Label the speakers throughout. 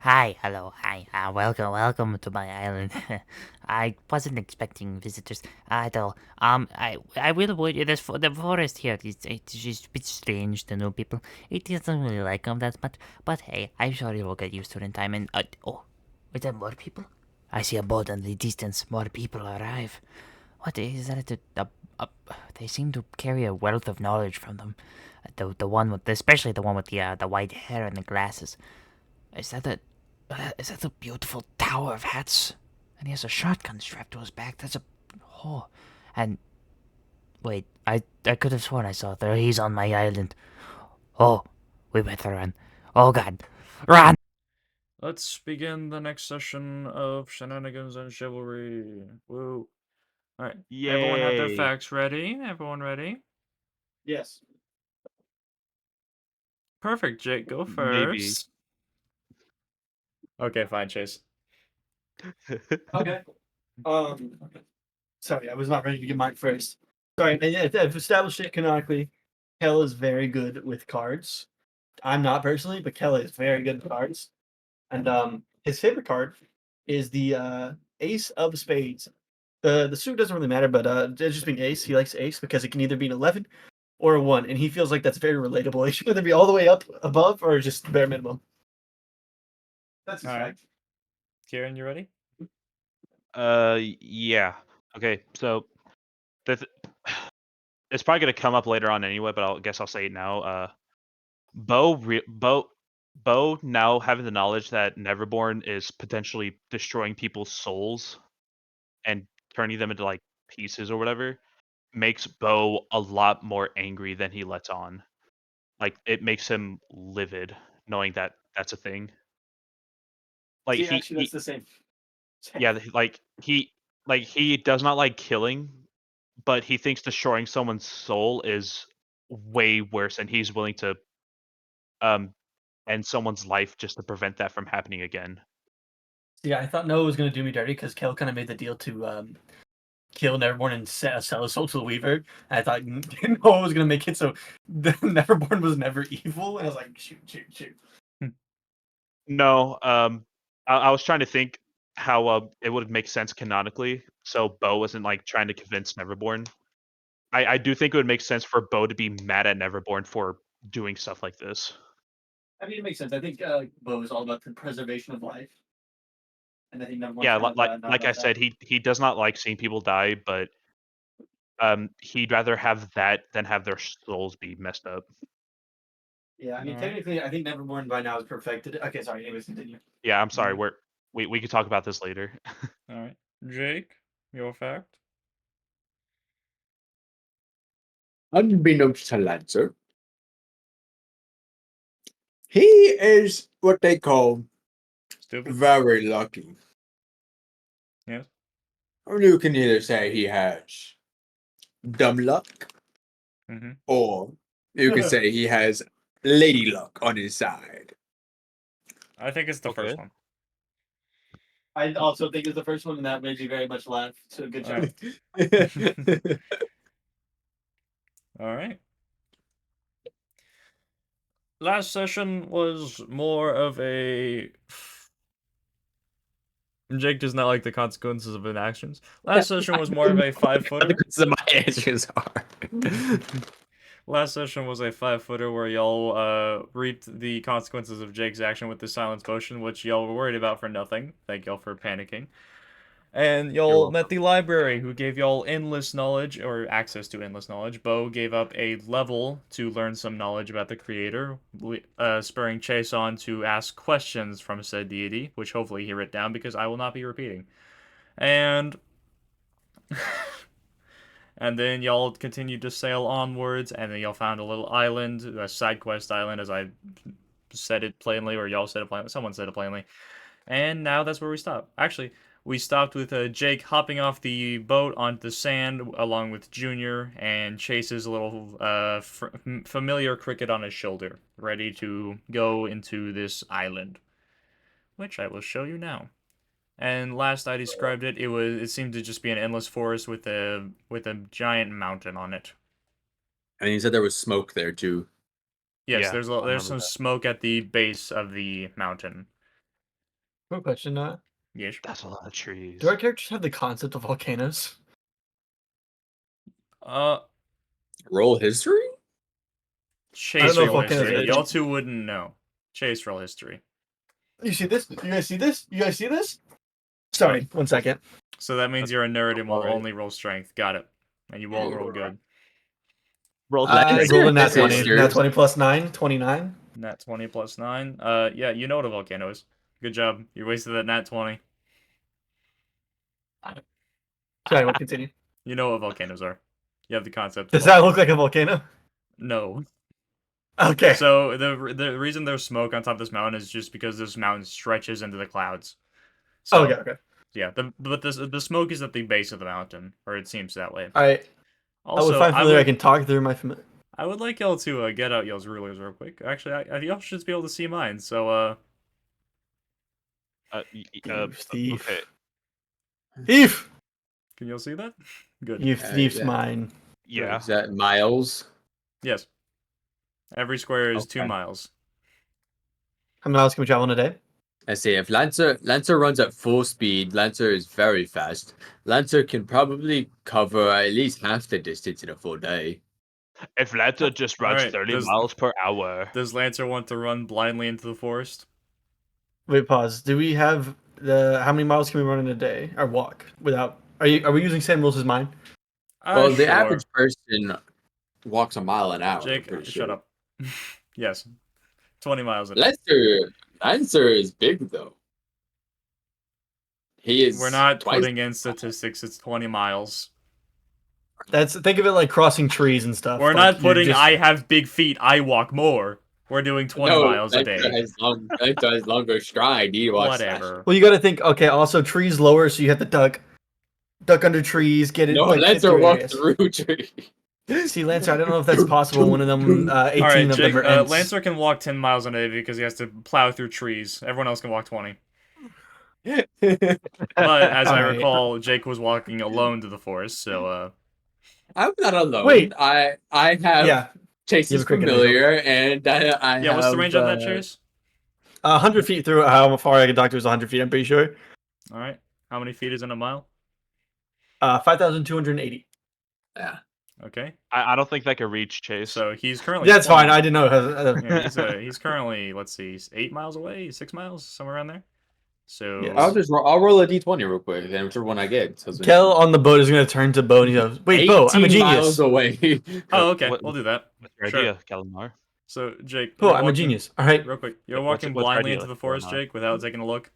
Speaker 1: Hi, hello, hi, welcome to my island. I wasn't expecting visitors at all. I will avoid you. The forest here it's just a bit strange to new people. It doesn't really like them that much, but hey, I'm sure you will get used to it in time. And oh, is there more people? I see a boat in the distance. More people arrive. What is that? They seem to carry a wealth of knowledge from them. The one with, especially the one with the white hair and the glasses. Is that the is that the beautiful tower of hats? And he has a shotgun strapped to his back. That's a oh, and wait, I could have sworn I saw there. He's on my island. Oh, we better run. Oh God, run!
Speaker 2: Let's begin the next session of Shenanigans and Chivalry. Woo. Alright. Everyone have their
Speaker 3: Yay.
Speaker 2: facts ready? Everyone ready?
Speaker 4: Yes.
Speaker 2: Perfect, Jake, go
Speaker 3: Maybe.
Speaker 2: first. Okay, fine, Chase.
Speaker 4: Okay. Um. Sorry, I was not ready to get mine first. Sorry, and yeah, I've established it canonically. Kel is very good with cards. I'm not personally, but Kel is very good with cards. And his favorite card is the Ace of Spades. The suit doesn't really matter, but it's just being Ace. He likes Ace because it can either be an 11 or a 1, and he feels like that's very relatable. It should either be all the way up above or just bare minimum. That's his
Speaker 2: Alright.
Speaker 4: fact.
Speaker 2: Kieran, you ready?
Speaker 3: Yeah. Okay, so the it's probably gonna come up later on anyway, but guess I'll say it now. Beau now having the knowledge that Neverborn is potentially destroying people's souls and turning them into like pieces or whatever makes Beau a lot more angry than he lets on. Like it makes him livid knowing that that's a thing. Like
Speaker 4: See, actually, that's the same.
Speaker 3: yeah, he does not like killing, but he thinks destroying someone's soul is way worse, and he's willing to um end someone's life just to prevent that from happening again.
Speaker 4: Yeah, I thought Noah was gonna do me dirty because Kel kind of made the deal to kill Neverborn and sell his soul to the Weaver. And I thought Noah was gonna make it so the Neverborn was never evil, and I was like, shoot, shoot, shoot.
Speaker 3: No, I was trying to think how it would make sense canonically, so Beau wasn't like trying to convince Neverborn. I do think it would make sense for Beau to be mad at Neverborn for doing stuff like this.
Speaker 4: I mean, it makes sense. I think Bo is all about the preservation of life, and I think Neverborn's
Speaker 3: Yeah,
Speaker 4: kind of not
Speaker 3: like I
Speaker 4: about that.
Speaker 3: said, he does not like seeing people die, but he'd rather have that than have their souls be messed up.
Speaker 4: Yeah, I mean,
Speaker 2: Alright.
Speaker 4: technically, I think Neverborn by now is perfected. Okay, sorry. Anyways, continue.
Speaker 3: Yeah, I'm sorry.
Speaker 2: Alright.
Speaker 3: We can talk about this later.
Speaker 2: Alright. Jake, your fact?
Speaker 5: Unbeknownst to Lancer, he is what they call
Speaker 2: Stupid?
Speaker 5: very lucky.
Speaker 2: Yes.
Speaker 5: Or you can either say he has dumb luck,
Speaker 2: Mm-hmm.
Speaker 5: or you can say he has lady luck on his side.
Speaker 2: I think it's the first
Speaker 3: Okay.
Speaker 2: one.
Speaker 4: I also think it's the first one, and that made me very much laugh. So good job.
Speaker 2: Alright. Last session was more of a Jake does not like the consequences of inactions. Last session was more of a 5-footer.
Speaker 5: Because of my answers are.
Speaker 2: Last session was a 5-footer where y'all reaped the consequences of Jake's action with the silence potion, which y'all were worried about for nothing. Thank y'all for panicking. And
Speaker 3: You're
Speaker 2: y'all met
Speaker 3: welcome.
Speaker 2: the library, who gave y'all endless knowledge, or access to endless knowledge. Beau gave up a level to learn some knowledge about the creator, spurring Chase on to ask questions from said deity, which hopefully he wrote down because I will not be repeating. And and then y'all continued to sail onwards, and then y'all found a little island, a side quest island, as I said it plainly, or y'all said it plainly. Someone said it plainly. And now that's where we stop. Actually, we stopped with Jake hopping off the boat onto the sand along with Junior and Chase's little familiar cricket on his shoulder, ready to go into this island, which I will show you now. And last I described it, it seemed to just be an endless forest with a giant mountain on it.
Speaker 5: And you said there was smoke there too.
Speaker 2: Yes,
Speaker 3: Yeah,
Speaker 2: there's
Speaker 3: I
Speaker 2: there's
Speaker 3: remember
Speaker 2: some
Speaker 3: that.
Speaker 2: smoke at the base of the mountain.
Speaker 4: Quick question,
Speaker 2: Yes.
Speaker 3: That's a lot of trees.
Speaker 4: do our characters have the concept of volcanoes?
Speaker 5: Roll history?
Speaker 4: I
Speaker 2: Chase
Speaker 4: don't know if
Speaker 2: roll
Speaker 4: volcanoes
Speaker 2: history.
Speaker 4: are-
Speaker 2: Y'all two wouldn't know. Chase roll history.
Speaker 4: You see this? You guys see this? You guys see this? Sorry, 1 second.
Speaker 2: So that means you're a nerd and will
Speaker 3: Alright.
Speaker 2: only roll strength. Got it. And you won't roll good.
Speaker 3: Roll
Speaker 5: Lancer
Speaker 4: Roll a nat 20.
Speaker 5: sisters.
Speaker 4: Nat 20 plus 9, 29.
Speaker 2: Nat 20 plus 9. Yeah, you know what a volcano is. Good job. You wasted that nat 20.
Speaker 4: Sorry, we'll continue.
Speaker 2: You know what volcanoes are. You have the concept.
Speaker 4: Does that look like a volcano?
Speaker 2: No.
Speaker 4: Okay.
Speaker 2: So the reason there's smoke on top of this mountain is just because this mountain stretches into the clouds. So,
Speaker 4: okay.
Speaker 2: Yeah, but the smoke is at the base of the mountain, or it seems that way.
Speaker 4: Alright.
Speaker 2: Also,
Speaker 4: With 5 familiar, I can talk through my familiar.
Speaker 2: I would like y'all to get out y'all's rulers real quick. Actually, y'all should be able to see mine. So,
Speaker 4: You thief.
Speaker 3: Okay.
Speaker 4: Thief!
Speaker 2: can y'all see that? Good.
Speaker 4: You thief's
Speaker 5: yeah.
Speaker 4: mine.
Speaker 3: Yeah.
Speaker 5: Is that miles?
Speaker 2: Yes. Every square is 2
Speaker 5: Okay.
Speaker 2: miles.
Speaker 4: How many miles can we travel in a day?
Speaker 5: I see. If Lancer runs at full speed, Lancer is very fast. Lancer can probably cover at least half the distance in a full day.
Speaker 3: If Lancer just runs
Speaker 2: Alright,
Speaker 3: 30
Speaker 2: does-
Speaker 3: miles per hour,
Speaker 2: Does Lancer want to run blindly into the forest?
Speaker 4: Wait, pause. Do we have how many miles can we run in a day or walk without? Are we using same rules as mine?
Speaker 5: Well, the
Speaker 2: Sure.
Speaker 5: average person walks a mile an hour. I'm
Speaker 2: Jake,
Speaker 5: pretty
Speaker 2: shut
Speaker 5: sure.
Speaker 2: up. Yes. 20 miles a day.
Speaker 5: Lancer is big though. He is.
Speaker 2: We're not
Speaker 5: twice-
Speaker 2: putting in statistics, it's 20 miles.
Speaker 4: Think of it like crossing trees and stuff.
Speaker 2: We're
Speaker 4: like,
Speaker 2: not
Speaker 4: you're
Speaker 2: putting
Speaker 4: just-
Speaker 2: I have big feet, I walk more. We're doing 20
Speaker 5: No,
Speaker 2: miles a
Speaker 5: Lancer
Speaker 2: day.
Speaker 5: has longer stride. He walks
Speaker 2: Whatever.
Speaker 4: Well, you got to think. Okay, also trees lower, so you have to duck under trees, get it.
Speaker 5: No,
Speaker 4: like, hit
Speaker 5: Lancer
Speaker 4: through
Speaker 5: walks
Speaker 4: areas.
Speaker 5: through trees.
Speaker 4: See, Lancer, I don't know if that's possible. One of them, 18
Speaker 2: Alright,
Speaker 4: of
Speaker 2: Jake,
Speaker 4: them are ants.
Speaker 2: Lancer can walk 10 miles a day because he has to plow through trees. Everyone else can walk 20. But as I
Speaker 4: Alright.
Speaker 2: recall, Jake was walking alone to the forest, so
Speaker 5: I'm not alone.
Speaker 4: Wait.
Speaker 5: I have
Speaker 4: Yeah,
Speaker 5: Chase
Speaker 4: You
Speaker 5: is
Speaker 4: have a cricket
Speaker 5: familiar, and I
Speaker 2: yeah, what's the range on that, Chase?
Speaker 4: 100 feet through. How far I can talk to is 100 feet. I'm pretty sure.
Speaker 2: Alright. How many feet is in a mile?
Speaker 4: 5,280.
Speaker 5: Yeah.
Speaker 2: Okay.
Speaker 3: I don't think that could reach Chase.
Speaker 2: So he's currently
Speaker 4: That's
Speaker 2: 20.
Speaker 4: fine. I didn't know.
Speaker 2: Yeah, he's currently, let's see, 8 miles away, 6 miles, somewhere around there. So
Speaker 4: Yes.
Speaker 5: I'll roll a d20 real quick, then whichever one I get. tells me.
Speaker 4: Kel on the boat is going to turn to Beau and he goes, "Wait, Beau, I'm a
Speaker 5: 18
Speaker 4: genius.
Speaker 5: miles away.
Speaker 2: Oh, okay,
Speaker 3: What-
Speaker 2: we'll do that.
Speaker 3: What's your
Speaker 2: Sure.
Speaker 3: idea, Kelenar?
Speaker 2: So Jake,
Speaker 4: Beau,
Speaker 2: you're
Speaker 4: I'm a
Speaker 2: walking-
Speaker 4: genius. All right.
Speaker 2: Real quick, you're
Speaker 3: Yeah, what's-
Speaker 2: walking
Speaker 3: what's your
Speaker 2: blindly
Speaker 3: idea,
Speaker 2: into the forest,
Speaker 3: Kelenar?
Speaker 2: Jake, without taking a look.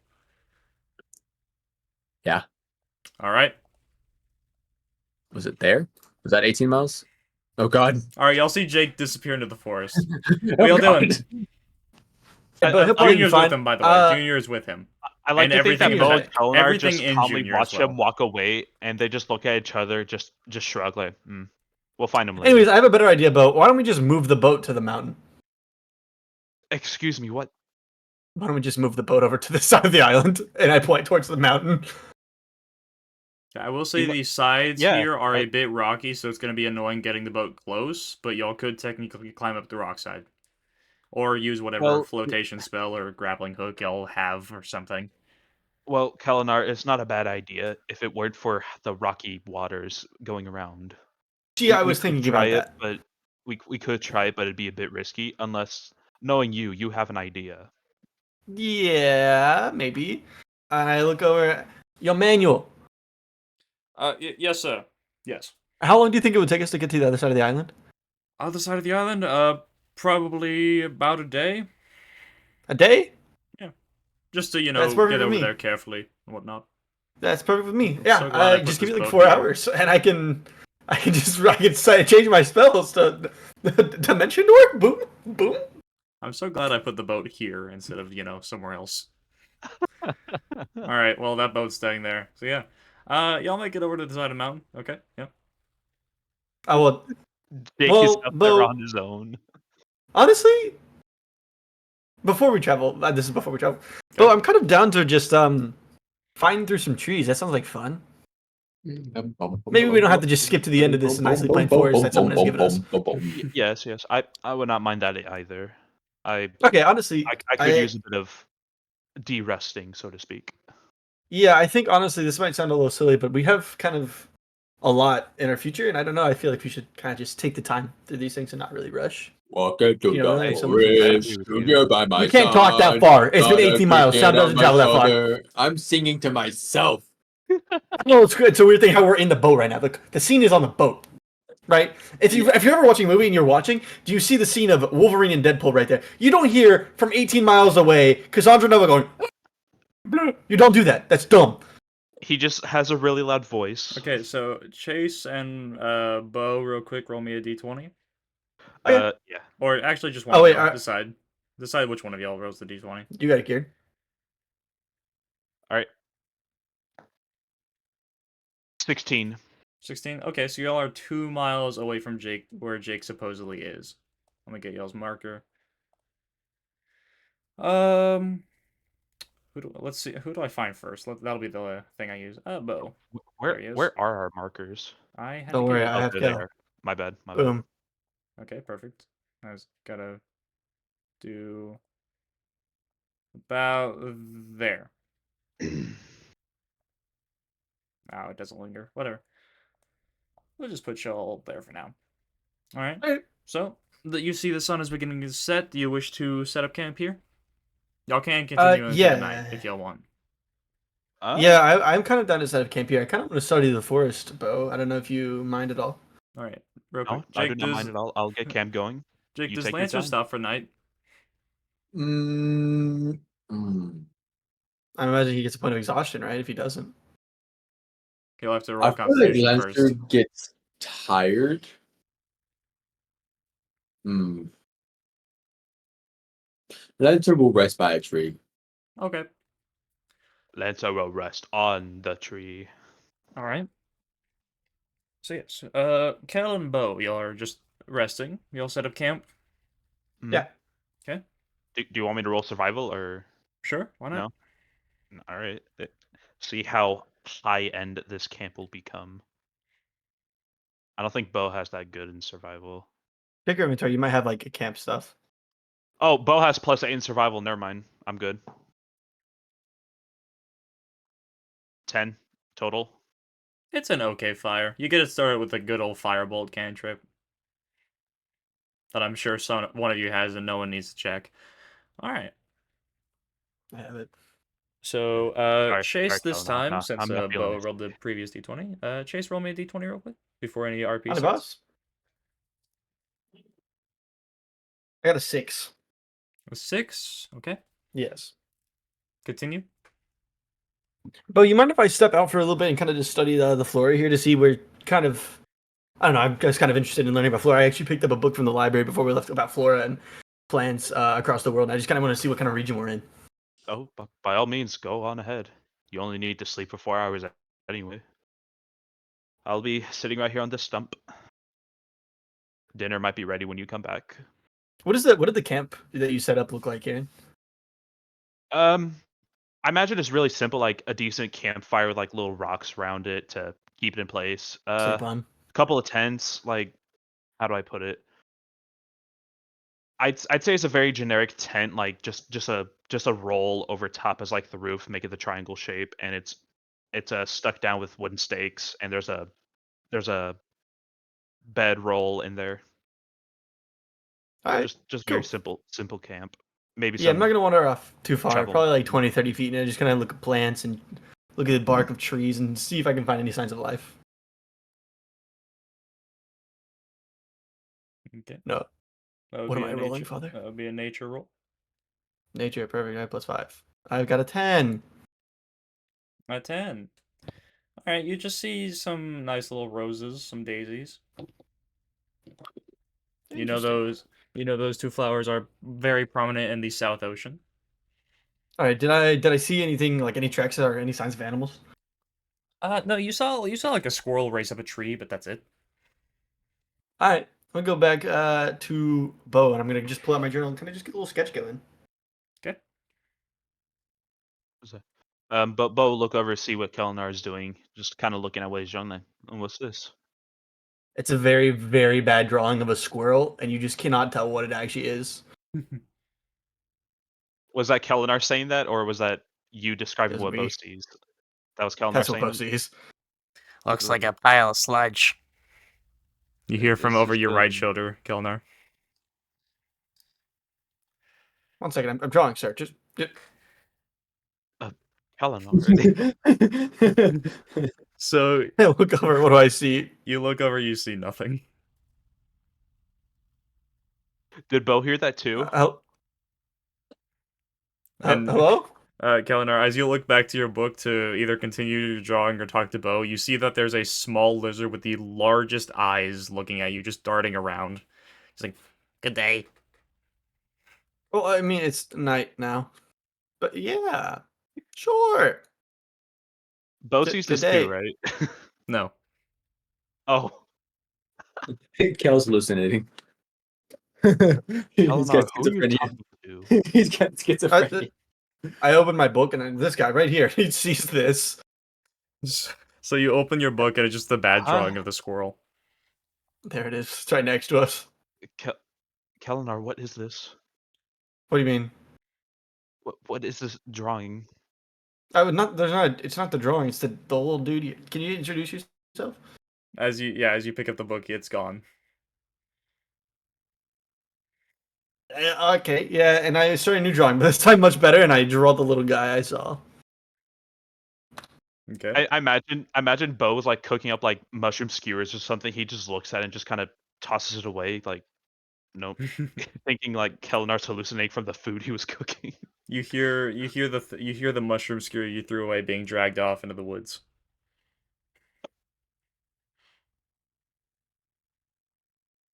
Speaker 5: Yeah.
Speaker 2: All right.
Speaker 5: Was it there? Was that 18 miles? Oh god.
Speaker 2: All right, y'all see Jake disappear into the forest.
Speaker 5: What
Speaker 2: What y'all doing?
Speaker 4: But he'll probably be
Speaker 2: Junior's
Speaker 4: fine.
Speaker 2: with him, by the way. Junior is with him.
Speaker 3: I like
Speaker 2: And
Speaker 3: to think that
Speaker 2: everything
Speaker 3: Beau
Speaker 4: in-
Speaker 3: and Kelenar
Speaker 2: everything
Speaker 3: just
Speaker 2: in
Speaker 3: calmly
Speaker 2: Junior as
Speaker 3: watch him
Speaker 2: well.
Speaker 3: walk away, and they just look at each other, just shrug like, we'll find him later.
Speaker 4: Anyways, I have a better idea, Beau. Why don't we just move the boat to the mountain?
Speaker 3: Excuse me, what?
Speaker 4: Why don't we just move the boat over to the side of the island? And I point towards the mountain.
Speaker 2: I will say
Speaker 3: You
Speaker 2: the sides
Speaker 3: yeah,
Speaker 2: here are
Speaker 3: I-
Speaker 2: a bit rocky, so it's going to be annoying getting the boat close, but y'all could technically climb up the rock side. Or use whatever
Speaker 3: Well-
Speaker 2: flotation spell or grappling hook y'all have or something.
Speaker 3: Well, Kelenar, it's not a bad idea if it weren't for the rocky waters going around.
Speaker 4: Gee, I
Speaker 3: We
Speaker 4: was
Speaker 3: could
Speaker 4: thinking
Speaker 3: try
Speaker 4: about
Speaker 3: it,
Speaker 4: that.
Speaker 3: but we could try it, but it'd be a bit risky unless, knowing you have an idea.
Speaker 4: Yeah, maybe. I look over. Yo, Manuel,
Speaker 2: Yes, sir. Yes.
Speaker 4: how long do you think it would take us to get to the other side of the island?
Speaker 2: Other side of the island, probably about a day.
Speaker 4: A day?
Speaker 2: Just to,
Speaker 4: That's perfect
Speaker 2: get
Speaker 4: with
Speaker 2: over
Speaker 4: me.
Speaker 2: there carefully and whatnot.
Speaker 4: That's perfect with me.
Speaker 2: so
Speaker 4: Yeah,
Speaker 2: glad I put
Speaker 4: just give
Speaker 2: this
Speaker 4: me like
Speaker 2: boat
Speaker 4: 4
Speaker 2: together.
Speaker 4: hours, and I can change my spells to dimension door. Boom, boom.
Speaker 2: I'm so glad I put the boat here instead of, somewhere else. Alright, well, that boat's staying there. So, yeah. Y'all might get over to the side of the mountain. Okay, yeah.
Speaker 4: I will.
Speaker 3: Jake
Speaker 4: Well,
Speaker 3: is up there
Speaker 4: Beau-
Speaker 3: on his own.
Speaker 4: Honestly, before we travel, this is before we travel. But I'm kind of down to just find through some trees. That sounds like fun. Maybe we don't have to just skip to the end of this nicely plain forest that someone has given us.
Speaker 3: Yes, I would not mind that either. I
Speaker 4: Okay, honestly,
Speaker 3: could use a bit of de-resting, so to speak.
Speaker 4: Yeah, I think honestly this might sound a little silly, but we have kind of a lot in our future, and I don't know. I feel like we should kind of just take the time through these things and not really rush.
Speaker 5: Welcome to
Speaker 4: You know, we only
Speaker 5: the
Speaker 4: have so much time.
Speaker 3: I agree
Speaker 5: forest.
Speaker 3: with
Speaker 5: Stood
Speaker 3: you.
Speaker 5: here by my
Speaker 4: You can't talk that
Speaker 5: side,
Speaker 4: far. It's been
Speaker 5: not a
Speaker 4: 18 miles. Sound
Speaker 5: cricket on
Speaker 4: doesn't
Speaker 5: my
Speaker 4: travel that far.
Speaker 5: shoulder. I'm singing to myself.
Speaker 4: No, it's a weird thing how we're in the boat right now. The scene is on the boat, right? If you're ever watching a movie and you're watching, do you see the scene of Wolverine and Deadpool right there? You don't hear from 18 miles away Cassandra Nova going. You don't do that. That's dumb.
Speaker 3: He just has a really loud voice.
Speaker 2: Okay, so Chase and Beau, real quick, roll me a d20.
Speaker 3: Yeah.
Speaker 2: Or actually, just one
Speaker 4: Oh,
Speaker 2: of
Speaker 4: wait,
Speaker 2: y'all. Decide which one of y'all rolls the d20.
Speaker 4: You got it, Kieran.
Speaker 3: All right. 16.
Speaker 2: 16. Okay, so y'all are 2 miles away from Jake, where Jake supposedly is. Let me get y'all's marker. Let's see. Who do I find first? That'll be the thing I use. Beau. There he is.
Speaker 3: Where are our markers?
Speaker 2: I had
Speaker 4: Don't
Speaker 2: to
Speaker 4: worry,
Speaker 2: get
Speaker 4: I
Speaker 2: it.
Speaker 4: have
Speaker 3: there they
Speaker 4: Kel.
Speaker 3: are. My bad. My
Speaker 4: Boom.
Speaker 2: Okay, perfect. I was gotta do about there. Oh, it doesn't linger. Whatever. We'll just put y'all there for now. All right.
Speaker 4: Alright.
Speaker 2: So you see the sun is beginning to set. Do you wish to set up camp here? Y'all can continue into the night if y'all want.
Speaker 4: Yeah, I'm kind of down to set up camp here. I kind of want to study the forest, Beau. I don't know if you mind at all.
Speaker 2: All right. Real
Speaker 3: No,
Speaker 2: quick.
Speaker 3: I do not mind at all. I'll get camp going.
Speaker 2: Jake,
Speaker 3: You
Speaker 2: does
Speaker 3: take your
Speaker 2: Lancer
Speaker 3: time.
Speaker 2: stop for night?
Speaker 5: Mm, mm.
Speaker 4: I imagine he gets a point of exhaustion, right? If he doesn't.
Speaker 2: He'll have to
Speaker 5: I
Speaker 2: roll
Speaker 5: feel like
Speaker 2: Constitution
Speaker 5: Lancer
Speaker 2: first.
Speaker 5: gets tired. Hmm. Lancer will rest by a tree.
Speaker 2: Okay.
Speaker 3: Lancer will rest on the tree.
Speaker 2: All right. So yes, Kel and Beau, y'all are just resting. Y'all set up camp.
Speaker 4: Yeah.
Speaker 2: Okay.
Speaker 3: Do you want me to roll survival or
Speaker 2: Sure. Why not?
Speaker 3: no? All right. See how high end this camp will become. I don't think Beau has that good in survival.
Speaker 4: Pick your inventory. You might have like camp stuff.
Speaker 3: Oh, Beau has +8 in survival. Never mind. I'm good. 10 total.
Speaker 2: It's an okay fire. You get it started with a good old firebolt cantrip that I'm sure one of you has and no one needs to check. All right.
Speaker 4: I have it.
Speaker 2: So, Chase this
Speaker 3: Kelenar.
Speaker 2: time,
Speaker 3: Nah,
Speaker 2: since
Speaker 3: I'm not feeling
Speaker 2: Beau
Speaker 3: this.
Speaker 2: rolled the previous d20. Chase, roll me a d20 real quick before any RP
Speaker 4: Howdy,
Speaker 2: starts.
Speaker 4: boss. I got a 6.
Speaker 2: A 6. Okay.
Speaker 4: Yes.
Speaker 2: Continue.
Speaker 4: Beau, you mind if I step out for a little bit and kind of just study the flora here to see where kind of I don't know. I'm just kind of interested in learning about flora. I actually picked up a book from the library before we left about flora and plants across the world. And I just kind of want to see what kind of region we're in.
Speaker 3: Oh, by all means, go on ahead. You only need to sleep for 4 hours anyway. I'll be sitting right here on this stump. Dinner might be ready when you come back.
Speaker 4: What did the camp that you set up look like, Kieran?
Speaker 3: I imagine it's really simple, like a decent campfire with like little rocks around it to keep it in place.
Speaker 4: Sleep on.
Speaker 3: Couple of tents, like how do I put it? I'd say it's a very generic tent, like just a roll over top as like the roof, make it the triangle shape, and it's stuck down with wooden stakes, and there's a bed roll in there.
Speaker 4: All right.
Speaker 3: Just
Speaker 4: cool.
Speaker 3: very simple camp. Maybe
Speaker 4: Yeah, I'm not gonna wander off too far.
Speaker 3: travel.
Speaker 4: Probably like 20, 30 feet, and I just kind of look at plants and look at the bark of trees and see if I can find any signs of life.
Speaker 2: Okay.
Speaker 4: No.
Speaker 2: That would
Speaker 4: What
Speaker 2: be
Speaker 4: am
Speaker 2: a
Speaker 4: I rolling,
Speaker 2: nature-
Speaker 4: Father?
Speaker 2: That would be a nature roll.
Speaker 4: Nature, perfect. 9 plus 5. I've got a 10.
Speaker 2: A 10. All right, you just see some nice little roses, some daisies. You know those two flowers are very prominent in the South Ocean.
Speaker 4: All right. Did I see anything like any tracks or any signs of animals?
Speaker 2: No, you saw like a squirrel race up a tree, but that's it.
Speaker 4: All right. I'm gonna go back to Beau, and I'm gonna just pull out my journal and kind of just get a little sketch going.
Speaker 2: Okay.
Speaker 3: But Beau, look over, see what Kelenar is doing. Just kind of looking at what he's drawing. And what's this?
Speaker 4: It's a very, very bad drawing of a squirrel, and you just cannot tell what it actually is.
Speaker 3: Was that Kelenar saying that, or was that you describing
Speaker 4: It was
Speaker 3: what Beau
Speaker 4: me.
Speaker 3: sees? That was Kelenar
Speaker 4: That's what
Speaker 3: saying
Speaker 4: Beau
Speaker 3: that?
Speaker 4: sees.
Speaker 1: Looks like a pile of sludge.
Speaker 2: You hear from
Speaker 3: It's
Speaker 2: over
Speaker 3: just
Speaker 2: your right shoulder, Kelenar.
Speaker 4: 1 second, I'm drawing, sir. Just.
Speaker 3: Kelenar.
Speaker 2: So
Speaker 4: I look over. What do I see?
Speaker 2: you look over, you see nothing.
Speaker 3: Did Beau hear that too?
Speaker 2: And
Speaker 4: Hello?
Speaker 2: Kelenar, as you look back to your book to either continue your drawing or talk to Beau, you see that there's a small lizard with the largest eyes looking at you, just darting around. He's like, "Good day."
Speaker 4: Well, I mean, it's night now. But yeah, sure.
Speaker 3: Beau
Speaker 4: Good-
Speaker 3: sees
Speaker 4: good
Speaker 3: this too,
Speaker 4: day.
Speaker 3: right?
Speaker 2: No.
Speaker 3: Oh,
Speaker 5: Kel's hallucinating. He's
Speaker 3: Kelenar,
Speaker 5: got
Speaker 3: who are you
Speaker 5: schizophrenia.
Speaker 3: talking to?
Speaker 5: He's got schizophrenia.
Speaker 4: I open my book and this guy right here, he sees this.
Speaker 2: So you open your book and it's just the bad
Speaker 3: Huh?
Speaker 2: drawing of the squirrel.
Speaker 4: There it is. It's right next to us.
Speaker 3: Kelenar, what is this?
Speaker 4: What do you mean?
Speaker 3: What is this drawing?
Speaker 4: I would not. There's not. It's not the drawing. It's the little dude. Can you introduce yourself?
Speaker 2: As you pick up the book, it's gone.
Speaker 4: Okay, yeah, and I started a new drawing, but this time much better, and I draw the little guy I saw.
Speaker 2: Okay.
Speaker 3: I imagine Beau was like cooking up like mushroom skewers or something. He just looks at it and just kind of tosses it away, like nope, thinking like Kelenar's hallucinating from the food he was cooking.
Speaker 2: You hear the mushroom skewer you threw away being dragged off into the woods.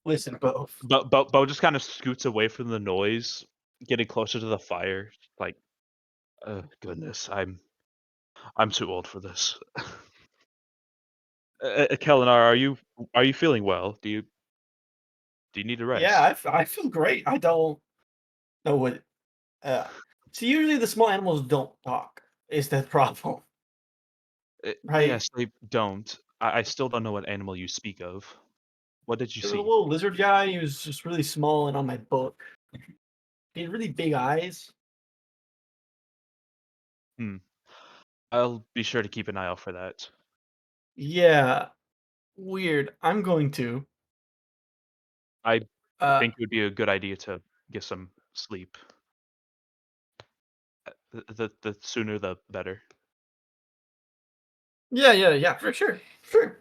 Speaker 4: Listen, both.
Speaker 3: But Beau just kind of scoots away from the noise, getting closer to the fire. Like, oh goodness, I'm too old for this. Kelenar, are you feeling well? Do you need a rest?
Speaker 4: Yeah, I feel great. I don't know what. See, usually the small animals don't talk. Is the problem? Right?
Speaker 3: Yes, they don't. I still don't know what animal you speak of. What did you
Speaker 4: The
Speaker 3: see?
Speaker 4: little lizard guy. He was just really small and on my book. He had really big eyes.
Speaker 3: I'll be sure to keep an eye out for that.
Speaker 4: Yeah, weird. I'm going to.
Speaker 3: I
Speaker 4: Uh,
Speaker 3: think it would be a good idea to get some sleep. The sooner the better.
Speaker 4: yeah, for sure, sure.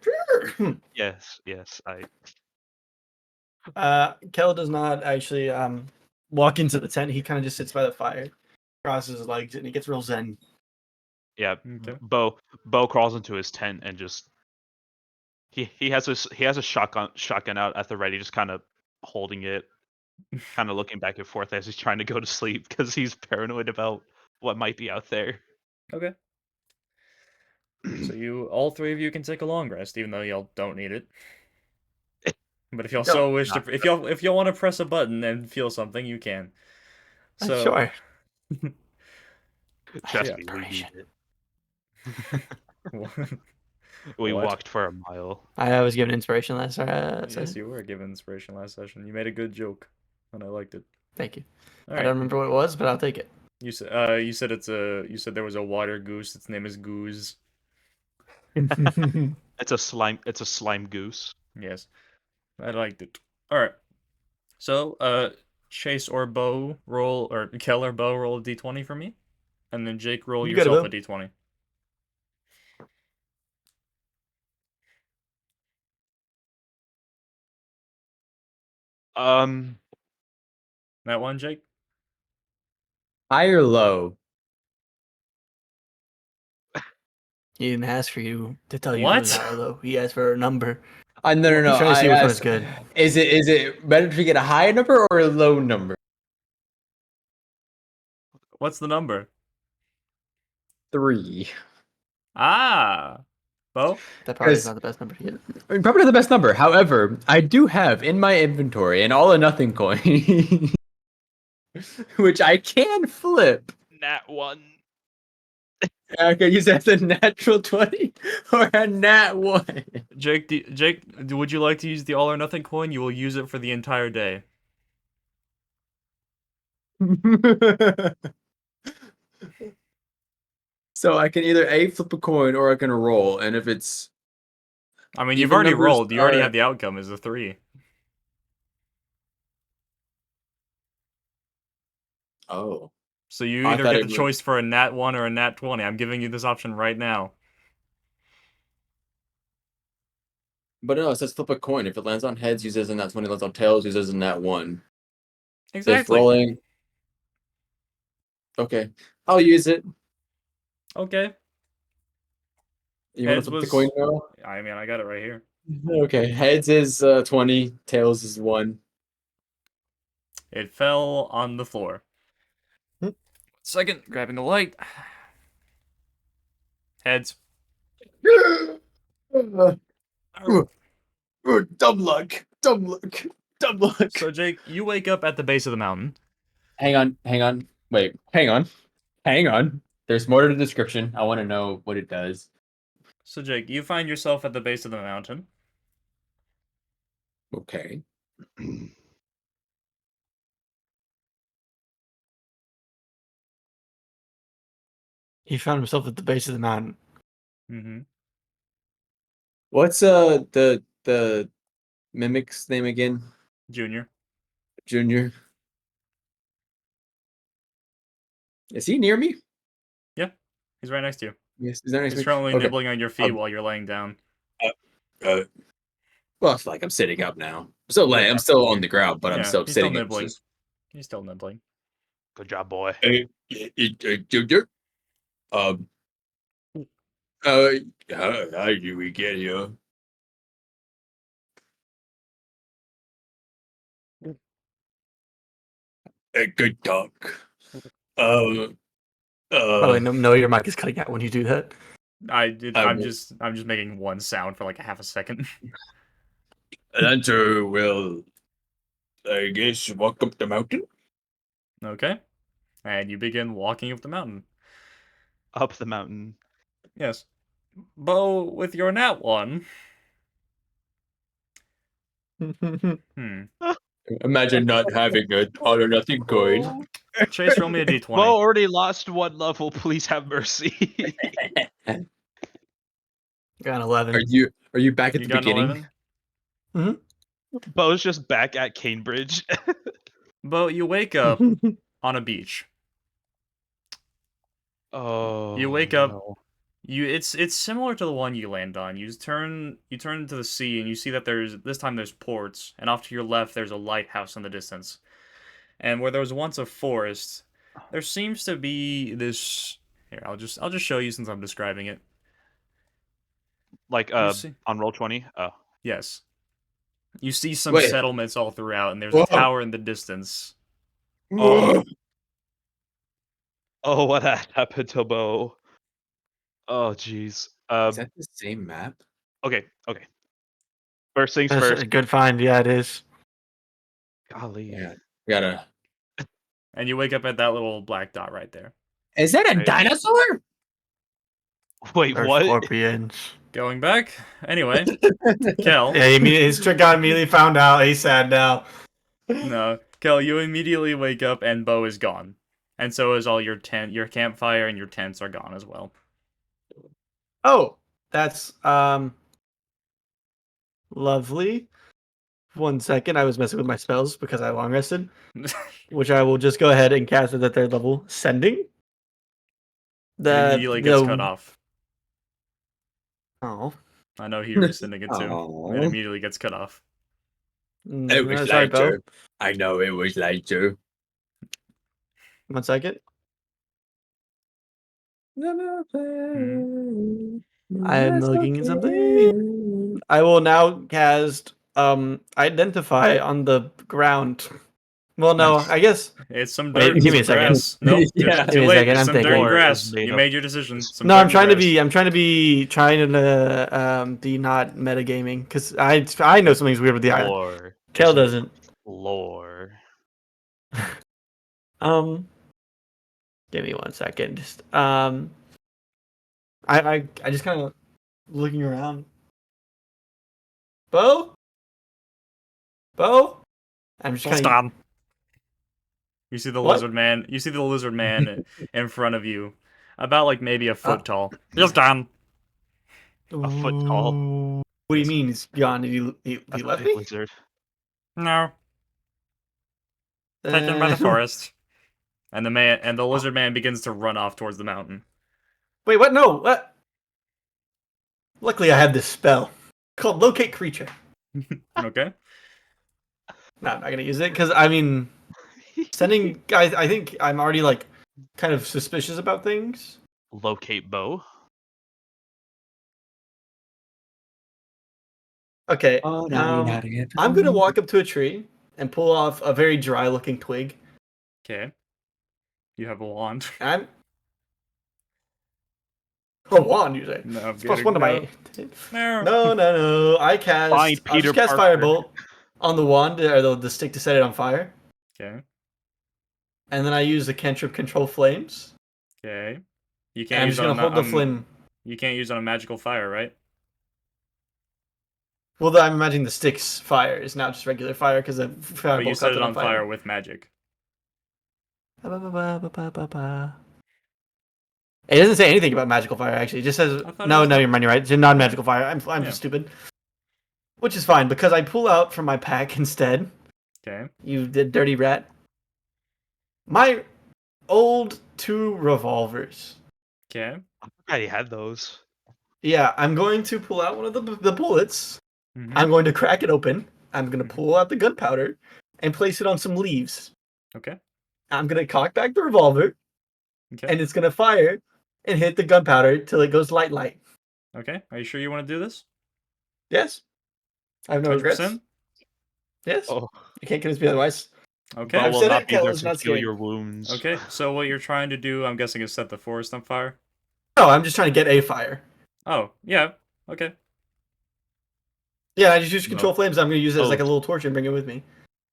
Speaker 3: Yes, I
Speaker 4: Kel does not actually walk into the tent. He kind of just sits by the fire, crosses his legs, and he gets real zen.
Speaker 3: yeah.
Speaker 2: Okay.
Speaker 3: Beau crawls into his tent and just he has a shotgun out at the ready, just kind of holding it, kind of looking back and forth as he's trying to go to sleep because he's paranoid about what might be out there.
Speaker 2: Okay. So all three of you can take a long rest, even though y'all don't need it. But if y'all so
Speaker 4: Don't
Speaker 2: wish to,
Speaker 5: not
Speaker 2: if y'all want to press a button and feel something, you can. So
Speaker 4: Sure.
Speaker 3: Trust
Speaker 2: Yeah.
Speaker 3: me, we need
Speaker 2: What?
Speaker 3: it. We walked for a mile.
Speaker 4: I was given inspiration last
Speaker 2: Yes,
Speaker 4: session.
Speaker 2: you were given inspiration last session. You made a good joke, and I liked it.
Speaker 4: Thank you.
Speaker 2: All
Speaker 4: I
Speaker 2: right.
Speaker 4: don't remember what it was, but I'll take it.
Speaker 2: You said you said there was a water goose. Its name is Goose.
Speaker 3: It's a slime goose.
Speaker 2: Yes, I liked it. All right. So Chase or Beau roll or Keller Beau roll a d20 for me, and then Jake roll
Speaker 4: You got it,
Speaker 2: yourself a
Speaker 4: Beau.
Speaker 2: d20. That one, Jake.
Speaker 5: High or low?
Speaker 4: He didn't ask for you to tell you
Speaker 2: What?
Speaker 4: it was high or low. He asked for a number.
Speaker 5: No.
Speaker 4: He's trying to see
Speaker 5: I
Speaker 4: which one's
Speaker 5: asked,
Speaker 4: good.
Speaker 5: Is it better to get a high number or a low number?
Speaker 2: What's the number?
Speaker 5: 3.
Speaker 2: Ah, Beau.
Speaker 4: That probably is
Speaker 5: Because
Speaker 4: not the best number to get.
Speaker 5: I mean, probably not the best number. However, I do have in my inventory an all or nothing coin, which I can flip.
Speaker 3: Nat 1.
Speaker 5: I could use that as a natural 20 or a nat 1.
Speaker 2: Jake, would you like to use the all or nothing coin? You will use it for the entire day.
Speaker 5: So I can either A, flip a coin, or I can roll. And if it's
Speaker 2: I mean, you've
Speaker 5: even
Speaker 2: already
Speaker 5: numbers
Speaker 2: rolled. You already
Speaker 5: are-
Speaker 2: have the outcome as a 3.
Speaker 5: Oh.
Speaker 2: So you
Speaker 5: I
Speaker 2: either
Speaker 5: thought
Speaker 2: get
Speaker 5: it
Speaker 2: the
Speaker 5: would.
Speaker 2: choice for a nat 1 or a nat 20. I'm giving you this option right now.
Speaker 5: But no, it says flip a coin. If it lands on heads, use it as a nat 20. Lands on tails, use it as a nat 1. Says
Speaker 2: Exactly.
Speaker 5: rolling. Okay. I'll use it.
Speaker 2: Okay.
Speaker 5: You want to
Speaker 2: Heads
Speaker 5: flip the
Speaker 2: was.
Speaker 5: coin now?
Speaker 2: I mean, I got it right here.
Speaker 5: Okay. Heads is 20. Tails is 1.
Speaker 2: It fell on the floor.
Speaker 5: Hmm.
Speaker 2: Second, grabbing a light. Heads.
Speaker 5: Dumb luck. Dumb luck. Dumb luck.
Speaker 2: So, Jake, you wake up at the base of the mountain.
Speaker 5: Hang on. Hang on. Wait. Hang on. Hang on. There's more to the description. I want to know what it does.
Speaker 2: So, Jake, you find yourself at the base of the mountain.
Speaker 5: Okay.
Speaker 4: He found himself at the base of the mountain.
Speaker 2: Mm-hmm.
Speaker 5: What's the mimic's name again?
Speaker 2: Junior.
Speaker 5: Junior. Is he near me?
Speaker 2: Yeah. He's right next to you.
Speaker 5: Yes. Is that next
Speaker 2: He's
Speaker 5: to me?
Speaker 2: currently
Speaker 5: Okay.
Speaker 2: nibbling on your feet while you're laying down.
Speaker 5: Well, it's like I'm sitting up now. So like I'm still on the ground, but I'm
Speaker 2: Yeah,
Speaker 5: still
Speaker 2: he's still
Speaker 5: sitting. It's
Speaker 2: nibbling.
Speaker 5: just-
Speaker 2: He's still nibbling.
Speaker 3: Good job, boy.
Speaker 5: Junior. Um. How do we get here? Good talk. Um.
Speaker 4: By the way, no, your mic is cutting out when you do that.
Speaker 2: I'm just making one sound for like a half a second.
Speaker 5: Enter will, I guess, walk up the mountain.
Speaker 2: Okay. And you begin walking up the mountain.
Speaker 3: Up the mountain.
Speaker 2: Yes. Beau, with your nat 1. Hmm.
Speaker 5: Imagine not having a all or nothing coin.
Speaker 2: Chase, roll me a d20.
Speaker 3: Beau already lost 1 level. Please have mercy.
Speaker 4: Got an 11.
Speaker 5: Are you back at
Speaker 2: You
Speaker 5: the
Speaker 2: got
Speaker 5: beginning?
Speaker 2: an 11?
Speaker 3: Beau's just back at Cambridge.
Speaker 2: Beau, you wake up on a beach.
Speaker 3: Oh.
Speaker 2: You wake up.
Speaker 3: no.
Speaker 2: It's similar to the one you land on. You turn to the sea and you see that this time there's ports, and off to your left there's a lighthouse in the distance. And where there was once a forest, there seems to be this. Here, I'll just show you since I'm describing it.
Speaker 3: Like
Speaker 2: You see?
Speaker 3: on roll 20. Oh.
Speaker 2: Yes. You see some
Speaker 5: Wait.
Speaker 2: settlements all throughout, and there's
Speaker 5: Whoa.
Speaker 2: a tower in the distance.
Speaker 3: Oh. Oh, what happened to Beau? Oh, jeez.
Speaker 5: Is that the same map?
Speaker 3: Okay. First things
Speaker 4: That's
Speaker 3: first.
Speaker 4: a good find. Yeah, it is.
Speaker 3: Golly.
Speaker 5: Yeah. Gotta.
Speaker 2: And you wake up at that little black dot right there.
Speaker 5: Is that a
Speaker 3: Right.
Speaker 5: dinosaur?
Speaker 3: Wait,
Speaker 4: Or
Speaker 3: what?
Speaker 4: scorpions.
Speaker 2: Going back. Anyway, Kel.
Speaker 4: Yeah, his trick got immediately found out. He's sad now.
Speaker 2: No, Kel, you immediately wake up and Beau is gone. And so is all your campfire and your tents are gone as well.
Speaker 4: Oh, that's lovely. 1 second, I was messing with my spells because I long rested, which I will just go ahead and cast it at third level. Sending.
Speaker 2: It immediately gets cut off.
Speaker 4: Oh,
Speaker 2: I know he was sending it too. It
Speaker 5: Aw.
Speaker 2: immediately gets cut off.
Speaker 5: It was
Speaker 4: sorry, Beau.
Speaker 5: later. I know it was later.
Speaker 4: 1 second. I'm looking at something. I will now cast identify on the ground. Well, no, I guess.
Speaker 2: It's some
Speaker 4: Wait,
Speaker 2: dirt,
Speaker 4: give me a
Speaker 2: some
Speaker 4: second.
Speaker 2: grass. Nope,
Speaker 5: Yeah.
Speaker 2: too
Speaker 4: Give me a
Speaker 2: late.
Speaker 4: second,
Speaker 2: It's
Speaker 4: I'm
Speaker 2: some dirt
Speaker 4: thinking.
Speaker 2: and grass.
Speaker 3: It's made
Speaker 2: You
Speaker 3: up.
Speaker 2: made your decision. Some
Speaker 4: No,
Speaker 2: dirt
Speaker 4: I'm
Speaker 2: and
Speaker 4: trying to
Speaker 2: grass.
Speaker 4: be not metagaming because I know something's weird with the island.
Speaker 3: Lore.
Speaker 4: Kale doesn't.
Speaker 3: Lore.
Speaker 4: Give me 1 second. Just I just kind of looking around. Beau? I'm just kind of.
Speaker 2: Stop. You see the
Speaker 4: What?
Speaker 2: lizard man. You see the lizard man in front of you, about like maybe a foot
Speaker 4: Uh,
Speaker 2: tall. Just done.
Speaker 3: A foot tall.
Speaker 4: Ooh. What do you mean he's gone? He
Speaker 3: That's a
Speaker 4: left
Speaker 3: big
Speaker 4: me?
Speaker 3: lizard.
Speaker 2: No, taken by the
Speaker 4: Uh,
Speaker 2: forest. And the lizard man begins to run off towards the mountain.
Speaker 4: Wait, what? No, what? Luckily, I have this spell called Locate Creature.
Speaker 2: Okay.
Speaker 4: No, I'm not gonna use it because I mean, sending guys. I think I'm already like kind of suspicious about things.
Speaker 3: Locate Beau.
Speaker 4: Okay.
Speaker 5: Oh, no, not
Speaker 4: I'm gonna walk up to a tree and pull off a very dry-looking twig.
Speaker 2: Okay. You have a wand.
Speaker 4: I'm a wand, you say?
Speaker 2: No, I'm
Speaker 4: It's plus
Speaker 2: kidding.
Speaker 4: one to my.
Speaker 2: No.
Speaker 4: No. I cast.
Speaker 3: Find
Speaker 4: I'll
Speaker 3: Peter
Speaker 4: just cast
Speaker 3: Parker.
Speaker 4: Firebolt on the wand or the stick to set it on fire,
Speaker 2: Okay.
Speaker 4: and then I use the cantrip Control Flames.
Speaker 2: Okay. You
Speaker 4: And
Speaker 2: can't
Speaker 4: I'm
Speaker 2: use
Speaker 4: just
Speaker 2: it
Speaker 4: gonna
Speaker 2: on
Speaker 4: hold the flame.
Speaker 2: You can't use it on a magical fire, right?
Speaker 4: Well, I'm imagining the stick's fire is not just regular fire because the Firebolt
Speaker 2: But you
Speaker 4: caught
Speaker 2: set
Speaker 4: it
Speaker 2: it
Speaker 4: on
Speaker 2: on fire with magic.
Speaker 4: It doesn't say anything about magical fire. Actually, it just says
Speaker 2: I thought it
Speaker 4: no.
Speaker 2: was
Speaker 4: No,
Speaker 2: like-
Speaker 4: you're right. It's non-magical fire. I'm
Speaker 2: Yeah.
Speaker 4: stupid. Which is fine because I pull out from my pack instead.
Speaker 2: Okay.
Speaker 4: You did dirty rat. My old 2 revolvers.
Speaker 2: Okay.
Speaker 3: I forgot he had those.
Speaker 4: Yeah, I'm going to pull out one of the bullets.
Speaker 2: Mhm.
Speaker 4: I'm going to crack it open. I'm going to
Speaker 2: Mhm.
Speaker 4: pull out the gunpowder and place it on some leaves.
Speaker 2: Okay.
Speaker 4: I'm going to cock back the revolver
Speaker 2: Okay.
Speaker 4: and it's going to fire and hit the gunpowder till it goes light.
Speaker 2: Okay. Are you sure you want to do this?
Speaker 4: Yes. I have no regrets.
Speaker 2: 100%?
Speaker 4: Yes.
Speaker 3: Oh,
Speaker 4: You can't convince me otherwise.
Speaker 2: Okay.
Speaker 3: Beau
Speaker 4: I've
Speaker 3: will
Speaker 4: said
Speaker 3: not
Speaker 4: it,
Speaker 3: be there
Speaker 4: Kel's
Speaker 3: to
Speaker 4: not
Speaker 3: heal
Speaker 4: scared.
Speaker 3: your wounds.
Speaker 2: Okay. So what you're trying to do, I'm guessing, is set the forest on fire.
Speaker 4: No, I'm just trying to get a fire.
Speaker 2: Oh, yeah. Okay.
Speaker 4: Yeah, I just use
Speaker 2: No.
Speaker 4: control flames. I'm going to use it as like a
Speaker 3: Oh.
Speaker 4: little torch and bring it with me.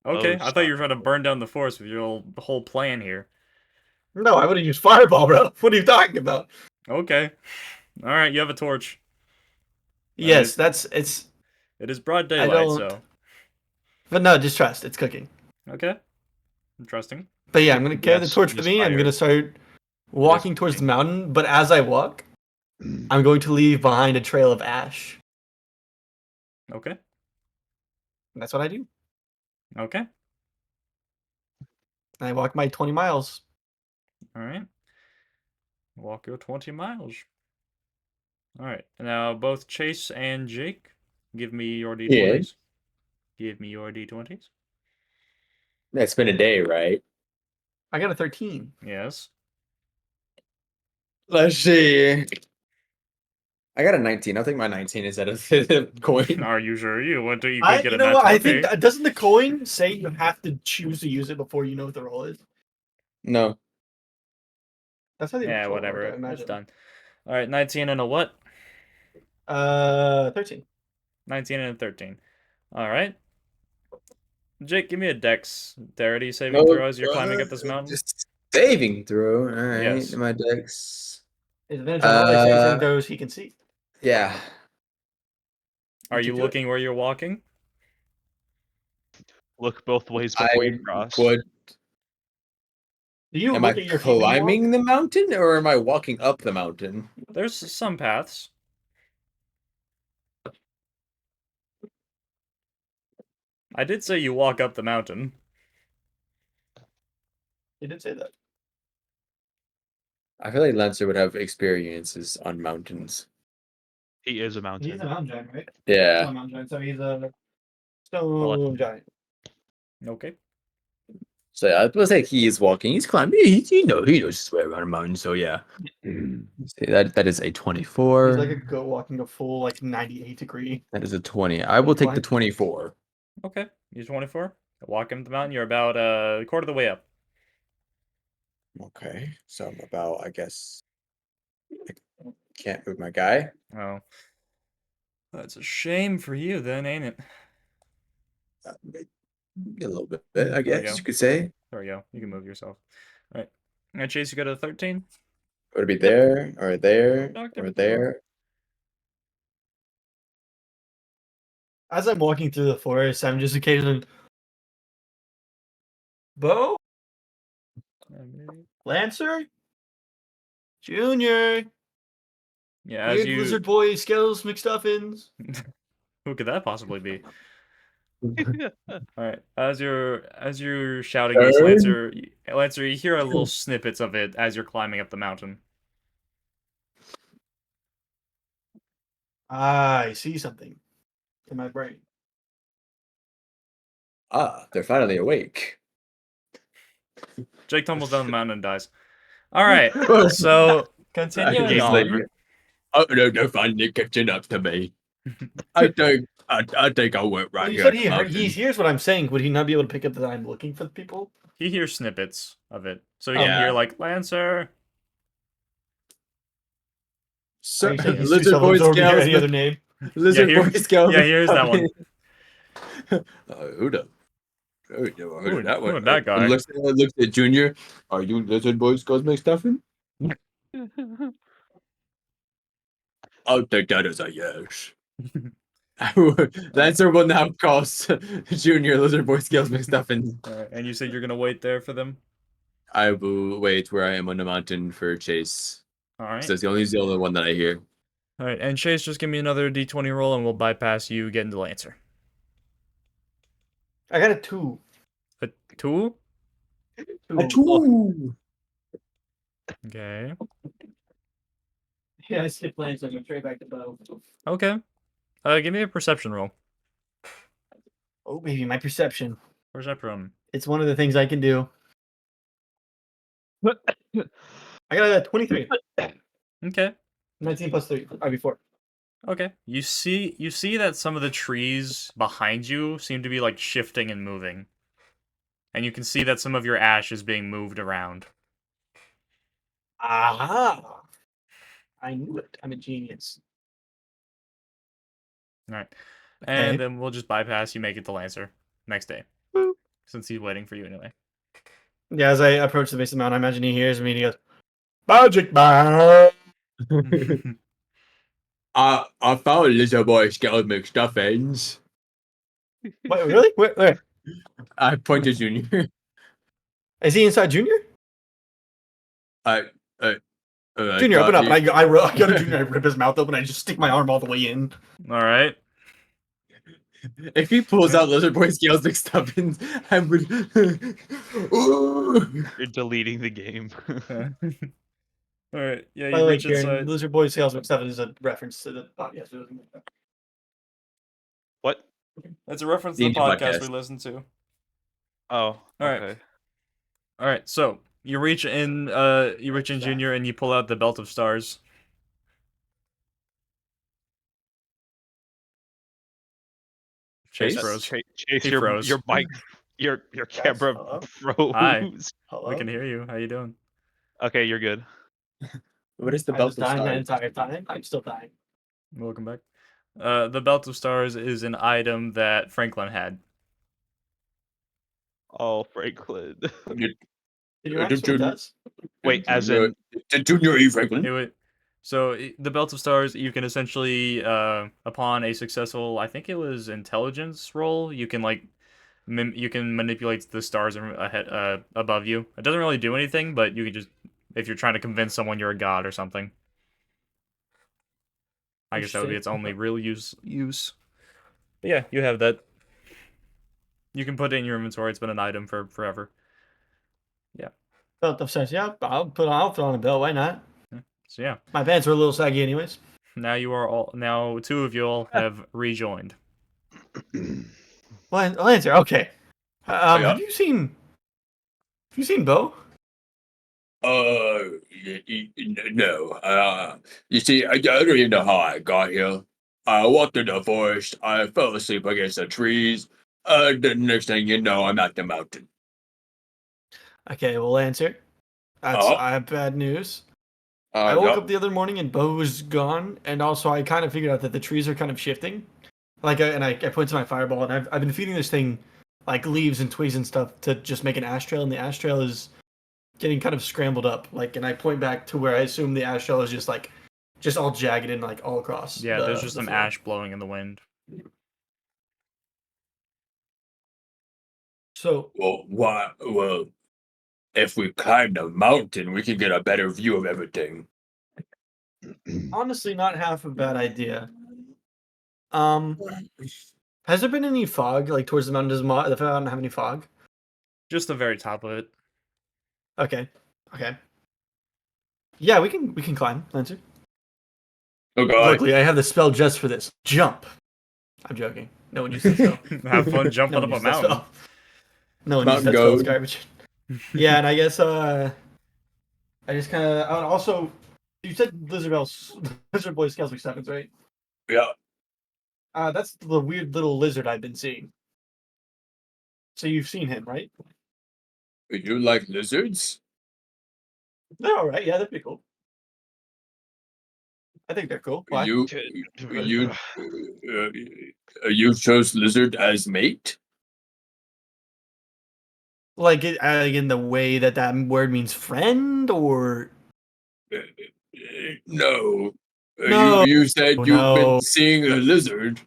Speaker 2: Okay.
Speaker 3: Oh,
Speaker 2: I thought you were
Speaker 3: stop.
Speaker 2: trying to burn down the forest with your whole plan here.
Speaker 4: No, I would have used fireball, bro. What are you talking about?
Speaker 2: Okay. All right. You have a torch.
Speaker 4: Yes,
Speaker 2: It is broad daylight,
Speaker 4: don't-
Speaker 2: so
Speaker 4: But no, just trust. It's cooking.
Speaker 2: okay. Interesting.
Speaker 4: But yeah, I'm going to carry the
Speaker 3: Yes,
Speaker 4: torch
Speaker 3: it
Speaker 4: with
Speaker 3: is
Speaker 4: me. I'm
Speaker 3: fire.
Speaker 4: going to start walking towards the mountain. But as I walk, I'm going to leave behind a trail of ash.
Speaker 2: Okay.
Speaker 4: And that's what I do.
Speaker 2: Okay.
Speaker 4: And I walk my 20 miles.
Speaker 2: All right. Walk your 20 miles. All right. Now, both Chase and Jake, give me your d20s. Give me your d20s.
Speaker 5: It's been a day, right?
Speaker 4: I got a 13.
Speaker 2: Yes.
Speaker 5: Let's see. I got a 19. I'll take my 19 instead of the coin.
Speaker 2: Are you sure you want to? You could get
Speaker 4: You
Speaker 2: a
Speaker 4: know
Speaker 2: nat
Speaker 4: what? I
Speaker 2: 20.
Speaker 4: think doesn't the coin say you have to choose to use it before you know what the roll is?
Speaker 5: No.
Speaker 4: That's how the
Speaker 2: Yeah,
Speaker 4: original
Speaker 2: whatever.
Speaker 4: work, I
Speaker 2: It's
Speaker 4: imagine.
Speaker 2: done. All right. 19 and a what?
Speaker 4: 13.
Speaker 2: 19 and a 13. All right. Jake, give me a dexterity saving throw as you're climbing up this mountain.
Speaker 5: Just saving throw. All right.
Speaker 2: Yes.
Speaker 5: My dex.
Speaker 4: His advantage on all they say
Speaker 5: Uh,
Speaker 4: and those he can see.
Speaker 5: Yeah.
Speaker 2: Are
Speaker 4: Did
Speaker 2: you
Speaker 4: you do it?
Speaker 2: looking where you're walking?
Speaker 3: Look both ways
Speaker 5: I
Speaker 3: before you cross.
Speaker 5: would.
Speaker 4: Do you
Speaker 5: Am I
Speaker 4: look at your feet when you walk?
Speaker 5: climbing the mountain or am I walking up the mountain?
Speaker 2: There's some paths. I did say you walk up the mountain.
Speaker 4: He did say that.
Speaker 5: I feel like Lancer would have experiences on mountains.
Speaker 3: He is a
Speaker 4: He's
Speaker 3: mountain.
Speaker 4: a mountain giant, right?
Speaker 5: Yeah.
Speaker 4: Not a mountain giant, so he's a stone giant.
Speaker 2: Okay.
Speaker 5: So yeah, I was say he is walking. He's climbing. He knows his way around a mountain. So yeah. See, that is a 24.
Speaker 4: He's like a goat walking a full like 98 degree.
Speaker 5: That is a 20. I will take the
Speaker 4: Climb.
Speaker 5: 24.
Speaker 2: Okay. You 24. Walking up the mountain. You're about a quarter of the way up.
Speaker 5: Okay. So I'm about, I guess, I can't move my guy.
Speaker 2: Oh. That's a shame for you then, ain't it?
Speaker 5: A little bit, I
Speaker 2: There we
Speaker 5: guess
Speaker 2: go.
Speaker 5: you could say.
Speaker 2: There we go. You can move yourself. All right. Now, Chase, you got a 13?
Speaker 5: Would it be there or there
Speaker 2: Knocked
Speaker 5: or
Speaker 2: him
Speaker 5: there?
Speaker 4: As I'm walking through the forest, I'm just occasionally Beau? Lancer, Junior,
Speaker 2: Yeah, as
Speaker 4: weird
Speaker 2: you.
Speaker 4: lizard boy skills McStuffins.
Speaker 2: Who could that possibly be? All right. As you're shouting this, Lancer, you hear a little snippets of it as you're climbing up the mountain.
Speaker 4: I see something in my brain.
Speaker 5: Ah, they're finally awake.
Speaker 2: Jake tumbles down the mountain and dies. All right. So continuing
Speaker 5: He's like,
Speaker 2: on.
Speaker 5: oh no, they're finally catching up to me. I think I went right
Speaker 4: Well, you
Speaker 5: here.
Speaker 4: said
Speaker 5: at the mountain.
Speaker 4: he hears what I'm saying. Would he not be able to pick up that I'm looking for the people?
Speaker 2: He hears snippets of it, so he
Speaker 4: Oh.
Speaker 2: can hear
Speaker 5: Yeah.
Speaker 2: like Lancer.
Speaker 4: Are you saying his two
Speaker 5: Lizard boy
Speaker 4: syllables over here?
Speaker 5: scales.
Speaker 4: Any other name?
Speaker 5: Lizard
Speaker 2: Yeah,
Speaker 5: boy scales.
Speaker 2: yeah, here's that one.
Speaker 5: Who the? Oh, never heard of that
Speaker 2: Who
Speaker 5: one.
Speaker 2: that guy?
Speaker 5: Looks at Junior. Are you Lizard Boy Skulls McStuffin? I'll take that as a yes. Lancer will now call Junior Lizard Boy Scales McStuffin.
Speaker 2: All right, and you said you're gonna wait there for them.
Speaker 5: I will wait where I am on the mountain for Chase.
Speaker 2: All right.
Speaker 5: So that's the only one that I hear.
Speaker 2: All right, and Chase, just give me another D20 roll, and we'll bypass you getting to Lancer.
Speaker 4: I got a 2.
Speaker 2: A 2?
Speaker 5: A two.
Speaker 2: Okay.
Speaker 4: Yeah, I skipped Lancer. I'm straight back to Beau.
Speaker 2: Okay. Give me a perception roll.
Speaker 4: Oh, baby, my perception.
Speaker 2: Where's that from?
Speaker 4: It's one of the things I can do. I got a 23.
Speaker 2: Okay.
Speaker 4: 19 plus 3. I'd be 4.
Speaker 2: Okay. You see that some of the trees behind you seem to be like shifting and moving. And you can see that some of your ash is being moved around.
Speaker 4: Aha! I knew it. I'm a genius.
Speaker 2: All right.
Speaker 4: Okay.
Speaker 2: And then we'll just bypass you, make it to Lancer next day.
Speaker 4: Woo.
Speaker 2: Since he's waiting for you anyway.
Speaker 4: Yeah, as I approach the base of the mountain, I imagine he hears me and he goes, Magic Man!
Speaker 5: I found Lizard Boy Scales McStuffins.
Speaker 4: Wait, really? Where?
Speaker 5: I point to Junior.
Speaker 4: Is he inside Junior? Junior, open up. And I go to Junior, I rip his mouth open, I just stick my arm all the way in.
Speaker 2: All right.
Speaker 5: If he pulls out Lizard Boy Scales McStuffins, I would. Ooh.
Speaker 3: You're deleting the game.
Speaker 2: All right. Yeah,
Speaker 4: By
Speaker 2: you
Speaker 4: the way,
Speaker 2: reach
Speaker 4: Kieran,
Speaker 2: inside.
Speaker 4: Lizard Boy Sales McStuffin is a reference to the podcast.
Speaker 3: What?
Speaker 2: That's a reference to the
Speaker 5: The
Speaker 2: podcast
Speaker 5: podcast.
Speaker 2: we listened to.
Speaker 3: Oh,
Speaker 2: All right.
Speaker 3: okay.
Speaker 2: All right. So you reach in Junior, and you pull out the belt of stars. Chase
Speaker 5: Chase?
Speaker 2: froze.
Speaker 3: Chase,
Speaker 2: He
Speaker 3: your
Speaker 2: froze.
Speaker 3: mic, your camera
Speaker 4: hello?
Speaker 3: froze.
Speaker 2: Hi.
Speaker 4: Hello?
Speaker 2: We can hear you. How you doing?
Speaker 3: Okay, you're good.
Speaker 5: What is the
Speaker 4: I
Speaker 5: belt
Speaker 4: was
Speaker 5: of
Speaker 4: dying the
Speaker 5: stars?
Speaker 4: entire time. I'm still dying.
Speaker 2: Welcome back. The belt of stars is an item that Franklin had.
Speaker 3: Oh, Franklin.
Speaker 4: Did you
Speaker 5: Did
Speaker 4: ask what it
Speaker 5: you-
Speaker 4: does?
Speaker 3: Wait, as in
Speaker 5: Junior E. Franklin?
Speaker 2: It would. So the belt of stars, you can essentially, upon a successful, I think it was intelligence roll, you can like, you can manipulate the stars ahead, above you. It doesn't really do anything, but you can just, if you're trying to convince someone you're a god or something. I guess that would be its only real use. But yeah, you have that. You can put it in your inventory. It's been an item for forever.
Speaker 4: Belt of stars. Yeah, I'll put on a belt. Why not?
Speaker 2: So yeah,
Speaker 4: My pants were a little saggy, anyways.
Speaker 2: now two of you all have rejoined.
Speaker 4: Lancer. Okay.
Speaker 5: Yeah.
Speaker 4: Have you seen Beau?
Speaker 5: No. You see, I don't even know how I got here. I walked in the forest. I fell asleep against the trees. The next thing you know, I'm at the mountain.
Speaker 4: Okay, well, Lancer. I have bad news. I woke up the other morning and Beau was gone, and also I kind of figured out that the trees are kind of shifting. Like, I put to my fireball, and I've been feeding this thing like leaves and twigs and stuff to just make an ash trail, and the ash trail is getting kind of scrambled up. Like, and I point back to where I assume the ash trail is just all jagged and like all across.
Speaker 2: Yeah, there's just
Speaker 4: the
Speaker 2: some
Speaker 4: floor.
Speaker 2: ash blowing in the wind.
Speaker 4: So
Speaker 5: Well, why? Well, if we climb the mountain, we can get a better view of everything.
Speaker 4: Honestly, not half a bad idea. Has there been any fog like towards the mountain? Does the mountain have any fog?
Speaker 2: Just the very top of it.
Speaker 4: Okay. Okay. Yeah, we can climb, Lancer.
Speaker 5: Oh god.
Speaker 4: Luckily, I have the spell just for this. Jump. I'm joking. No one uses that spell.
Speaker 2: Have fun jumping
Speaker 4: No one
Speaker 2: up a
Speaker 4: uses that
Speaker 2: mountain.
Speaker 4: spell. No one uses
Speaker 5: Mountain
Speaker 4: that spell. It's
Speaker 5: goat.
Speaker 4: garbage. Yeah, and I guess I just kind of also. You said Lizard Boy Scales like sevens, right?
Speaker 5: Yeah.
Speaker 4: That's the weird little lizard I've been seeing. So you've seen him, right?
Speaker 5: You like lizards?
Speaker 4: They're all right. Yeah, they're pretty cool. I think they're cool. Why?
Speaker 5: You you chose lizard as mate?
Speaker 4: Like in the way that word means friend, or
Speaker 5: No.
Speaker 4: No.
Speaker 5: You said you've
Speaker 4: No.
Speaker 5: been seeing a lizard.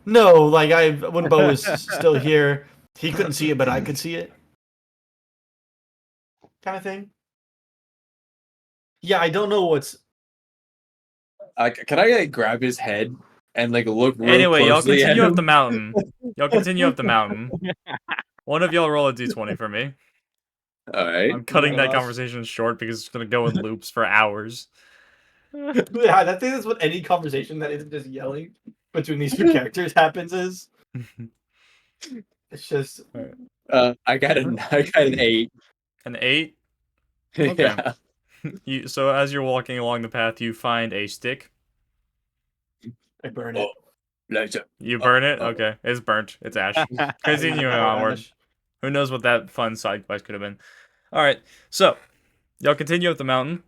Speaker 4: no? Like when Beau was still here, he couldn't see it, but I could see it, kind of thing. Yeah, I don't know what's.
Speaker 5: Can I like grab his head and like look real
Speaker 2: Anyway, y'all
Speaker 5: closely at
Speaker 2: continue up
Speaker 5: him?
Speaker 2: the mountain. Y'all continue up the mountain. One of y'all roll a d20 for me.
Speaker 5: All right.
Speaker 2: I'm cutting that
Speaker 4: Off.
Speaker 2: conversation short because it's gonna go in loops for hours.
Speaker 4: Yeah, I think that's what any conversation that isn't just yelling between these two characters happens is. It's just.
Speaker 5: I got an 8.
Speaker 2: An 8. Okay.
Speaker 5: Yeah.
Speaker 2: So as you're walking along the path, you find a stick.
Speaker 4: I burn it.
Speaker 5: Later.
Speaker 2: You burn it? Okay. It's burnt. It's ash. Continuing onward. Who knows what that fun side quest could have been. Alright, so y'all continue up the mountain.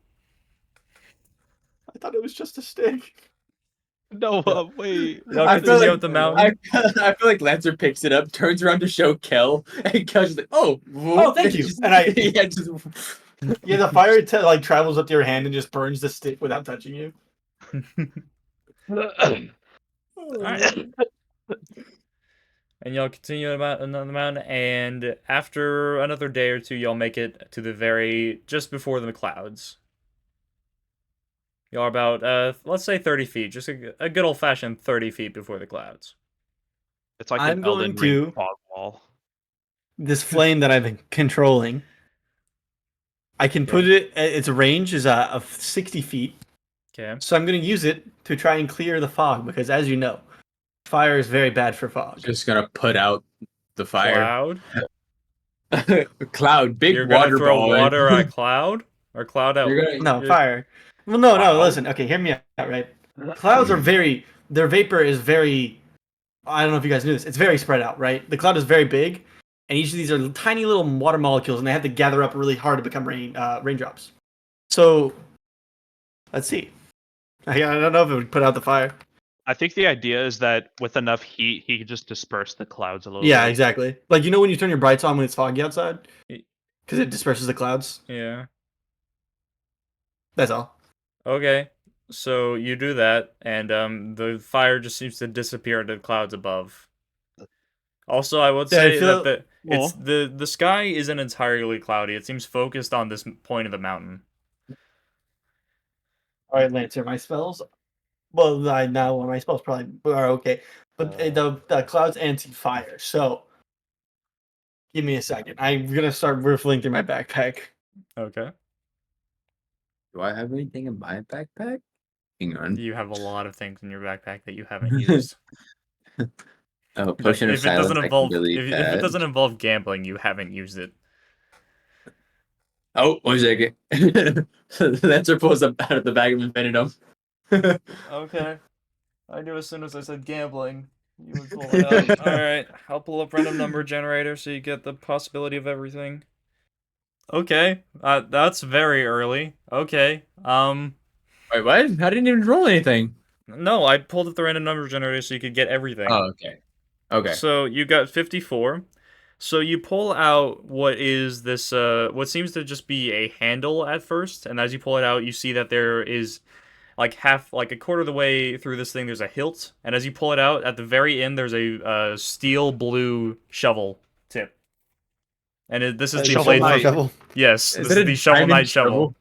Speaker 4: I thought it was just a stick.
Speaker 3: No, wait.
Speaker 2: Y'all
Speaker 5: I feel
Speaker 2: continue
Speaker 5: like-
Speaker 2: up the mountain.
Speaker 5: I feel like Lancer picks it up, turns around to show Kel, and Kel's just like, "Oh,
Speaker 4: thank you."
Speaker 5: Just,
Speaker 4: And I-
Speaker 5: yeah, just
Speaker 4: Yeah, the fire like travels up to your hand and just burns the stick without touching you.
Speaker 2: Alright. And y'all continue about another mountain, and after another day or two, y'all make it to the just before the clouds. Y'all are about, let's say 30 feet, just a good old-fashioned 30 feet before the clouds.
Speaker 3: It's like
Speaker 4: I'm
Speaker 3: an Elden
Speaker 4: going
Speaker 3: Ring
Speaker 4: to-
Speaker 3: fog wall.
Speaker 4: This flame that I've been controlling, I can put it. Its range is of 60 feet,
Speaker 2: Okay.
Speaker 4: so I'm going to use it to try and clear the fog because, as you know, fire is very bad for fog.
Speaker 5: just gonna put out the fire.
Speaker 2: Cloud?
Speaker 5: Cloud, big
Speaker 2: You're
Speaker 5: water
Speaker 2: gonna throw
Speaker 5: ball.
Speaker 2: water at cloud? Or cloud at...
Speaker 5: You're gonna-
Speaker 4: No,
Speaker 2: you're-
Speaker 4: fire. Well, no,
Speaker 2: Wow.
Speaker 4: listen. Okay, hear me out, right? Clouds are their vapor is very, I don't know if you guys knew this, it's very spread out, right? The cloud is very big, and each of these are tiny little water molecules, and they have to gather up really hard to become raindrops. So, let's see. I don't know if it would put out the fire.
Speaker 3: I think the idea is that with enough heat, he could just disperse the clouds a little
Speaker 4: Yeah,
Speaker 3: bit.
Speaker 4: exactly. Like, you know when you turn your brights on when it's foggy outside?
Speaker 2: Y-
Speaker 4: Because it disperses the clouds?
Speaker 2: Yeah.
Speaker 4: That's all.
Speaker 2: Okay. So you do that, and the fire just seems to disappear into the clouds above. Also, I would
Speaker 4: Yeah, I
Speaker 2: say
Speaker 4: feel-
Speaker 2: that the sky isn't entirely cloudy. It seems focused on this point of the mountain.
Speaker 4: All right, Lancer, my spells. Well, my spells probably are okay, but the clouds anti-fire. So, give me a second. I'm gonna start riffling through my backpack.
Speaker 2: Okay.
Speaker 5: Do I have anything in my backpack? Hang on.
Speaker 2: You have a lot of things in your backpack that you haven't used.
Speaker 5: Oh, potion of
Speaker 2: If it
Speaker 5: silence.
Speaker 2: doesn't
Speaker 5: I can
Speaker 2: involve
Speaker 5: delete
Speaker 2: if it
Speaker 5: that.
Speaker 2: doesn't involve gambling, you haven't used it.
Speaker 5: Oh, 1 second. Lancer pulls up out of the bag of Infinitum.
Speaker 2: Okay. I knew as soon as I said gambling, you would pull it out. Alright, I'll pull up random number generator so you get the possibility of everything. Okay, that's very early. Okay,
Speaker 5: Wait, what? I didn't even roll anything.
Speaker 2: no, I pulled up the random number generator so you could get everything.
Speaker 5: Oh, okay. Okay.
Speaker 2: So you got 54. So you pull out what is this, what seems to just be a handle at first, and as you pull it out, you see that there is like a quarter of the way through this thing, there's a hilt, and as you pull it out, at the very end, there's a steel blue shovel tip. And this is
Speaker 4: A
Speaker 2: the
Speaker 3: Shovel
Speaker 2: blade
Speaker 3: knight.
Speaker 2: for...
Speaker 4: shovel.
Speaker 2: Yes,
Speaker 5: Is
Speaker 2: this
Speaker 5: it
Speaker 2: is
Speaker 5: a
Speaker 2: the Shovel
Speaker 5: diamond
Speaker 2: Knight shovel.
Speaker 5: shovel?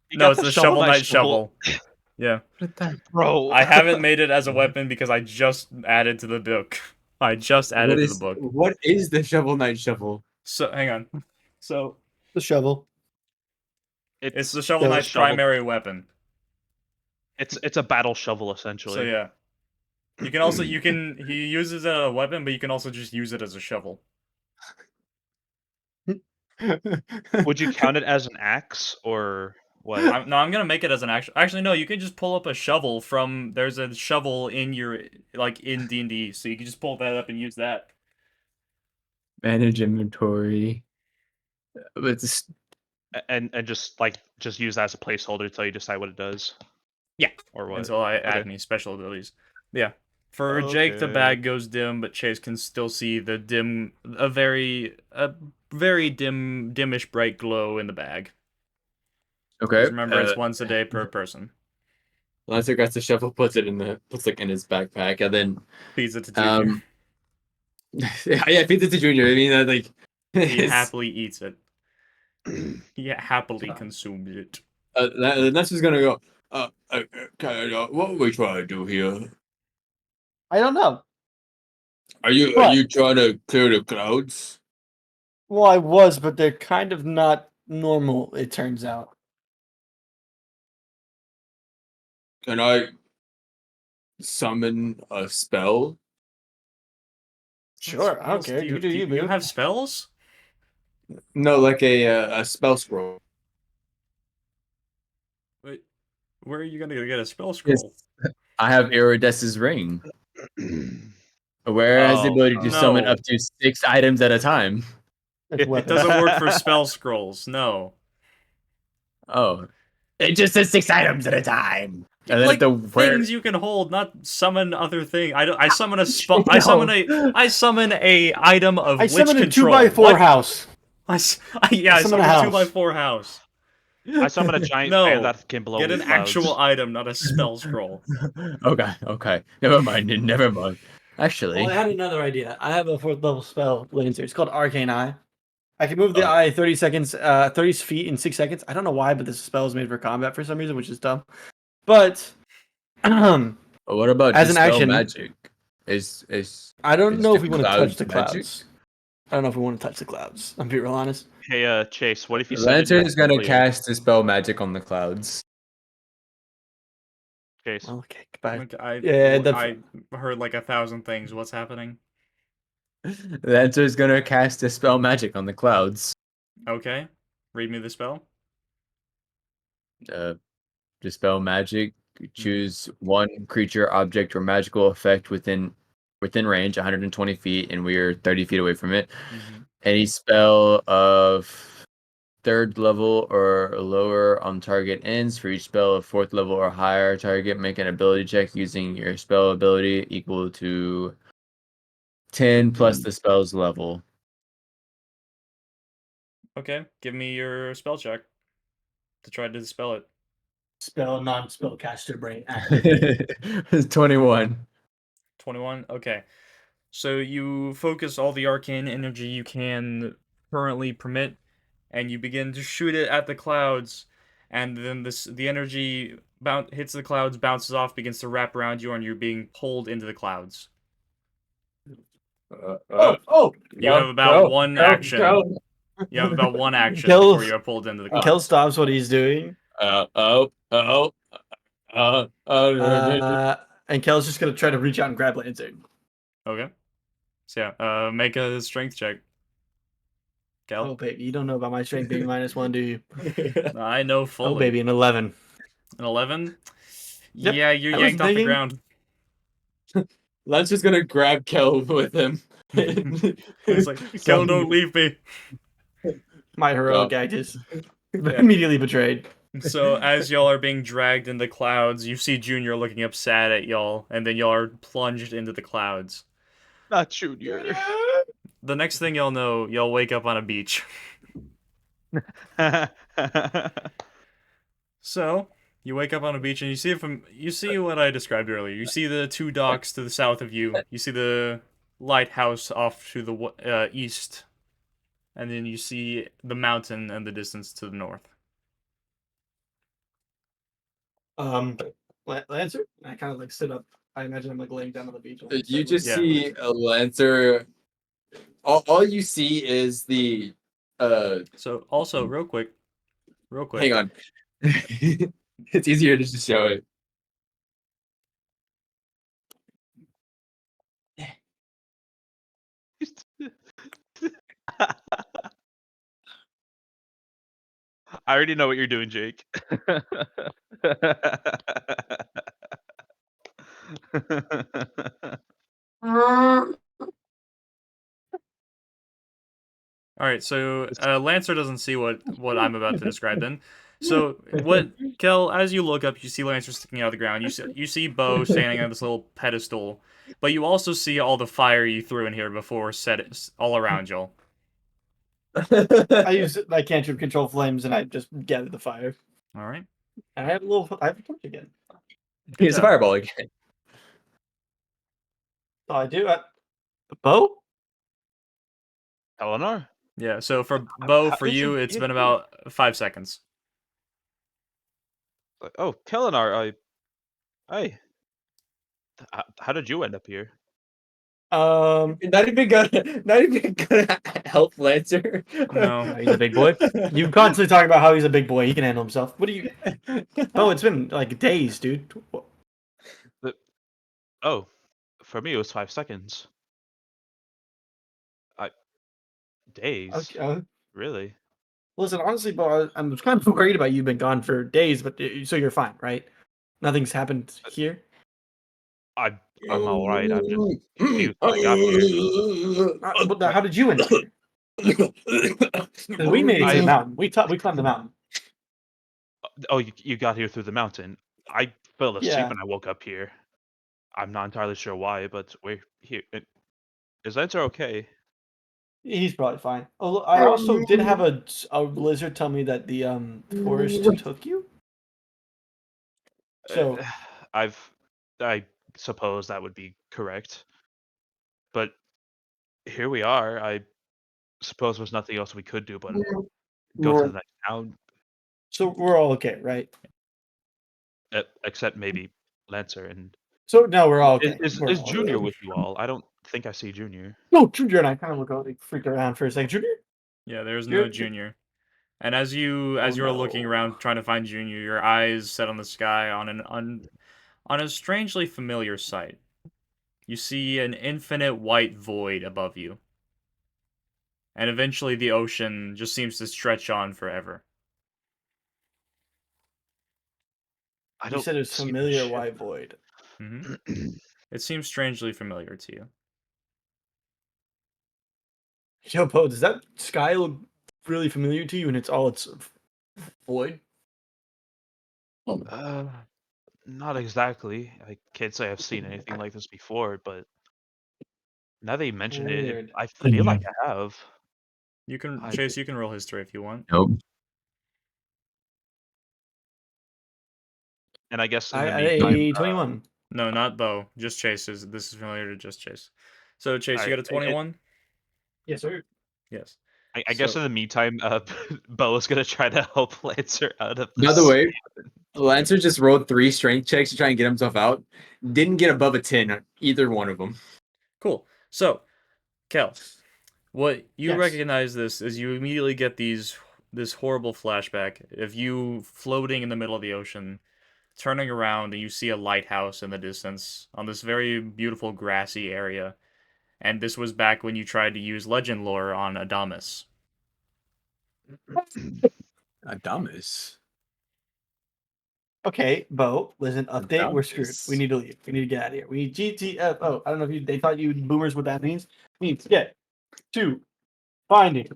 Speaker 3: You
Speaker 2: No,
Speaker 3: got
Speaker 2: it's
Speaker 3: the
Speaker 2: the Shovel Knight
Speaker 3: shovel.
Speaker 2: shovel. Yeah.
Speaker 5: What the?
Speaker 3: Bro.
Speaker 2: I haven't made it as a weapon because I just added to the book. I just added to the book.
Speaker 5: What is the Shovel Knight shovel?
Speaker 2: So hang on. So
Speaker 4: The shovel.
Speaker 2: it's the Shovel
Speaker 4: the
Speaker 2: Knight's
Speaker 3: shovel.
Speaker 2: primary weapon.
Speaker 3: It's a battle shovel
Speaker 2: So
Speaker 3: essentially.
Speaker 2: yeah. You can also he uses it as a weapon, but you can also just use it as a shovel.
Speaker 3: Would you count it as an axe or what?
Speaker 2: I'm gonna make it as an actual. Actually, no. You can just pull up a shovel from. There's a shovel in your in D&D, so you can just pull that up and use that.
Speaker 5: Manage inventory. But
Speaker 3: And just just use that as a placeholder until you decide what it does.
Speaker 2: Yeah.
Speaker 3: Or what?
Speaker 2: Until I add
Speaker 3: Okay.
Speaker 2: any special abilities. Yeah. For Jake, the
Speaker 3: Okay.
Speaker 2: bag goes dim, but Chase can still see the a very dimmish bright glow in the bag.
Speaker 5: okay.
Speaker 2: Just remember, it's once a day per person.
Speaker 5: Lancer grabs the shovel, puts it in his backpack, and then
Speaker 2: Feeds it to Junior.
Speaker 5: yeah, feeds it to Junior. I mean, like
Speaker 2: He happily eats it. He happily consumes it.
Speaker 5: Lancer's gonna go. What are we trying to do here?
Speaker 4: I don't know.
Speaker 5: Are you trying to clear the clouds?
Speaker 4: Well, I was, but they're kind of not normal, it turns out.
Speaker 5: Can I summon a spell?
Speaker 4: Sure, I don't care. You do you,
Speaker 2: you
Speaker 4: boo.
Speaker 2: have spells?
Speaker 5: No, like a spell scroll.
Speaker 2: Wait, where are you gonna get a spell scroll?
Speaker 5: I have Irides's ring. Where has the
Speaker 3: Oh,
Speaker 5: ability to summon
Speaker 2: no.
Speaker 5: up to 6 items at a time.
Speaker 4: It's
Speaker 2: It
Speaker 4: weapons.
Speaker 2: doesn't work for spell scrolls. No.
Speaker 5: Oh. It just says 6 items at a time. And then
Speaker 2: Like
Speaker 5: where
Speaker 2: things you can hold, not summon other thing. I summon a spell. I summon a item of
Speaker 4: I
Speaker 2: witch
Speaker 4: summoned a
Speaker 2: control.
Speaker 4: 2x4
Speaker 2: What?
Speaker 4: house.
Speaker 2: I
Speaker 4: summon
Speaker 2: summon
Speaker 4: a
Speaker 2: a
Speaker 4: house.
Speaker 2: 2x4 house.
Speaker 3: I summon a giant
Speaker 2: No.
Speaker 3: fan that can blow
Speaker 2: Get
Speaker 3: in
Speaker 2: an
Speaker 3: clouds.
Speaker 2: actual item, not a spell scroll.
Speaker 5: Okay. Never mind. Actually,
Speaker 4: Well, I had another idea. I have a 4th level spell, Lancer. It's called Arcane Eye. I can move the
Speaker 5: Oh.
Speaker 4: eye 30 feet in 6 seconds. I don't know why, but this spell is made for combat for some reason, which is dumb. But
Speaker 5: what about
Speaker 4: as an
Speaker 5: dispel
Speaker 4: action,
Speaker 5: magic? Is
Speaker 4: I don't
Speaker 5: is
Speaker 4: know
Speaker 5: the
Speaker 4: if we want to touch the
Speaker 5: clouds magic?
Speaker 4: clouds. I don't know if we want to touch the clouds. I'm being real honest.
Speaker 3: Hey, Chase, what if you said
Speaker 5: Lantern is gonna cast dispel magic on the clouds.
Speaker 3: Chase.
Speaker 4: Well, okay, goodbye.
Speaker 2: Like,
Speaker 4: Yeah,
Speaker 2: I heard like 1,000 things. What's happening?
Speaker 5: Lantern is gonna cast dispel magic on the clouds.
Speaker 2: Okay. Read me the spell.
Speaker 5: Dispel magic. Choose one creature, object, or magical effect within range, 120 feet, and we are 30 feet away from it. Any spell of 3rd level or lower on target ends. For each spell of 4th level or higher target, make an ability check using your spell ability equal to 10 plus the spell's level.
Speaker 2: Okay, give me your spell check to try to dispel it.
Speaker 4: spell non-spell caster brain.
Speaker 5: 21.
Speaker 2: 21. Okay. So you focus all the arcane energy you can currently permit, and you begin to shoot it at the clouds, and then the energy hits the clouds, bounces off, begins to wrap around you, and you're being pulled into the clouds. You have about one action. You have about one action
Speaker 4: Kill-
Speaker 2: before you are pulled into the
Speaker 4: Kel
Speaker 2: clouds.
Speaker 4: stops what he's doing, and Kel's just gonna try to reach out and grab Lantern.
Speaker 2: Okay. So yeah, make a strength check. Kel.
Speaker 4: Oh baby, you don't know about my strength being -1, do you?
Speaker 2: I know fully.
Speaker 4: Oh baby, an 11.
Speaker 2: An 11?
Speaker 4: Yep,
Speaker 2: Yeah, you're
Speaker 4: I was
Speaker 2: yanked off the
Speaker 4: thinking-
Speaker 2: ground.
Speaker 5: Lancer's gonna grab Kel with him.
Speaker 2: It's like, Kel, don't leave me.
Speaker 4: My heroic act is immediately betrayed.
Speaker 2: So as y'all are being dragged in the clouds, you see Junior looking up sad at y'all, and then y'all are plunged into the clouds.
Speaker 3: Not Junior.
Speaker 2: The next thing y'all know, y'all wake up on a beach. So, you wake up on a beach and you see what I described earlier. You see the 2 docks to the south of you. You see the lighthouse off to the east. and then you see the mountain in the distance to the north.
Speaker 4: Lancer. I kind of like sit up. I imagine I'm like laying down on the beach.
Speaker 5: You just
Speaker 2: Yeah.
Speaker 5: see a Lancer. All you see is the.
Speaker 2: So also, real quick.
Speaker 5: Hang on. It's easier to just show it.
Speaker 3: I already know what you're doing, Jake.
Speaker 2: All right, so Lancer doesn't see what I'm about to describe then. So what Kel, as you look up, you see Lancer sticking out of the ground. You see Beau standing on this little pedestal, but you also see all the fire you threw in here before set it all around y'all.
Speaker 4: I use my cantrip control flames, and I just gather the fire.
Speaker 2: All right.
Speaker 4: And I have a torch again.
Speaker 5: Here's a
Speaker 2: job.
Speaker 5: fireball again.
Speaker 4: So I do. Beau?
Speaker 3: Kelenar?
Speaker 2: Yeah. So for Beau,
Speaker 3: how
Speaker 2: for
Speaker 3: did you
Speaker 2: you, it's
Speaker 3: get
Speaker 2: been
Speaker 3: here?
Speaker 2: about 5 seconds.
Speaker 3: Like, oh, Kelenar, hey, how did you end up here?
Speaker 5: Not even gonna help Lancer.
Speaker 2: No.
Speaker 4: He's a big boy. You constantly talk about how he's a big boy. He can handle himself. What do you? Beau, it's been like days, dude.
Speaker 3: Oh, for me it was 5 seconds. Days?
Speaker 4: Okay.
Speaker 3: Really?
Speaker 4: Listen, honestly, Beau, I'm kind of worried about you. You've been gone for days, but so you're fine, right? Nothing's happened here.
Speaker 3: I'm all right. I'm just confused how I got here.
Speaker 4: How did you end up here? 'Cause we made it to the mountain. We climbed the mountain.
Speaker 3: Oh, you got here through the mountain. I fell asleep
Speaker 4: Yeah.
Speaker 3: when I woke up here. I'm not entirely sure why, but we're here. Is Lancer okay?
Speaker 4: He's probably fine. Oh, I also did have a lizard tell me that the forest took you. So
Speaker 3: I suppose that would be correct. But here we are. I suppose there's nothing else we could do but go to the next town,
Speaker 4: we're all okay, right?
Speaker 3: except maybe Lancer. And
Speaker 4: So no, we're all okay.
Speaker 3: is
Speaker 4: We're
Speaker 3: is
Speaker 4: all
Speaker 3: Junior
Speaker 4: okay.
Speaker 3: with you all? I don't think I see Junior.
Speaker 4: No, Junior and I kind of look out, like, freaked around for a second. Junior?
Speaker 2: Yeah, there's no
Speaker 4: You're-
Speaker 2: Junior. And as you
Speaker 4: Oh,
Speaker 2: were looking
Speaker 4: no.
Speaker 2: around trying to find Junior, your eyes set on the sky on a strangely familiar sight. You see an infinite white void above you. And eventually the ocean just seems to stretch on forever.
Speaker 3: I
Speaker 4: You
Speaker 3: don't
Speaker 4: said it was
Speaker 3: see the
Speaker 4: familiar
Speaker 3: ship.
Speaker 4: white void.
Speaker 2: hmm It seems strangely familiar to you.
Speaker 4: Yo, Poe, does that sky look really familiar to you? And it's all it's void.
Speaker 3: Uh, Not exactly. I can't say I've seen anything like this before, but now that you mention it,
Speaker 4: Weird.
Speaker 3: I feel like I have.
Speaker 2: You can
Speaker 3: I-
Speaker 2: Chase, you can roll history if you want.
Speaker 5: Nope.
Speaker 3: And I guess in
Speaker 4: I
Speaker 3: the
Speaker 4: at
Speaker 3: meantime,
Speaker 4: a 21.
Speaker 2: No, not Beau. Just Chase. This is familiar to just Chase. So Chase, you
Speaker 3: I,
Speaker 2: got a 21?
Speaker 4: Yes, sir.
Speaker 2: Yes.
Speaker 3: I guess in the meantime, Beau is gonna try to help Lancer out of
Speaker 5: By the
Speaker 3: this.
Speaker 5: way, Lancer just rolled 3 strength checks to try and get himself out. Didn't get above a 10 on either one of them.
Speaker 2: Cool. So, Kel, what you
Speaker 4: Yes.
Speaker 2: recognize this is you immediately get this horrible flashback of you floating in the middle of the ocean, turning around and you see a lighthouse in the distance on this very beautiful grassy area. And this was back when you tried to use legend lore on Adamus.
Speaker 5: Adamus.
Speaker 4: Okay, Beau, listen, update. We're screwed.
Speaker 5: Adamus.
Speaker 4: We need to leave. We need to get out of here. We need GTFO. I don't know if they thought you boomers what that means. Means get to finding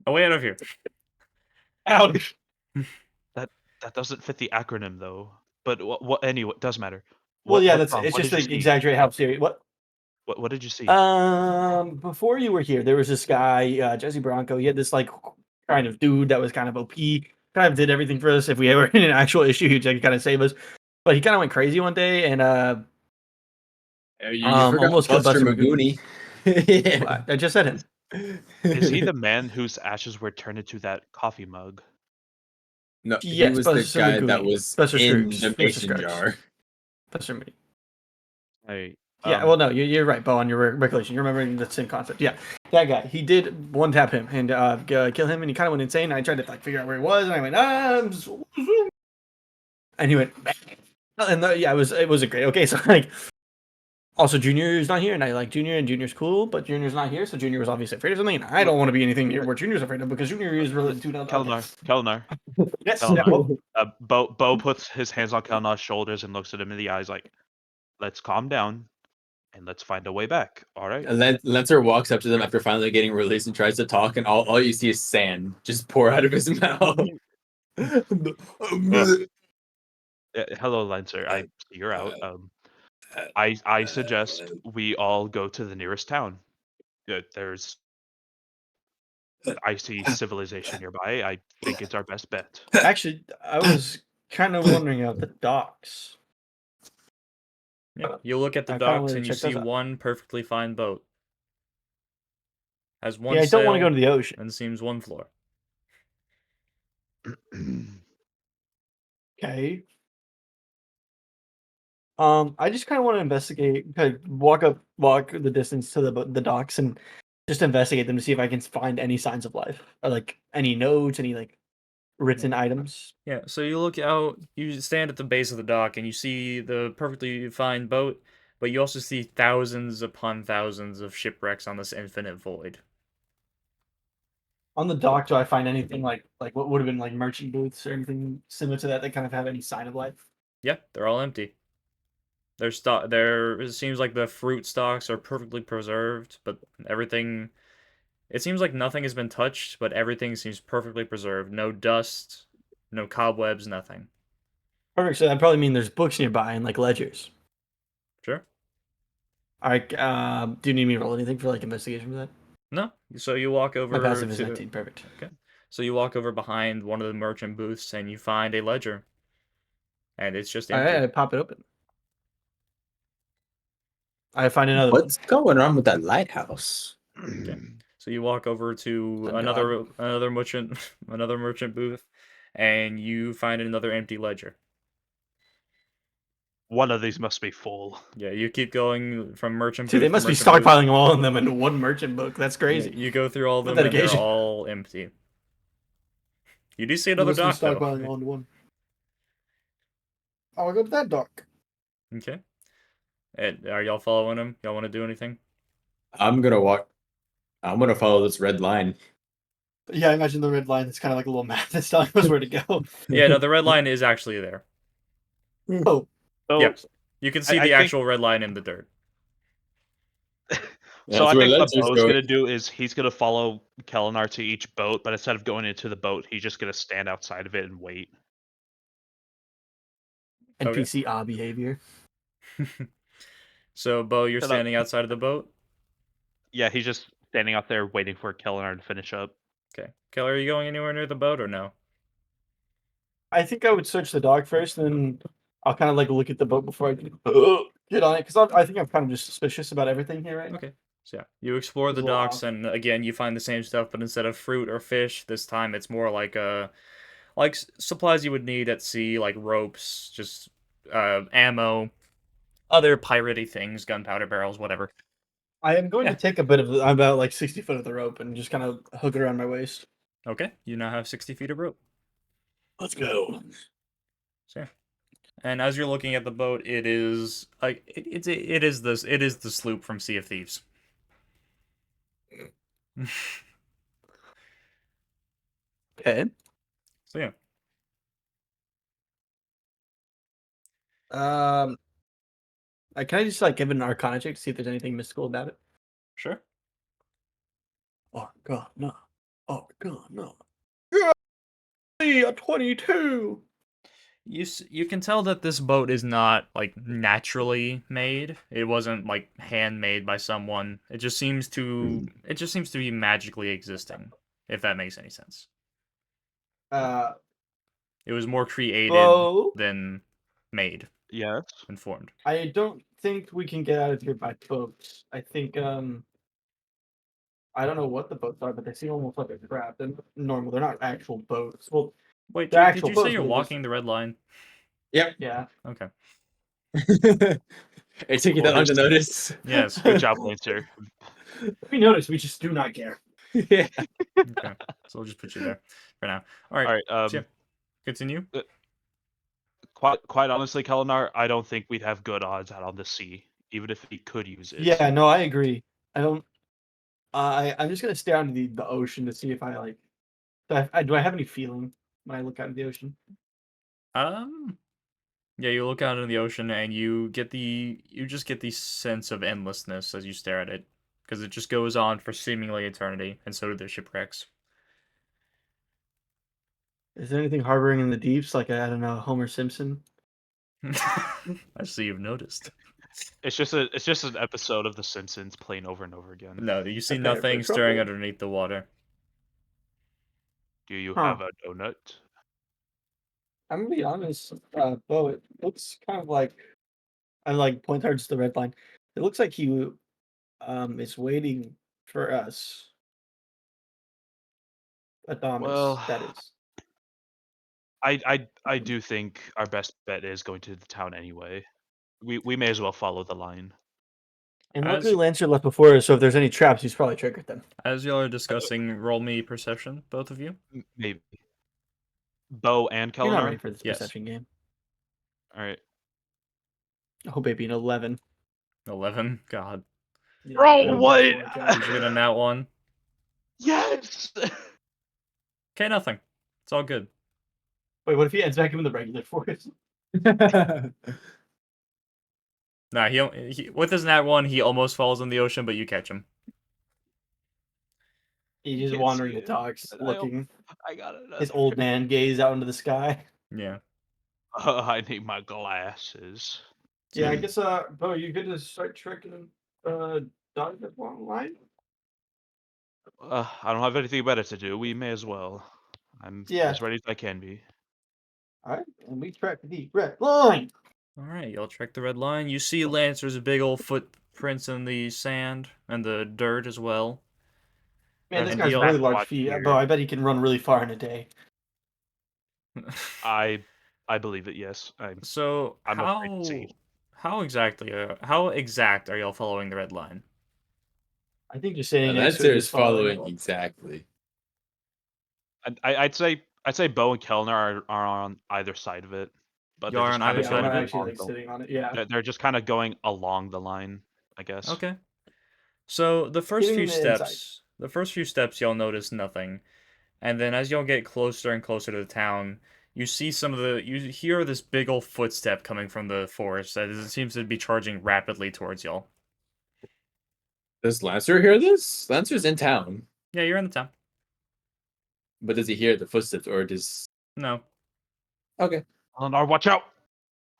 Speaker 2: Away out of here.
Speaker 4: out.
Speaker 3: That doesn't fit the acronym though. But what anyway, it does matter.
Speaker 4: Well, yeah,
Speaker 3: what's wrong?
Speaker 4: it's
Speaker 3: What
Speaker 4: just
Speaker 3: did
Speaker 4: to
Speaker 3: you see?
Speaker 4: exaggerate how serious. What?
Speaker 3: What did you see?
Speaker 4: Before you were here, there was this guy, Jesse Bronco. He had this like kind of dude that was kind of OP, kind of did everything for us. If we ever in an actual issue, he'd like, kind of save us. But he kind of went crazy one day and
Speaker 5: You forgot
Speaker 4: almost killed
Speaker 5: Buster
Speaker 4: Buster Magoo.
Speaker 5: Magoonie. Yeah.
Speaker 4: I just said him.
Speaker 3: Is he the man whose ashes were turned into that coffee mug?
Speaker 5: No, he
Speaker 4: Yes,
Speaker 5: was
Speaker 4: but
Speaker 5: the guy that
Speaker 4: Saguni.
Speaker 5: was
Speaker 4: Professor
Speaker 5: in
Speaker 4: Scrooge.
Speaker 5: the
Speaker 4: Professor
Speaker 5: mason
Speaker 4: Scrooge.
Speaker 5: jar.
Speaker 4: Professor Moody.
Speaker 3: I,
Speaker 4: Yeah, well, no, you're right, Beau, on your recollection. You're remembering the same concept. Yeah, that guy. He did one tap him and kill him, and he kind of went insane. I tried to like figure out where he was, and I went, and he went, and yeah, it was a great. Okay, so like, also Junior's not here, and I like Junior, and Junior's cool, but Junior's not here, so Junior was obviously afraid of something, and I don't want to be anything near where Junior's afraid of because Junior is related to
Speaker 3: Kelenar.
Speaker 4: Yes,
Speaker 3: Kelenar. Beau puts his hands on Kelenar's shoulders and looks at him in the eyes like, let's calm down and let's find a way back. All right.
Speaker 5: And then Lancer walks up to them after finally getting released and tries to talk, and all you see is sand just pour out of his mouth.
Speaker 3: Hello, Lancer. I see you're out. I suggest we all go to the nearest town. I see civilization nearby. I think it's our best bet.
Speaker 4: Actually, I was kind of wondering about the docks.
Speaker 2: Yeah. You look at the
Speaker 4: I kinda
Speaker 2: docks
Speaker 4: wanted
Speaker 2: and
Speaker 4: to
Speaker 2: you
Speaker 4: check
Speaker 2: see
Speaker 4: those out.
Speaker 2: one perfectly fine boat. Has one
Speaker 4: Yeah, I don't want to
Speaker 2: sail
Speaker 4: go to the ocean.
Speaker 2: and seems one floor.
Speaker 4: Okay. I just kind of want to investigate, kind of walk the distance to the docks, and just investigate them to see if I can find any signs of life, or like any notes, any like written items.
Speaker 2: Yeah, so you look out, you stand at the base of the dock, and you see the perfectly fine boat, but you also see thousands upon thousands of shipwrecks on this infinite void.
Speaker 4: On the dock, do I find anything like what would have been like merchant booths or anything similar to that that kind of have any sign of life?
Speaker 2: Yeah, they're all empty. It seems like the fruit stocks are perfectly preserved, but everything. It seems like nothing has been touched, but everything seems perfectly preserved. No dust, no cobwebs, nothing.
Speaker 4: Perfect. So that probably mean there's books nearby and like ledgers.
Speaker 2: Sure.
Speaker 4: All right. Do you need me to roll anything for like investigation for that?
Speaker 2: No. So you walk
Speaker 4: My
Speaker 2: over
Speaker 4: passive is
Speaker 2: to
Speaker 4: 19. Perfect.
Speaker 2: Okay. So you walk over behind one of the merchant booths and you find a ledger. And it's just
Speaker 4: All
Speaker 2: empty.
Speaker 4: right. I pop it open. I find another
Speaker 5: What's going on with that lighthouse?
Speaker 2: Okay. So you walk over to
Speaker 4: Thank God.
Speaker 2: another merchant another merchant booth and you find another empty ledger.
Speaker 3: One of these must be full.
Speaker 2: Yeah, you keep going from merchant
Speaker 4: Dude,
Speaker 2: booth
Speaker 4: they
Speaker 2: to
Speaker 4: must be
Speaker 2: merchant booth.
Speaker 4: stockpiling all of them in one merchant book. That's
Speaker 2: Yeah,
Speaker 4: crazy.
Speaker 2: you go through all of
Speaker 4: What
Speaker 2: them and they're
Speaker 4: dedication.
Speaker 2: all empty. You do see
Speaker 4: They
Speaker 2: another
Speaker 4: must be
Speaker 2: dock though.
Speaker 4: stockpiling all into one. I'll go to that dock.
Speaker 2: Okay. And are y'all following him? Y'all want to do anything?
Speaker 5: I'm gonna follow this red line.
Speaker 4: Yeah, I imagine the red line is kind of like a little map that's telling us where to go.
Speaker 2: Yeah, no, the red line is actually there.
Speaker 4: Oh,
Speaker 3: So,
Speaker 2: Yeah. You can see
Speaker 3: I
Speaker 2: the
Speaker 3: think-
Speaker 2: actual red line in the dirt.
Speaker 3: so
Speaker 5: That's
Speaker 3: I
Speaker 5: where
Speaker 3: think what
Speaker 5: Lancer's
Speaker 3: Beau's
Speaker 5: going.
Speaker 3: gonna do is he's gonna follow Kelenar to each boat, but instead of going into the boat, he's just gonna stand outside of it and wait.
Speaker 4: NPC behavior.
Speaker 2: So, Beau, you're
Speaker 3: Shut up.
Speaker 2: standing outside of the boat?
Speaker 3: Yeah, he's just standing out there waiting for Kelenar to finish up.
Speaker 2: Okay. Keller, are you going anywhere near the boat or no?
Speaker 4: I think I would search the dock first, and then I'll kind of like look at the boat before I get on it, because I think I'm kind of just suspicious about everything here right now.
Speaker 2: Okay. So yeah, you explore the
Speaker 4: It's a little
Speaker 2: docks,
Speaker 4: odd.
Speaker 2: and again, you find the same stuff, but instead of fruit or fish, this time it's more like supplies you would need at sea, like ropes, just ammo, other piratey things, gunpowder barrels, whatever.
Speaker 4: I am going
Speaker 2: Yeah.
Speaker 4: to take a bit of about like 60 foot of the rope and just kind of hook it around my waist.
Speaker 2: Okay, you now have 60 feet of rope.
Speaker 4: Let's go.
Speaker 2: So yeah. And as you're looking at the boat, it is like it is the sloop from Sea of Thieves.
Speaker 4: Okay.
Speaker 2: So yeah.
Speaker 4: Can I just like give it an Arcana check to see if there's anything mystical about it?
Speaker 2: Sure.
Speaker 4: Arcana. Yeah, a 22.
Speaker 2: You can tell that this boat is not like naturally made. It wasn't like handmade by someone. It just seems to be magically existing, if that makes any sense. It was more created
Speaker 4: Beau,
Speaker 2: than made
Speaker 3: Yes.
Speaker 2: and formed.
Speaker 4: I don't think we can get out of here by boat. I think I don't know what the boats are, but they seem almost like a craft. They're not normal. They're not actual boats. Well,
Speaker 2: Wait,
Speaker 4: they're
Speaker 2: did
Speaker 4: actual
Speaker 2: you say
Speaker 4: boats,
Speaker 2: you're
Speaker 4: but they're just-
Speaker 2: walking the red line?
Speaker 5: Yep.
Speaker 4: Yeah.
Speaker 2: Okay.
Speaker 5: It took you that long to notice.
Speaker 2: Yes.
Speaker 3: Good job, Lancer.
Speaker 4: We notice. We just do not care.
Speaker 5: Yeah.
Speaker 2: Okay. So we'll just put you there for now. All right.
Speaker 3: All right.
Speaker 2: So, yeah, continue.
Speaker 3: Quite honestly, Kelenar, I don't think we'd have good odds out on the sea, even if he could use it.
Speaker 4: Yeah. No, I agree. I don't. I'm just gonna stare into the ocean to see if I like. Do I have any feeling when I look out into the ocean?
Speaker 2: Yeah, you look out into the ocean and you just get the sense of endlessness as you stare at it, because it just goes on for seemingly eternity, and so do the shipwrecks.
Speaker 4: Is there anything harboring in the deeps, like I don't know, Homer Simpson?
Speaker 2: I see you've noticed.
Speaker 3: It's just an episode of The Simpsons playing over and over again.
Speaker 2: No, you see
Speaker 4: Apparently,
Speaker 2: nothing stirring
Speaker 4: trouble.
Speaker 2: underneath the water.
Speaker 3: Do you
Speaker 4: Huh.
Speaker 3: have a donut?
Speaker 4: I'm gonna be honest, Beau. It looks kind of like I like point towards the red line. It looks like he is waiting for us. Adamas,
Speaker 3: Well,
Speaker 4: that is.
Speaker 3: I do think our best bet is going to the town anyway. We may as well follow the line.
Speaker 4: And
Speaker 2: As-
Speaker 4: luckily, Lancer left before us, so if there's any traps, he's probably triggered them.
Speaker 2: As y'all are discussing, roll me perception, both of you.
Speaker 3: Maybe. Beau and
Speaker 4: You're not ready
Speaker 3: Kelenar?
Speaker 4: for this
Speaker 2: Yes.
Speaker 4: perception game.
Speaker 3: All right.
Speaker 4: Oh, baby, an 11.
Speaker 2: 11. God.
Speaker 4: Yeah,
Speaker 3: Bro,
Speaker 4: good
Speaker 3: what?
Speaker 4: boy, Jack.
Speaker 2: Did you get a nat 1?
Speaker 3: Yes!
Speaker 2: Okay, nothing. It's all good.
Speaker 4: Wait, what if he ends back in the regular forest?
Speaker 2: Nah, he with his nat 1, he almost falls in the ocean, but you catch him.
Speaker 4: He's just
Speaker 3: can't
Speaker 4: wandering
Speaker 3: see
Speaker 4: the
Speaker 3: it,
Speaker 4: docks,
Speaker 3: but I
Speaker 4: looking.
Speaker 3: I got it.
Speaker 4: His old man gaze out into the sky.
Speaker 2: Yeah.
Speaker 3: I need my glasses.
Speaker 4: Yeah, I guess, Beau, you good to start tricking, dog that line?
Speaker 3: I don't have anything better to do. We may as well. I'm
Speaker 4: Yeah.
Speaker 3: as ready as I can be.
Speaker 4: Alright, and we track the red line.
Speaker 2: All right, y'all check the red line. You see Lancer's big old footprints in the sand and the dirt as well.
Speaker 4: Man, this
Speaker 2: And
Speaker 4: guy's
Speaker 2: he'll
Speaker 4: really
Speaker 3: have to
Speaker 4: large
Speaker 3: watch
Speaker 4: feet.
Speaker 3: here.
Speaker 4: Beau, I bet he can run really far in a day.
Speaker 3: I believe it. Yes.
Speaker 2: So
Speaker 3: I'm afraid to see.
Speaker 2: how exact are y'all following the red line?
Speaker 4: I think just saying
Speaker 5: Lancer is following exactly.
Speaker 3: I'd say Beau and Kelenar are on either side of it, but
Speaker 2: You are
Speaker 3: they're just
Speaker 2: on
Speaker 3: kind
Speaker 2: either
Speaker 3: of
Speaker 4: Yeah,
Speaker 2: side
Speaker 4: we're
Speaker 2: of
Speaker 4: not
Speaker 2: it?
Speaker 4: actually like sitting on it. Yeah.
Speaker 3: They're just kind of going along the line, I guess.
Speaker 2: Okay. So the first
Speaker 4: Getting
Speaker 2: few
Speaker 4: the inside.
Speaker 2: steps, y'all notice nothing, and then as y'all get closer and closer to the town, you see you hear this big old footstep coming from the forest that it seems to be charging rapidly towards y'all.
Speaker 5: Does Lancer hear this? Lancer's in town,
Speaker 2: Yeah, you're in the town.
Speaker 5: but does he hear the footsteps or does?
Speaker 2: No.
Speaker 5: Okay.
Speaker 3: Kelenar, watch out!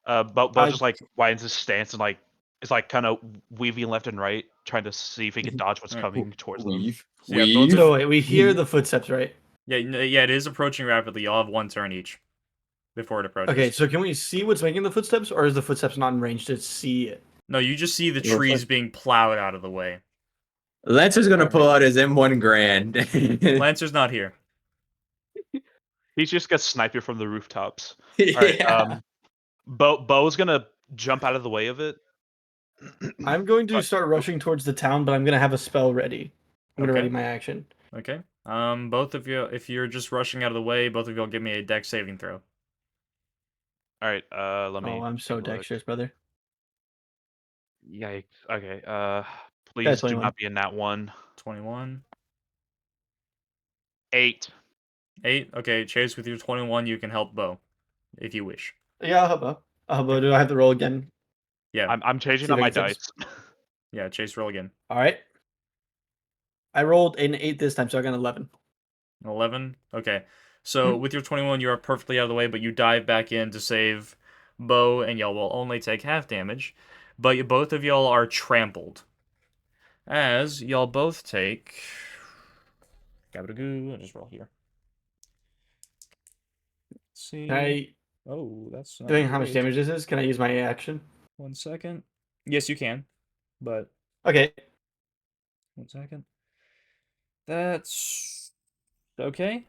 Speaker 3: Beau
Speaker 4: I-
Speaker 3: just like widens his stance and like is like kind of weaving left and right, trying to see if he can dodge what's
Speaker 2: Alright.
Speaker 3: coming towards them.
Speaker 5: Weave.
Speaker 2: So yeah, both
Speaker 5: Weave.
Speaker 2: of-
Speaker 4: So wait, we hear the footsteps, right?
Speaker 2: Yeah, yeah, it is approaching rapidly. Y'all have one turn each before it approaches.
Speaker 4: Okay, so can we see what's making the footsteps, or is the footsteps not in range to see it?
Speaker 2: No, you just see the
Speaker 5: Looks
Speaker 2: trees
Speaker 5: like-
Speaker 2: being plowed out of the way.
Speaker 5: Lancer's gonna pull
Speaker 4: Alright.
Speaker 5: out his M1 Grand.
Speaker 2: Lancer's not here.
Speaker 3: He's just gonna snipe you from the rooftops.
Speaker 5: Yeah.
Speaker 3: All right. Beau's gonna jump out of the way of it.
Speaker 4: I'm going to start rushing towards the town, but I'm gonna have a spell ready. I'm gonna
Speaker 2: Okay.
Speaker 4: ready my action.
Speaker 2: Okay. Both of you, if you're just rushing out of the way, both of y'all give me a dex saving throw.
Speaker 3: All right. Let me.
Speaker 4: Oh, I'm so
Speaker 3: take a look.
Speaker 4: dexterous, brother.
Speaker 3: Yikes. Okay. Please
Speaker 4: That's
Speaker 3: do
Speaker 4: 21.
Speaker 3: not be in that one.
Speaker 2: 21.
Speaker 3: 8.
Speaker 2: 8. Okay, Chase, with your 21, you can help Beau, if you wish.
Speaker 4: Yeah, Hubba. Do I have to roll again?
Speaker 2: Yeah.
Speaker 3: I'm changing
Speaker 4: See
Speaker 3: up
Speaker 4: if I
Speaker 3: my
Speaker 4: can
Speaker 3: dice.
Speaker 2: Yeah, Chase, roll again.
Speaker 4: All right. I rolled an 8 this time, so I got an 11.
Speaker 2: 11. Okay. So with your 21, you are perfectly out of the way, but you dive back in to save Beau, and y'all will only take half damage. But both of y'all are trampled. As y'all both take. Gabadagoo. I'll just roll here. Let's see.
Speaker 4: Can I,
Speaker 2: Oh, that's not
Speaker 4: depending on how much
Speaker 2: great.
Speaker 4: damage this is, can I use my action?
Speaker 2: 1 second. Yes, you can. But
Speaker 4: Okay.
Speaker 2: 1 second. That's okay.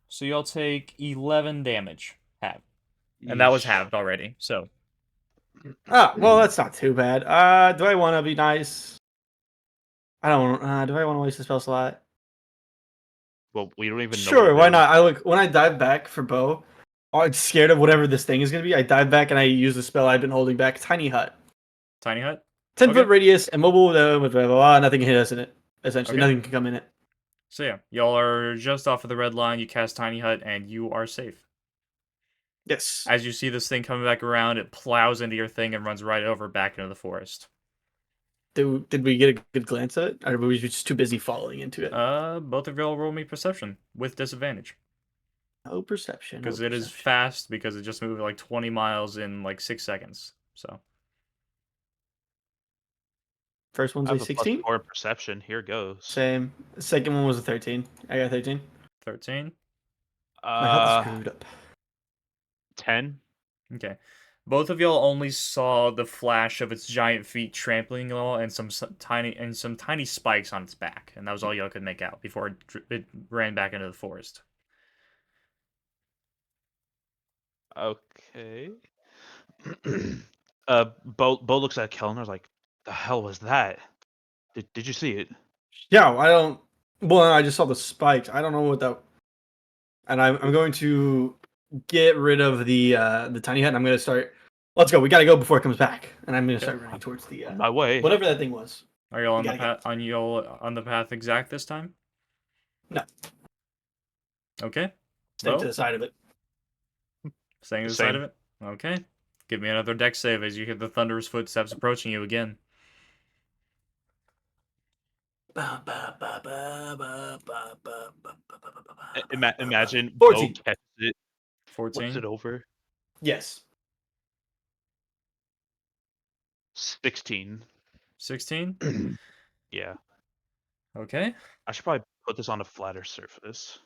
Speaker 2: So y'all take 11 damage. Half. And that was
Speaker 3: Yeesh.
Speaker 2: halved already. So
Speaker 4: Oh, well, that's not too bad. Do I want to be nice? I don't. Do I want to waste a spell slot?
Speaker 3: Well, we don't even know what
Speaker 4: Sure,
Speaker 3: it
Speaker 4: why
Speaker 3: is.
Speaker 4: not? I look when I dive back for Beau. I'm scared of whatever this thing is gonna be. I dive back and I use the spell I've been holding back. Tiny hut,
Speaker 2: tiny hut.
Speaker 4: 10 foot
Speaker 2: Okay.
Speaker 4: radius, immobile. Blah, blah, blah, blah, nothing can hit us in it. Essentially,
Speaker 2: Okay.
Speaker 4: nothing can come in it.
Speaker 2: So yeah, y'all are just off of the red line. You cast tiny hut, and you are safe.
Speaker 4: Yes.
Speaker 2: As you see this thing coming back around, it plows into your thing and runs right over back into the forest.
Speaker 4: Did we get a good glance at it, or were we just too busy falling into it?
Speaker 2: Both of y'all roll me perception with disadvantage
Speaker 4: No perception. No
Speaker 2: because it is
Speaker 4: perception.
Speaker 2: fast because it just moved like 20 miles in like 6 seconds. So
Speaker 4: First one's
Speaker 3: I
Speaker 4: a
Speaker 3: have a
Speaker 4: 16.
Speaker 3: +4 perception. Here goes.
Speaker 4: Same. The second one was a 13. I got 13.
Speaker 2: 13.
Speaker 4: My health is
Speaker 3: Uh,
Speaker 4: screwed up.
Speaker 3: 10.
Speaker 2: Okay. Both of y'all only saw the flash of its giant feet trampling y'all and some tiny spikes on its back, and that was all y'all could make out before it ran back into the forest.
Speaker 3: Okay. Bo looks at Kelenar like, the hell was that? Did you see it?
Speaker 4: Yeah, I don't. Well, I just saw the spikes. I don't know what that. And I'm going to get rid of the tiny hut. And I'm going to start. Let's go. We got to go before it comes back. And I'm going to
Speaker 2: Okay.
Speaker 4: start running towards the
Speaker 3: On my way.
Speaker 4: whatever that thing was.
Speaker 2: Are y'all
Speaker 4: We
Speaker 2: on the
Speaker 4: gotta
Speaker 2: path?
Speaker 4: get.
Speaker 2: On y'all on the path exact this time?
Speaker 4: No,
Speaker 2: Okay.
Speaker 4: stay to
Speaker 2: Bo,
Speaker 4: the side of it.
Speaker 2: staying to the side
Speaker 3: Same.
Speaker 2: of it. Okay. Give me another dex save as you hear the thunderous footsteps approaching you again.
Speaker 3: Imagine Bo
Speaker 4: 14.
Speaker 3: catches it, flips
Speaker 2: 14.
Speaker 3: it over.
Speaker 4: Yes.
Speaker 3: 16.
Speaker 2: 16.
Speaker 3: Yeah.
Speaker 2: Okay.
Speaker 3: I should probably put this on a flatter surface.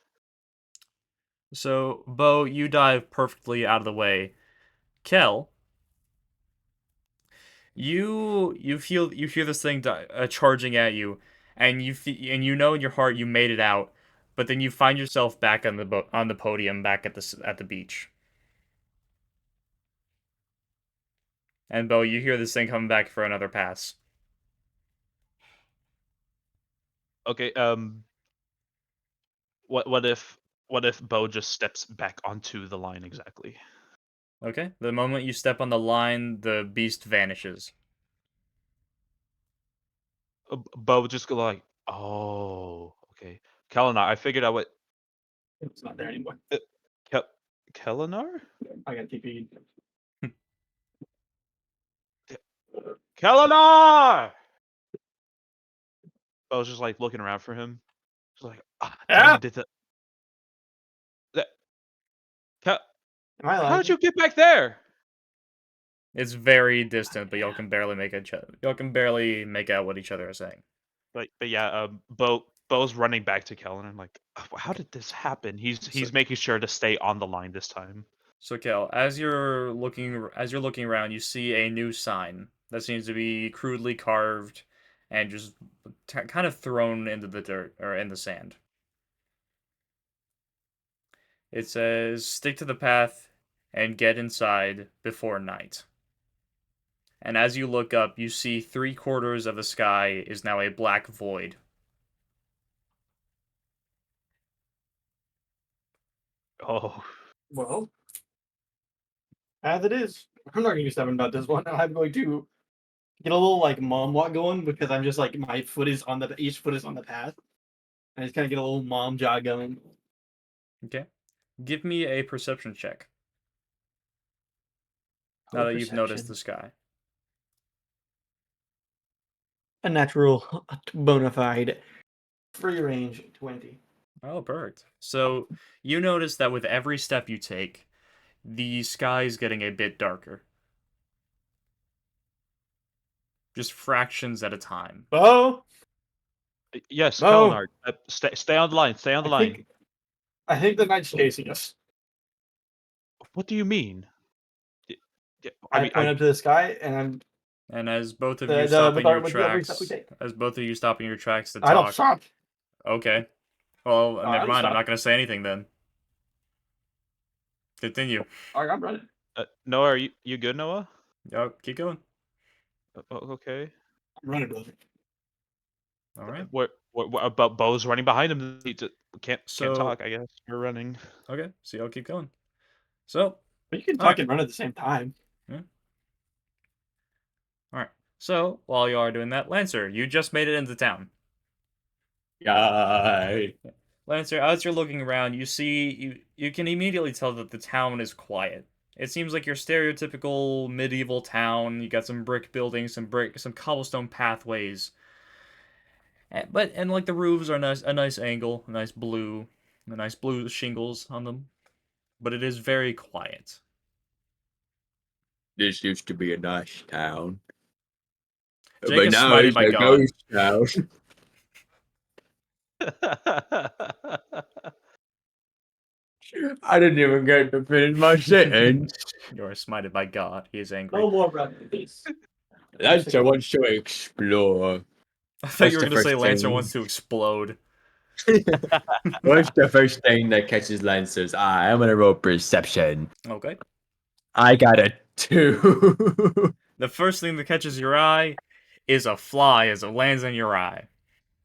Speaker 2: So, Bo, you dive perfectly out of the way. Kel, you hear this thing charging at you, and and you know in your heart you made it out, but then you find yourself back on on the podium back at the beach. And Bo, you hear this thing coming back for another pass.
Speaker 3: Okay. What if Bo just steps back onto the line exactly?
Speaker 2: Okay. The moment you step on the line, the beast vanishes.
Speaker 3: Bo would just go like, oh, okay. Kelenar, I figured out what.
Speaker 4: It's not there anymore.
Speaker 3: Kel- Kelenar?
Speaker 4: I gotta keep eating.
Speaker 3: Kelenar! I was just like looking around for him. Just like, dang
Speaker 4: Ah!
Speaker 3: it, that, Kel-
Speaker 4: Am I
Speaker 3: how did
Speaker 4: lagging?
Speaker 3: you get back there?
Speaker 2: It's very distant, but y'all can barely y'all can barely make out what each other are saying.
Speaker 3: But yeah, Bo's running back to Kellen. I'm like, how did this happen? He's making sure to stay on the line this time.
Speaker 2: So Kel, as you're looking around, you see a new sign that seems to be crudely carved and just kind of thrown into the dirt or in the sand. It says, "Stick to the path and get inside before night." And as you look up, you see 3/4 of the sky is now a black void.
Speaker 3: Oh,
Speaker 4: Well, as it is. I'm not gonna be stubborn about this one. I'm going to get a little like mom walk going because I'm just like my foot is on the each foot is on the path. I just kind of get a little mom jog going.
Speaker 2: Okay, give me a perception check. Now
Speaker 4: Oh,
Speaker 2: that you've noticed
Speaker 4: perception.
Speaker 2: the sky.
Speaker 4: A natural, bona fide, free range 20.
Speaker 2: Oh, perfect. So you notice that with every step you take, the sky is getting a bit darker. Just fractions at a time.
Speaker 4: Bo,
Speaker 3: yes,
Speaker 4: Bo,
Speaker 3: Kelenar, stay on the line. Stay on the
Speaker 4: I
Speaker 3: line.
Speaker 4: think I think the night's chasing us.
Speaker 3: What do you mean? Y- I
Speaker 4: I
Speaker 3: mean,
Speaker 4: point up to the sky and I'm
Speaker 2: And as both of you
Speaker 4: the
Speaker 2: stopping your
Speaker 4: with every step we
Speaker 2: tracks,
Speaker 4: take.
Speaker 2: as both of you stopping your tracks to
Speaker 4: I don't
Speaker 2: talk,
Speaker 4: stop.
Speaker 2: okay. Well,
Speaker 4: Alright,
Speaker 2: never
Speaker 4: I'm
Speaker 2: mind. I'm
Speaker 4: stopped.
Speaker 2: not gonna say anything then. Continue.
Speaker 4: Alright, I'm running.
Speaker 3: Noah, are you good, Noah?
Speaker 2: Oh, keep going.
Speaker 3: Okay.
Speaker 4: I'm running, brother.
Speaker 2: All right.
Speaker 3: What about Beau's running behind him? He can't
Speaker 2: So
Speaker 3: talk. I guess we're running.
Speaker 2: okay. So I'll keep going. So
Speaker 4: But you can
Speaker 2: Alright.
Speaker 4: talk and run at the same time.
Speaker 2: all right. So while you are doing that, Lancer, you just made it into town.
Speaker 5: Yay.
Speaker 2: Lancer, as you're looking around, you can immediately tell that the town is quiet. It seems like your stereotypical medieval town. You got some brick buildings, some cobblestone pathways, and like the roofs are a nice angle, a nice blue shingles on them. But it is very quiet.
Speaker 5: This used to be a nice town.
Speaker 2: Jake
Speaker 5: But
Speaker 2: is
Speaker 5: now
Speaker 2: smited
Speaker 5: it's
Speaker 2: by
Speaker 5: a
Speaker 2: God.
Speaker 5: ghost town. I didn't even get to finish my sentence.
Speaker 2: You are smited by God. He is angry.
Speaker 4: No more running, please.
Speaker 5: Lancer wants to explore.
Speaker 2: I thought you
Speaker 5: What's
Speaker 2: were
Speaker 5: the
Speaker 2: gonna say
Speaker 5: first
Speaker 2: Lancer
Speaker 5: thing?
Speaker 2: wants to explode.
Speaker 5: What's the first thing that catches Lancer's eye? I'm gonna roll perception.
Speaker 2: Okay.
Speaker 5: I got a 2.
Speaker 2: The first thing that catches your eye is a fly as it lands in your eye.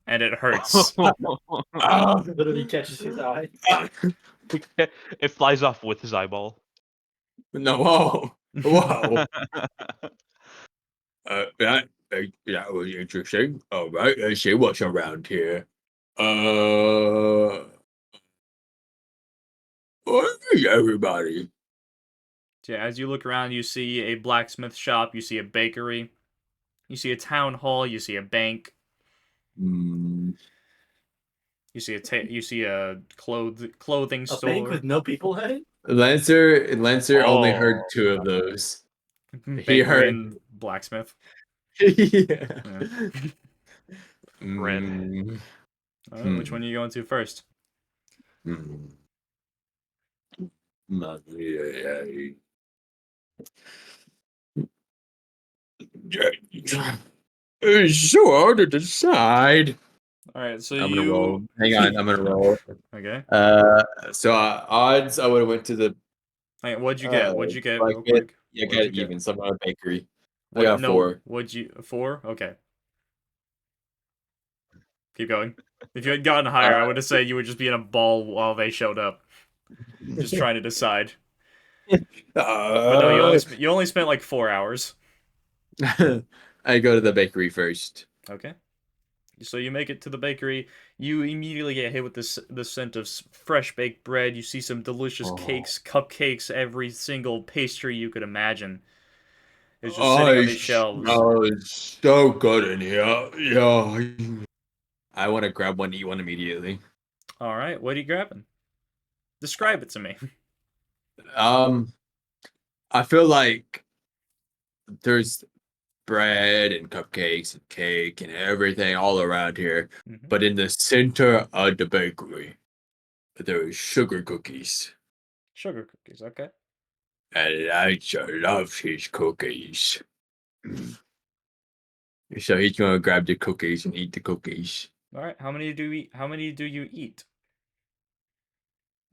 Speaker 2: And it hurts.
Speaker 4: Literally catches his eye.
Speaker 3: It flies off with his eyeball.
Speaker 5: No, whoa, whoa. That was interesting. All right, let's see what's around here. Hey, everybody.
Speaker 2: Yeah, as you look around, you see a blacksmith shop, you see a bakery, you see a town hall, you see a bank,
Speaker 5: Hmm.
Speaker 2: you see a clothing
Speaker 4: A
Speaker 2: store.
Speaker 4: bank with no people at it?
Speaker 5: Lancer only heard
Speaker 3: Oh.
Speaker 5: 2 of those.
Speaker 2: Bakery
Speaker 5: heard-
Speaker 2: and blacksmith.
Speaker 5: Yeah.
Speaker 2: Yeah.
Speaker 3: Red.
Speaker 2: Alright, which one are you going to first?
Speaker 5: Hmm. Yeah. It's so hard to decide.
Speaker 2: Alright, so
Speaker 5: I'm gonna
Speaker 2: you
Speaker 5: roll. Hang on, I'm gonna roll.
Speaker 2: Okay.
Speaker 5: So odds, I would have went to the
Speaker 2: Alright, what'd you get? What'd you get
Speaker 5: like
Speaker 2: real
Speaker 5: it.
Speaker 2: quick?
Speaker 5: Yeah,
Speaker 2: What'd
Speaker 5: got
Speaker 2: you
Speaker 5: it
Speaker 2: get?
Speaker 5: even. So I'm on a bakery. I
Speaker 2: What,
Speaker 5: got
Speaker 2: no,
Speaker 5: 4.
Speaker 2: what'd you 4? Okay. Keep going. If you had gotten higher, I would have said you would just be in a ball while they showed up, just trying to decide. But no, you only spent like 4 hours.
Speaker 5: I go to the bakery first.
Speaker 2: Okay. So you make it to the bakery. You immediately get hit with the scent of fresh baked bread. You see some delicious
Speaker 5: Oh.
Speaker 2: cakes, cupcakes, every single pastry you could imagine. It's just sitting on these shelves.
Speaker 5: Oh, it's so good in here. Yeah. I want to grab one, eat one immediately.
Speaker 2: All right, what are you grabbing? Describe it to me.
Speaker 5: I feel like there's bread and cupcakes and cake and everything all around here,
Speaker 2: Mhm.
Speaker 5: but in the center of the bakery, there is sugar cookies,
Speaker 2: Sugar cookies, okay.
Speaker 5: and Elijah loves his cookies. So he's gonna grab the cookies and eat the cookies.
Speaker 2: All right, how many do you eat? How many do you eat?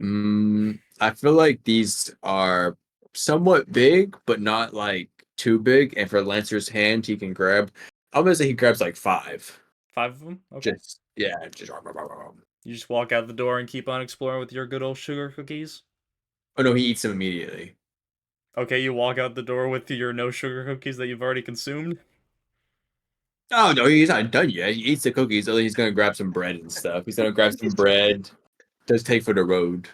Speaker 5: I feel like these are somewhat big, but not like too big. And for Lancer's hand, he can grab. I'm gonna say he grabs like 5.
Speaker 2: 5 of them? Okay.
Speaker 5: Just yeah, just.
Speaker 2: You just walk out the door and keep on exploring with your good old sugar cookies?
Speaker 5: Oh no, he eats them immediately.
Speaker 2: Okay, you walk out the door with your no sugar cookies that you've already consumed?
Speaker 5: Oh no, he's not done yet. He eats the cookies, so he's gonna grab some bread and stuff. He's gonna grab some bread. Just take for the road.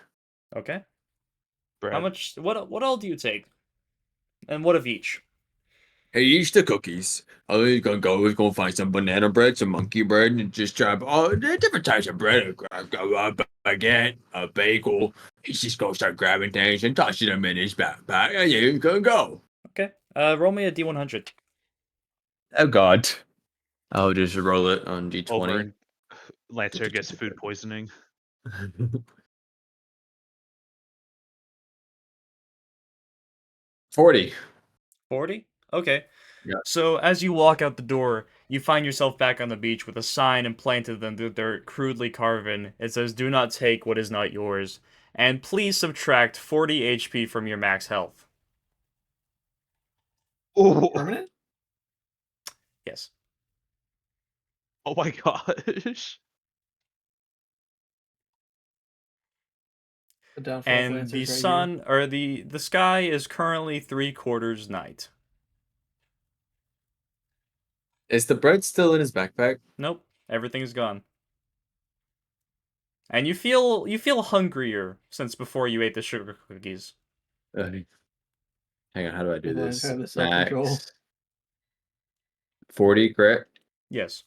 Speaker 2: Okay.
Speaker 3: Bread.
Speaker 2: How much what all do you take? And what of each?
Speaker 5: He eats the cookies. Oh, he's gonna go. He's gonna find some banana bread, some monkey bread, and just grab all the different types of bread. Grab a baguette, a bagel. He's just gonna start grabbing things and tossing them in his backpack, and he's gonna go.
Speaker 2: Okay. Roll me a D100.
Speaker 5: Oh God. I'll just roll it on
Speaker 3: Over
Speaker 5: D20.
Speaker 3: and Lancer gets food poisoning.
Speaker 5: 40.
Speaker 2: 40? Okay.
Speaker 5: Yeah.
Speaker 2: So as you walk out the door, you find yourself back on the beach with a sign implanted in the dirt, crudely carven. It says, "Do not take what is not yours, and please subtract 40 HP from your max health."
Speaker 3: Oh,
Speaker 4: Permanent?
Speaker 2: Yes.
Speaker 3: oh my gosh.
Speaker 4: The downfall of
Speaker 2: And the
Speaker 4: Lancers right here.
Speaker 2: sun, or the sky is currently 3/4 night.
Speaker 5: Is the bread still in his backpack?
Speaker 2: Nope, everything's gone. And you feel hungrier since before you ate the sugar cookies.
Speaker 5: Uh, hang on, how do I do
Speaker 4: Hold on,
Speaker 5: this?
Speaker 4: have the self-control.
Speaker 5: Max 40, correct?
Speaker 2: Yes.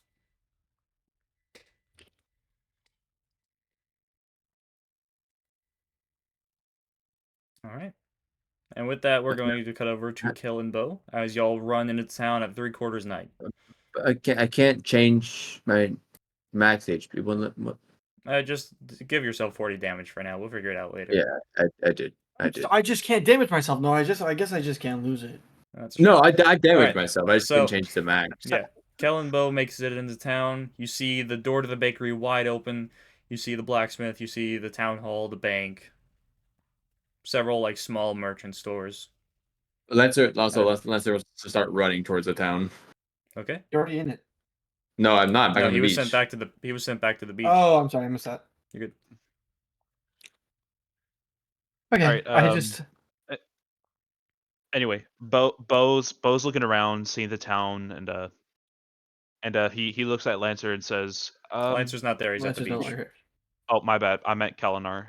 Speaker 2: All right. And with that, we're going to cut over to Kill and Beau as y'all run into town at 3/4 night.
Speaker 5: I can't change my max HP.
Speaker 2: Just give yourself 40 damage for now. We'll figure it out later.
Speaker 5: Yeah, I did. I did.
Speaker 4: I just can't damage myself. No, I guess I just can't lose it.
Speaker 2: That's true.
Speaker 5: No, I damaged
Speaker 2: Alright,
Speaker 5: myself. I just
Speaker 2: so-
Speaker 5: couldn't change the max.
Speaker 2: Yeah. Kel and Beau makes it into town. You see the door to the bakery wide open. You see the blacksmith. You see the town hall, the bank. Several like small merchant stores.
Speaker 5: Lancer wants to start running towards the town.
Speaker 2: Okay.
Speaker 4: You're already in it.
Speaker 5: No, I'm not. Back
Speaker 2: No,
Speaker 5: on
Speaker 2: he
Speaker 5: the
Speaker 2: was
Speaker 5: beach.
Speaker 2: sent back to the beach.
Speaker 4: Oh, I'm sorry, I missed that.
Speaker 2: You're good.
Speaker 4: Okay,
Speaker 3: Alright,
Speaker 4: I just
Speaker 3: Anyway, Beau's looking around, seeing the town, and he looks at Lancer and says,
Speaker 2: Lancer's not there. He's at the
Speaker 4: Lancer's no
Speaker 2: beach.
Speaker 4: longer here.
Speaker 3: "Oh, my bad. I meant Kelenar."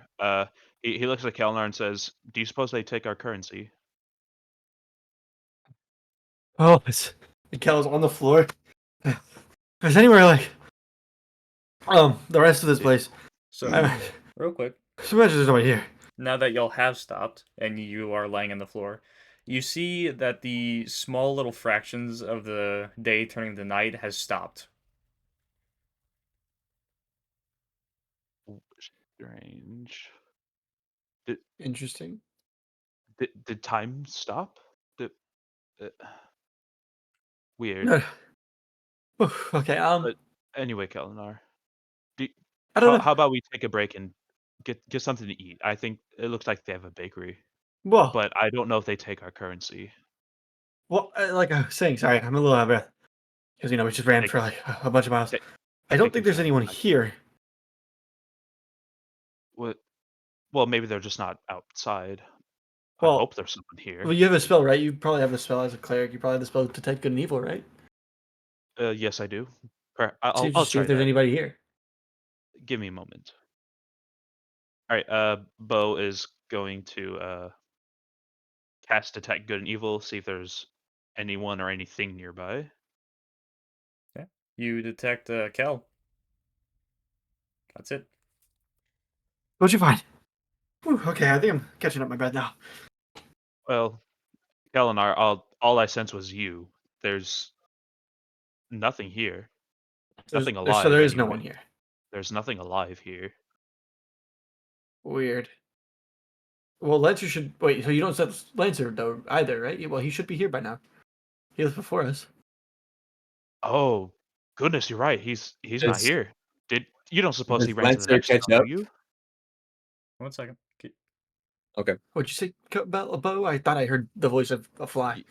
Speaker 3: He looks at Kelenar and says, "Do you suppose they take our currency?"
Speaker 4: Oh, Kel's on the floor. Is anywhere like the rest of this place?
Speaker 2: So, real quick,
Speaker 4: So imagine there's nobody here.
Speaker 2: now that y'all have stopped and you are laying on the floor, you see that the small little fractions of the day turning to night has stopped.
Speaker 3: Strange.
Speaker 4: Interesting.
Speaker 3: Did time stop? Did, uh, weird.
Speaker 4: No. Oof, okay.
Speaker 3: But anyway, Kelenar,
Speaker 4: I don't know.
Speaker 3: how about we take a break and get something to eat? I think it looks like they have a bakery,
Speaker 4: Well,
Speaker 3: but I don't know if they take our currency.
Speaker 4: like I was saying, sorry, I'm a little out of breath because we just ran
Speaker 3: Take-
Speaker 4: for like a bunch of miles.
Speaker 3: take-
Speaker 4: I don't
Speaker 3: take
Speaker 4: think
Speaker 3: your
Speaker 4: there's
Speaker 3: time.
Speaker 4: anyone here.
Speaker 3: Well, maybe they're just not outside. I
Speaker 4: Well,
Speaker 3: hope there's someone here.
Speaker 4: Well, you have a spell, right? You probably have a spell as a cleric. You probably have the spell to detect good and evil, right?
Speaker 3: Yes, I do.
Speaker 4: So
Speaker 3: I'll
Speaker 4: you just see
Speaker 3: try
Speaker 4: if there's
Speaker 3: that.
Speaker 4: anybody here.
Speaker 3: Give me a moment. All right. Beau is going to cast detect good and evil. See if there's anyone or anything nearby.
Speaker 2: Okay. You detect Kel. That's it.
Speaker 4: What'd you find? Whew, okay, I think I'm catching up my breath now.
Speaker 3: Well, Kelenar, all I sense was you. There's nothing here. Nothing
Speaker 4: So
Speaker 3: alive.
Speaker 4: there is no
Speaker 3: anyway.
Speaker 4: one here.
Speaker 3: There's nothing alive here.
Speaker 4: Weird. Well, Lancer should wait. So you don't set Lancer though either, right? Well, he should be here by now. He was before us.
Speaker 3: Oh, goodness, you're right. He's not
Speaker 5: Does-
Speaker 3: here. You don't suppose he
Speaker 5: does
Speaker 3: ran to the
Speaker 5: Lancer
Speaker 3: next
Speaker 5: catch
Speaker 3: town,
Speaker 5: up?
Speaker 3: do you?
Speaker 2: 1 second.
Speaker 5: Okay.
Speaker 4: What'd you say about a bow? I thought I heard the voice of a fly.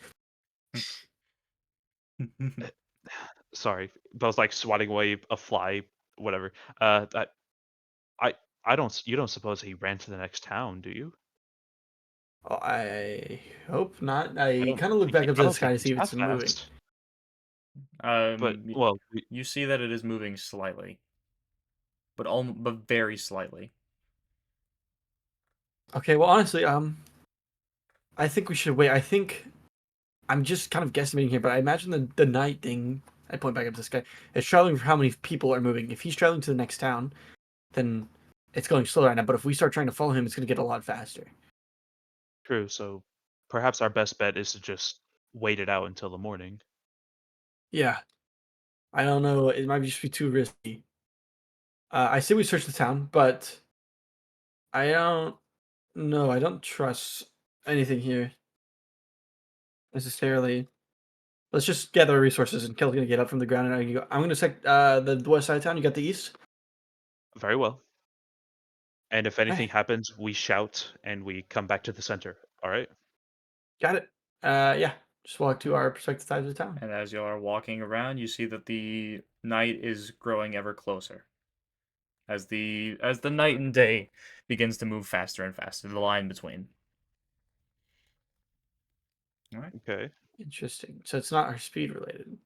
Speaker 3: Sorry, Beau's like swatting away a fly, whatever. That I don't. You don't suppose he ran to the next town, do you?
Speaker 4: Oh, I hope not.
Speaker 3: I
Speaker 4: I
Speaker 3: don't
Speaker 4: kind of look
Speaker 3: think
Speaker 4: back up
Speaker 3: I
Speaker 4: to the
Speaker 3: don't
Speaker 4: sky
Speaker 3: think
Speaker 4: to
Speaker 3: he's
Speaker 4: see if it's
Speaker 3: that
Speaker 4: moving.
Speaker 3: fast. But
Speaker 2: Y-
Speaker 3: well,
Speaker 2: you see that it is moving slightly, but very slightly.
Speaker 4: Okay, well, honestly, I think we should wait. I think I'm just kind of guesstimating here, but I imagine the night thing. I point back up to the sky. Is traveling for how many people are moving. If he's traveling to the next town, then it's going slow right now. But if we start trying to follow him, it's going to get a lot faster.
Speaker 3: true. So perhaps our best bet is to just wait it out until the morning.
Speaker 4: Yeah, I don't know. It might just be too risky. I say we search the town, but I don't know. I don't trust anything here necessarily. Let's just gather resources, and Kel's gonna get up from the ground, and I'm gonna check the west side of town. You got the east.
Speaker 3: Very well. And if anything
Speaker 4: Hey,
Speaker 3: happens, we shout and we come back to the center. All right.
Speaker 4: got it. Yeah. Just walk to our respective sides of town.
Speaker 2: And as you are walking around, you see that the night is growing ever closer. As the night and day begins to move faster and faster, the line between. All right.
Speaker 3: Okay.
Speaker 4: Interesting. So it's not our speed related.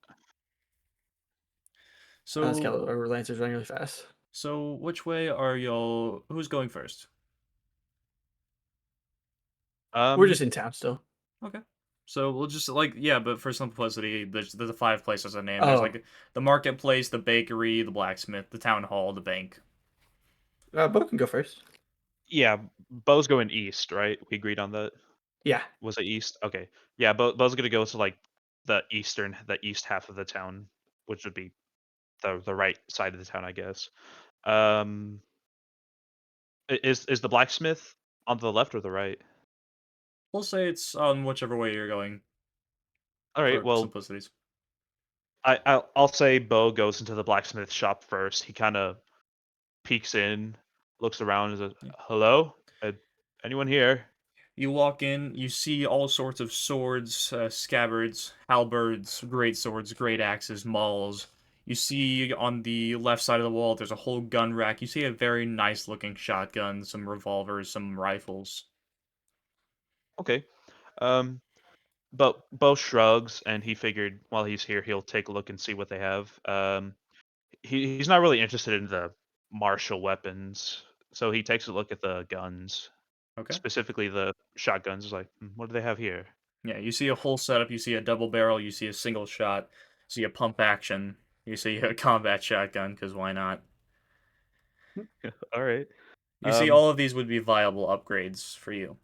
Speaker 4: Unless
Speaker 2: So
Speaker 4: our Lancer's running really fast.
Speaker 2: so which way are y'all? Who's going first?
Speaker 4: We're just
Speaker 3: Um.
Speaker 4: in town still.
Speaker 2: Okay. So we'll just yeah, but for simplicity, there's the five places I named. There's
Speaker 4: Oh,
Speaker 2: like the marketplace, the bakery, the blacksmith, the town hall, the bank.
Speaker 4: Beau can go first.
Speaker 3: Yeah. Beau's going east, right? We agreed on that.
Speaker 4: Yeah.
Speaker 3: Was it east? Okay. Yeah. Beau's gonna go to like the east half of the town, which would be the right side of the town, I guess. Um. Is the blacksmith on the left or the right?
Speaker 2: We'll say it's on whichever way you're going
Speaker 3: All right.
Speaker 2: for
Speaker 3: Well,
Speaker 2: simplicity's.
Speaker 3: I'll say Beau goes into the blacksmith shop first. He kind of peeks in, looks around, and says,
Speaker 2: Yeah.
Speaker 3: "Hello, anyone here?"
Speaker 2: You walk in, you see all sorts of swords, scabbards, halberds, great swords, great axes, mauls. You see on the left side of the wall, there's a whole gun rack. You see a very nice looking shotgun, some revolvers, some rifles.
Speaker 3: Okay. Um, but Beau shrugs, and he figured while he's here, he'll take a look and see what they have. He's not really interested in the martial weapons, so he takes a look at the guns,
Speaker 2: Okay.
Speaker 3: specifically the shotguns. He's like, What do they have here?"
Speaker 2: Yeah, you see a whole setup. You see a double barrel. You see a single shot. You see a pump action. You see a combat shotgun, because why not?
Speaker 3: All right.
Speaker 2: You see
Speaker 3: Um,
Speaker 2: all of these would be viable upgrades for you.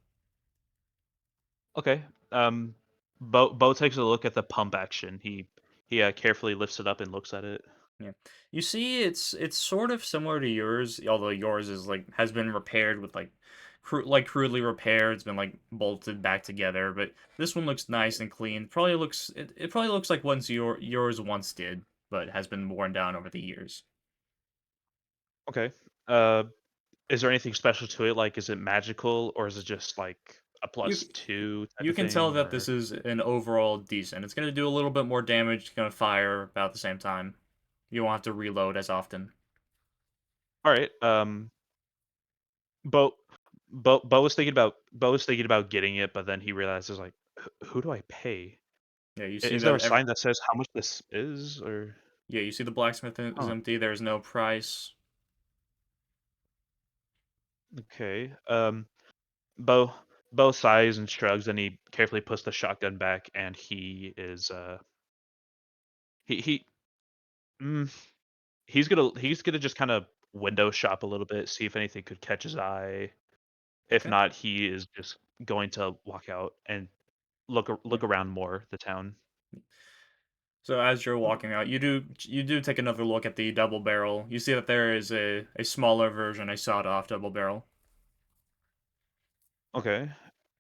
Speaker 3: okay. Um, Beau takes a look at the pump action. He carefully lifts it up and looks at it.
Speaker 2: Yeah. You see it's sort of similar to yours, although yours is like has been repaired with like crudely repaired, it's been like bolted back together, but this one looks nice and clean. It probably looks like yours once did, but has been worn down over the years.
Speaker 3: Okay. Is there anything special to it? Like, is it magical or is it just like a
Speaker 2: You
Speaker 3: +2 type
Speaker 2: you
Speaker 3: of
Speaker 2: can tell
Speaker 3: thing?
Speaker 2: that this
Speaker 3: Or
Speaker 2: is an overall decent. It's gonna do a little bit more damage, it's gonna fire about the same time. You won't have to reload as often.
Speaker 3: all right. Beau, Beau was thinking about getting it, but then he realizes like, who do I pay?
Speaker 2: Yeah, you see
Speaker 3: Is there
Speaker 2: that
Speaker 3: a sign that says how much this is? Or
Speaker 2: yeah, you see the blacksmith is
Speaker 3: oh,
Speaker 2: empty, there's no price.
Speaker 3: okay. Beau Beau sighs and shrugs, and he carefully puts the shotgun back, and he mm, he's gonna just kind of window shop a little bit, see if anything could catch his eye. If
Speaker 2: Okay.
Speaker 3: not, he is just going to walk out and
Speaker 2: Yeah.
Speaker 3: look around more the town.
Speaker 2: So as you're walking out, you do take another look at the double barrel. You see that there is a smaller version, a sawed-off double barrel.
Speaker 3: Okay.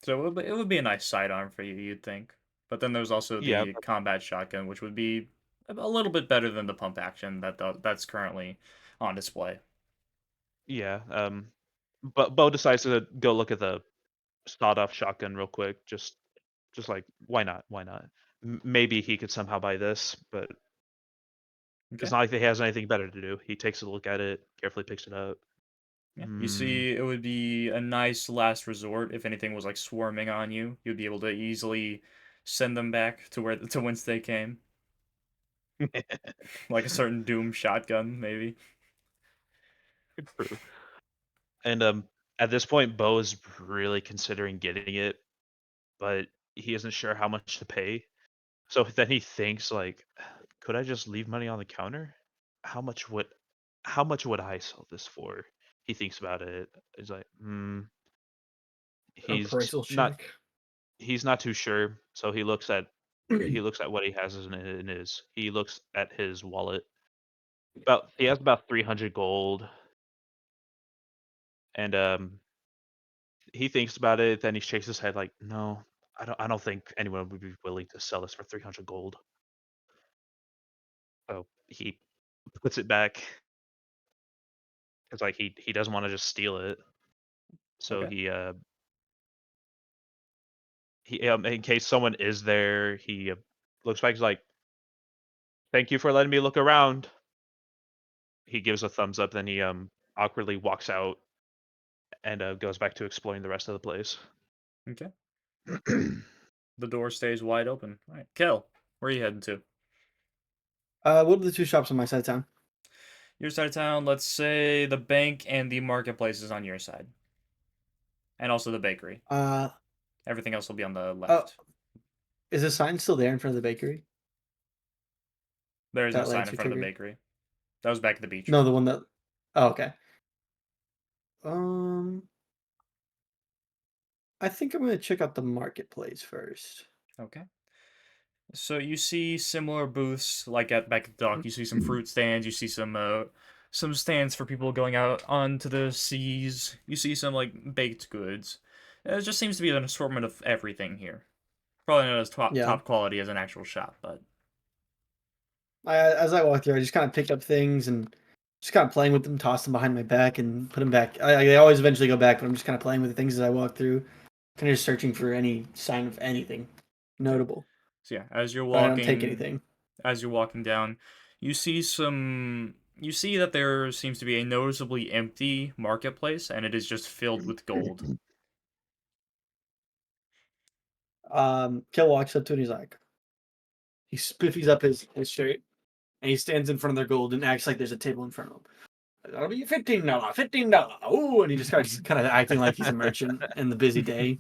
Speaker 2: So it would be a nice sidearm for you, you'd think. But then there's also
Speaker 3: Yeah.
Speaker 2: the combat shotgun, which would be a little bit better than the pump action that's currently on display.
Speaker 3: Yeah. But Bo decides to go look at the sawed-off shotgun real quick. Just like why not? Why not? Maybe he could somehow buy this, but it's
Speaker 2: Okay.
Speaker 3: not like he has anything better to do. He takes a look at it, carefully picks it up.
Speaker 2: Yeah. You
Speaker 3: Hmm.
Speaker 2: see, it would be a nice last resort if anything was like swarming on you. You'd be able to easily send them back to whence they came, like a certain Doom shotgun, maybe.
Speaker 3: True. And at this point, Bo is really considering getting it, but he isn't sure how much to pay. So then he thinks like, could I just leave money on the counter? How much would how much would I sell this for? He thinks about it. He's like, he's
Speaker 4: Appraisal
Speaker 3: not
Speaker 4: check.
Speaker 3: he's not too sure. So he looks at what he has in his. He looks at his wallet. He has about 300 gold, and he thinks about it. Then he shakes his head like, no, I don't think anyone would be willing to sell this for 300 gold. So he puts it back because like he doesn't want to just steal it. So
Speaker 4: Okay.
Speaker 3: he in case someone is there, he looks back. He's like, "Thank you for letting me look around." He gives a thumbs up. Then he awkwardly walks out and goes back to exploring the rest of the place.
Speaker 2: Okay. The door stays wide open. All right, Kel, where are you heading to?
Speaker 4: What are the two shops on my side of town?
Speaker 2: Your side of town. Let's say the bank and the marketplace is on your side, and also the bakery.
Speaker 4: Uh,
Speaker 2: Everything else will be on the
Speaker 4: oh,
Speaker 2: left.
Speaker 4: is the sign still there in front of the bakery?
Speaker 2: There is no
Speaker 4: That
Speaker 2: sign in
Speaker 4: Lancer
Speaker 2: front of the
Speaker 4: triggered?
Speaker 2: bakery. That was back at the beach.
Speaker 4: No, the one that. Oh, okay. Um, I think I'm gonna check out the marketplace first.
Speaker 2: Okay. So you see similar booths like at back at the dock. You see some fruit stands. You see some stands for people going out onto the seas. You see some like baked goods. It just seems to be an assortment of everything here. Probably not as
Speaker 4: Yeah.
Speaker 2: top quality as an actual shop, but
Speaker 4: As I walk through, I just kind of pick up things and just kind of playing with them, toss them behind my back, and put them back. They always eventually go back, but I'm just kind of playing with the things as I walk through, kind of just searching for any sign of anything notable.
Speaker 2: so yeah, as you're
Speaker 4: But I don't take
Speaker 2: walking,
Speaker 4: anything.
Speaker 2: as you're walking down, you see that there seems to be a noticeably empty marketplace, and it is just filled with gold.
Speaker 4: Kill walks up to it and he's like, he spiffies up his shirt and he stands in front of their gold and acts like there's a table in front of him. That'll be $15, $15. Oh, and he just starts kind of acting like he's a merchant in the busy day.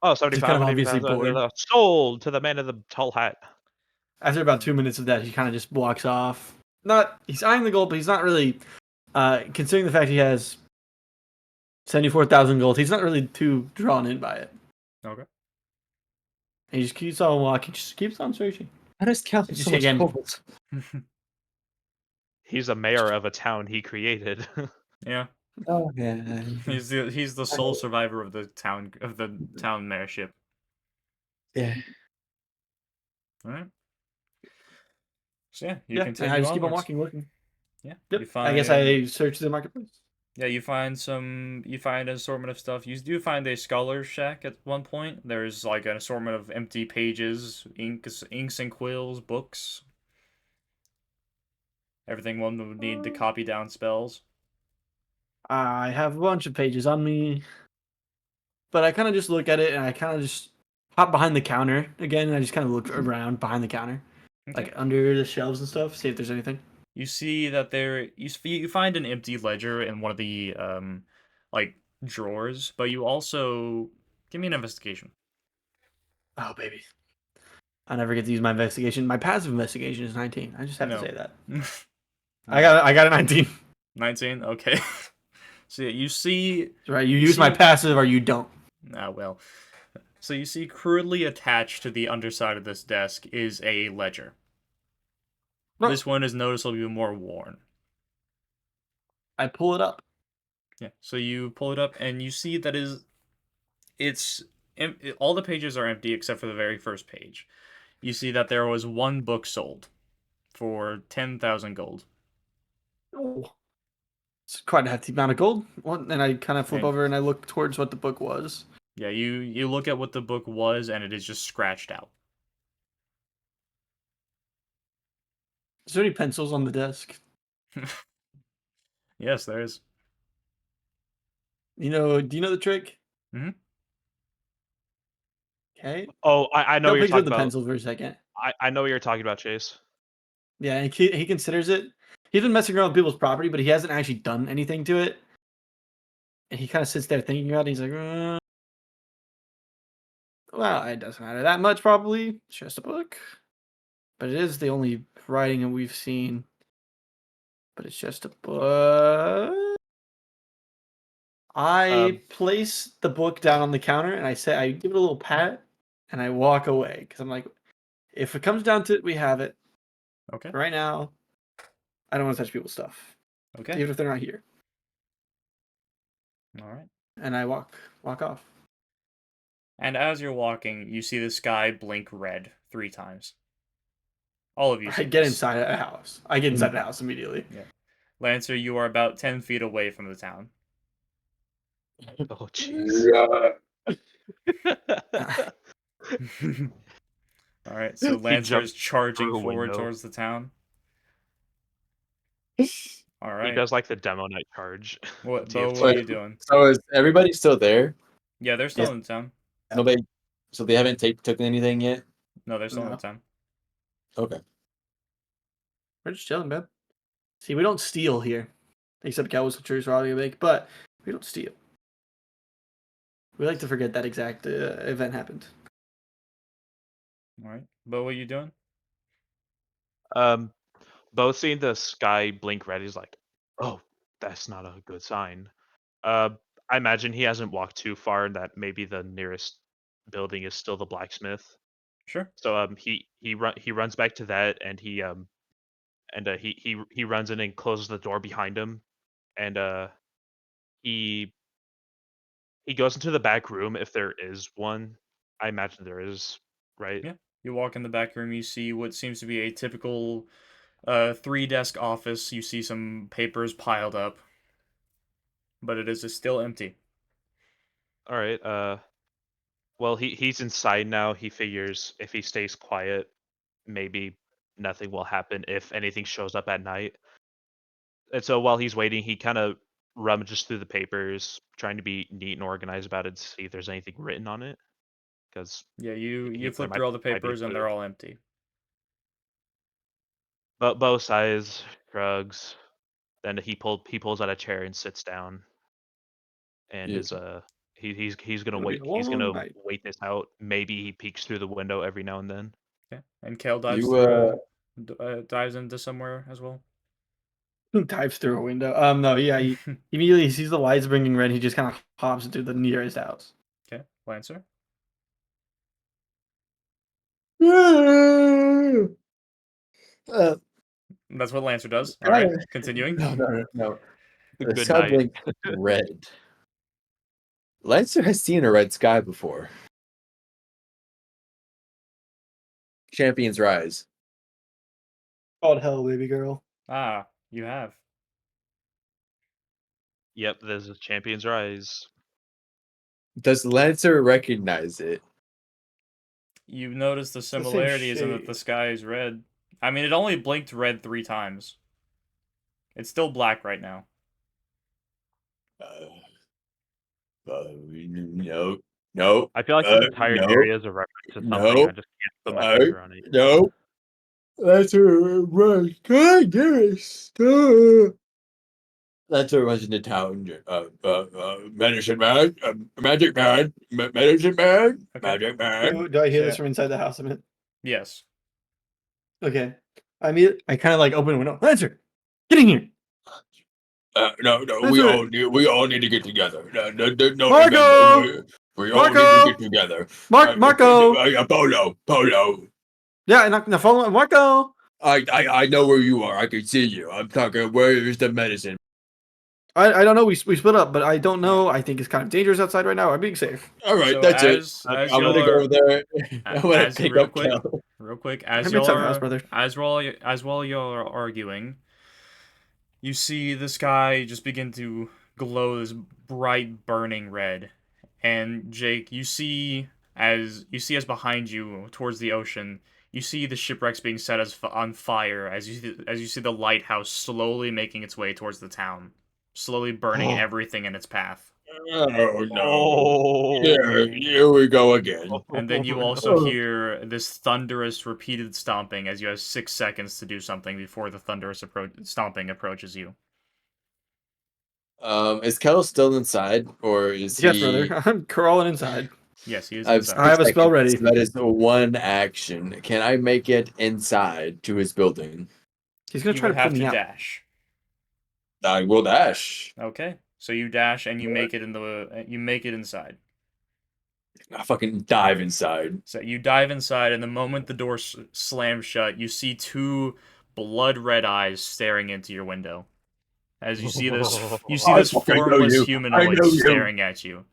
Speaker 3: Oh,
Speaker 4: Just kind
Speaker 3: 75
Speaker 4: of
Speaker 3: and
Speaker 4: obviously bored.
Speaker 3: sold to the man in the tall hat.
Speaker 4: After about 2 minutes of that, he kind of just walks off. He's eyeing the gold, but he's not really, considering the fact he has 74,000 gold, he's not really too drawn in by it.
Speaker 2: Okay.
Speaker 4: He just keeps on walking, just keeps on searching.
Speaker 6: How does Cal have
Speaker 4: Just
Speaker 6: so much
Speaker 4: again-
Speaker 6: gold?
Speaker 3: He's a mayor of a town he created.
Speaker 2: Yeah.
Speaker 6: Oh yeah.
Speaker 2: He's the sole survivor of the town mayorship.
Speaker 6: Yeah.
Speaker 2: All right. So yeah, you
Speaker 4: Yeah,
Speaker 2: continue
Speaker 4: and I just keep on
Speaker 2: onwards.
Speaker 4: walking, looking.
Speaker 2: Yeah.
Speaker 4: Yep.
Speaker 2: You find,
Speaker 4: I guess I search the marketplace.
Speaker 2: Yeah, you find an assortment of stuff. You do find a scholar's shack at one point. There's like an assortment of empty pages, inks and quills, books. Everything one would need to copy down spells.
Speaker 4: I have a bunch of pages on me, but I kind of just look at it and I kind of just hop behind the counter again, and I just kind of look around behind the counter,
Speaker 2: Okay.
Speaker 4: like under the shelves and stuff, see if there's anything.
Speaker 2: You see that you find an empty ledger in one of the like drawers, but you also give me an investigation.
Speaker 4: Oh baby, I never get to use my investigation. My passive investigation is 19. I just have to
Speaker 2: No.
Speaker 4: say that. I got a 19.
Speaker 2: 19. Okay. So yeah, you see.
Speaker 4: Right, you
Speaker 2: You
Speaker 4: use my
Speaker 2: see-
Speaker 4: passive or you don't.
Speaker 2: Ah, well. So you see, crudely attached to the underside of this desk is a ledger.
Speaker 4: No.
Speaker 2: This one is noticeably more worn.
Speaker 4: I pull it up.
Speaker 2: Yeah. So you pull it up and you see that all the pages are empty except for the very first page. You see that there was one book sold for 10,000 gold.
Speaker 4: Oh, it's quite a hefty amount of gold. And I kind of flip
Speaker 2: And-
Speaker 4: over and I look towards what the book was.
Speaker 2: Yeah, you look at what the book was and it is just scratched out.
Speaker 4: Is there any pencils on the desk?
Speaker 2: Yes, there is.
Speaker 4: Do you know the trick?
Speaker 2: Mhm.
Speaker 4: Okay.
Speaker 3: Oh, I know
Speaker 4: Go
Speaker 3: what you're
Speaker 4: pick up
Speaker 3: talking
Speaker 4: the
Speaker 3: about.
Speaker 4: pencil for a second.
Speaker 3: I know what you're talking about, Chase.
Speaker 4: Yeah, and he considers it. He's been messing around with people's property, but he hasn't actually done anything to it. And he kind of sits there thinking about it. He's like, well, it doesn't matter that much, probably. It's just a book. But it is the only writing that we've seen. But it's just a book. I place the book down on the counter and I give it a little pat and I walk away because I'm like, if it comes down to it, we have it.
Speaker 2: Okay.
Speaker 4: Right now, I don't want to touch people's stuff,
Speaker 2: Okay.
Speaker 4: even if they're not here.
Speaker 2: All right.
Speaker 4: And I walk off.
Speaker 2: And as you're walking, you see the sky blink red 3 times. All of you see
Speaker 4: I get
Speaker 2: this.
Speaker 4: inside a house. I get inside the house immediately.
Speaker 2: Yeah. Lancer, you are about 10 feet away from the town.
Speaker 3: Oh jeez.
Speaker 2: Alright, so
Speaker 3: He
Speaker 2: Lancer is
Speaker 3: jumped
Speaker 2: charging
Speaker 3: through a
Speaker 2: forward
Speaker 3: window.
Speaker 2: towards the town.
Speaker 3: He
Speaker 2: Alright.
Speaker 3: does like the demo night charge.
Speaker 2: What,
Speaker 3: TF2.
Speaker 2: Beau, what are you doing?
Speaker 5: So is everybody still there?
Speaker 2: Yeah, they're still
Speaker 5: Yes.
Speaker 2: in the town.
Speaker 5: Nobody. So they haven't taken anything yet.
Speaker 2: No, they're still in
Speaker 4: No.
Speaker 2: the town.
Speaker 5: Okay.
Speaker 4: We're just chilling, man. See, we don't steal here. Except Cal was curious robbing a bank, but we don't steal. We like to forget that exact event happened.
Speaker 2: Alright. Beau, what are you doing?
Speaker 3: Both seeing the sky blink red, he's like, "Oh, that's not a good sign." I imagine he hasn't walked too far, and that maybe the nearest building is still the blacksmith.
Speaker 2: Sure.
Speaker 3: So he runs back to that, and he runs in and closes the door behind him, and he he goes into the back room if there is one. I imagine there is, right?
Speaker 2: Yeah. You walk in the back room, you see what seems to be a typical 3-desk office. You see some papers piled up, but it is still empty.
Speaker 3: All right. Well, he's inside now. He figures if he stays quiet, maybe nothing will happen if anything shows up at night. And so while he's waiting, he kind of rummages through the papers, trying to be neat and organized about it to see if there's anything written on it. Because
Speaker 2: Yeah, you
Speaker 3: there
Speaker 2: flip
Speaker 3: might,
Speaker 2: through all the
Speaker 3: might be a
Speaker 2: papers and
Speaker 3: clue.
Speaker 2: they're all empty.
Speaker 3: But Beau sighs, shrugs. Then he pulls out a chair and sits down. And
Speaker 5: Yeah.
Speaker 3: his he's gonna
Speaker 4: It'll be
Speaker 3: wait.
Speaker 4: a
Speaker 3: He's
Speaker 4: long
Speaker 3: gonna
Speaker 4: night.
Speaker 3: wait this out. Maybe he peeks through the window every now and then.
Speaker 2: Okay. And Kale dives
Speaker 5: You
Speaker 2: dives into somewhere as well.
Speaker 4: Dives through a window. No, yeah, he immediately sees the lights blinking red. He just kind of hops into the nearest house.
Speaker 2: Okay. Lancer.
Speaker 5: Uh,
Speaker 2: That's what Lancer does. All right. Continuing.
Speaker 5: no. The
Speaker 3: Good
Speaker 5: sky
Speaker 3: night.
Speaker 5: blinked red. Lancer has seen a red sky before. Champions rise.
Speaker 4: Called hell, baby girl.
Speaker 2: Ah, you have.
Speaker 3: Yep, there's a Champion's Rise.
Speaker 5: Does Lancer recognize it?
Speaker 2: You notice the
Speaker 4: the same
Speaker 2: similarities in that
Speaker 4: shade.
Speaker 2: the sky is red. I mean, it only blinked red 3 times. It's still black right now.
Speaker 5: No.
Speaker 3: I feel like this entire
Speaker 5: no,
Speaker 3: area is a reference to something.
Speaker 5: no,
Speaker 3: I just can't put my finger on it.
Speaker 5: no. Lancer runs. Goodness. Lancer runs into town. Medicine man, magic man, medicine man,
Speaker 2: Okay.
Speaker 5: magic man.
Speaker 4: Do I hear
Speaker 2: Yeah.
Speaker 4: this from inside the house a minute?
Speaker 2: Yes.
Speaker 4: Okay. I kind of like open a window. Lancer, get in here.
Speaker 5: No,
Speaker 4: That's
Speaker 5: we
Speaker 4: right.
Speaker 5: all need to get together. No,
Speaker 4: Marco!
Speaker 5: remember, we all need
Speaker 4: Marco!
Speaker 5: to get together.
Speaker 4: Marco.
Speaker 5: Polo.
Speaker 4: Yeah, and follow Marco.
Speaker 5: I know where you are. I can see you. I'm talking. Where is the medicine?
Speaker 4: I don't know. We split up, but I don't know. I think it's kind of dangerous outside right now. I'm being safe.
Speaker 5: All right,
Speaker 2: So
Speaker 5: that's it.
Speaker 2: as
Speaker 5: I'm
Speaker 2: y'all
Speaker 5: gonna go
Speaker 2: are
Speaker 5: there. I'm gonna
Speaker 2: as
Speaker 5: pick
Speaker 2: real
Speaker 5: up
Speaker 2: quick,
Speaker 5: Kel.
Speaker 2: as
Speaker 4: I'm
Speaker 2: y'all
Speaker 4: inside the house,
Speaker 2: are
Speaker 4: brother.
Speaker 2: as while y'all are arguing, you see the sky just begin to glow this bright burning red. And Jake, you see as behind you towards the ocean, you see the shipwrecks being set on fire as you see the lighthouse slowly making its way towards the town, slowly burning everything in its path.
Speaker 5: Oh no!
Speaker 3: Oh,
Speaker 5: Here we go again.
Speaker 2: And then you also hear this thunderous repeated stomping as you have 6 seconds to do something before the thunderous stomping approaches you.
Speaker 5: Is Kel still inside, or is
Speaker 4: Yes,
Speaker 5: he?
Speaker 4: brother. I'm crawling inside.
Speaker 2: Yes, he is
Speaker 5: I have
Speaker 2: inside.
Speaker 4: I have a spell
Speaker 5: seconds.
Speaker 4: ready.
Speaker 5: That is one action. Can I make it inside to his building?
Speaker 4: He's gonna
Speaker 2: You
Speaker 4: try
Speaker 2: would
Speaker 4: to pull
Speaker 2: have
Speaker 4: me
Speaker 2: to
Speaker 4: out.
Speaker 2: dash.
Speaker 5: I will dash.
Speaker 2: Okay, so you dash and you
Speaker 5: Alright.
Speaker 2: make it inside.
Speaker 5: I fucking dive inside.
Speaker 2: So you dive inside, and the moment the door slams shut, you see 2 blood red eyes staring into your window. As you see this
Speaker 5: I fucking know
Speaker 2: formless
Speaker 5: you. I
Speaker 2: humanoid
Speaker 5: know you.
Speaker 2: staring at you.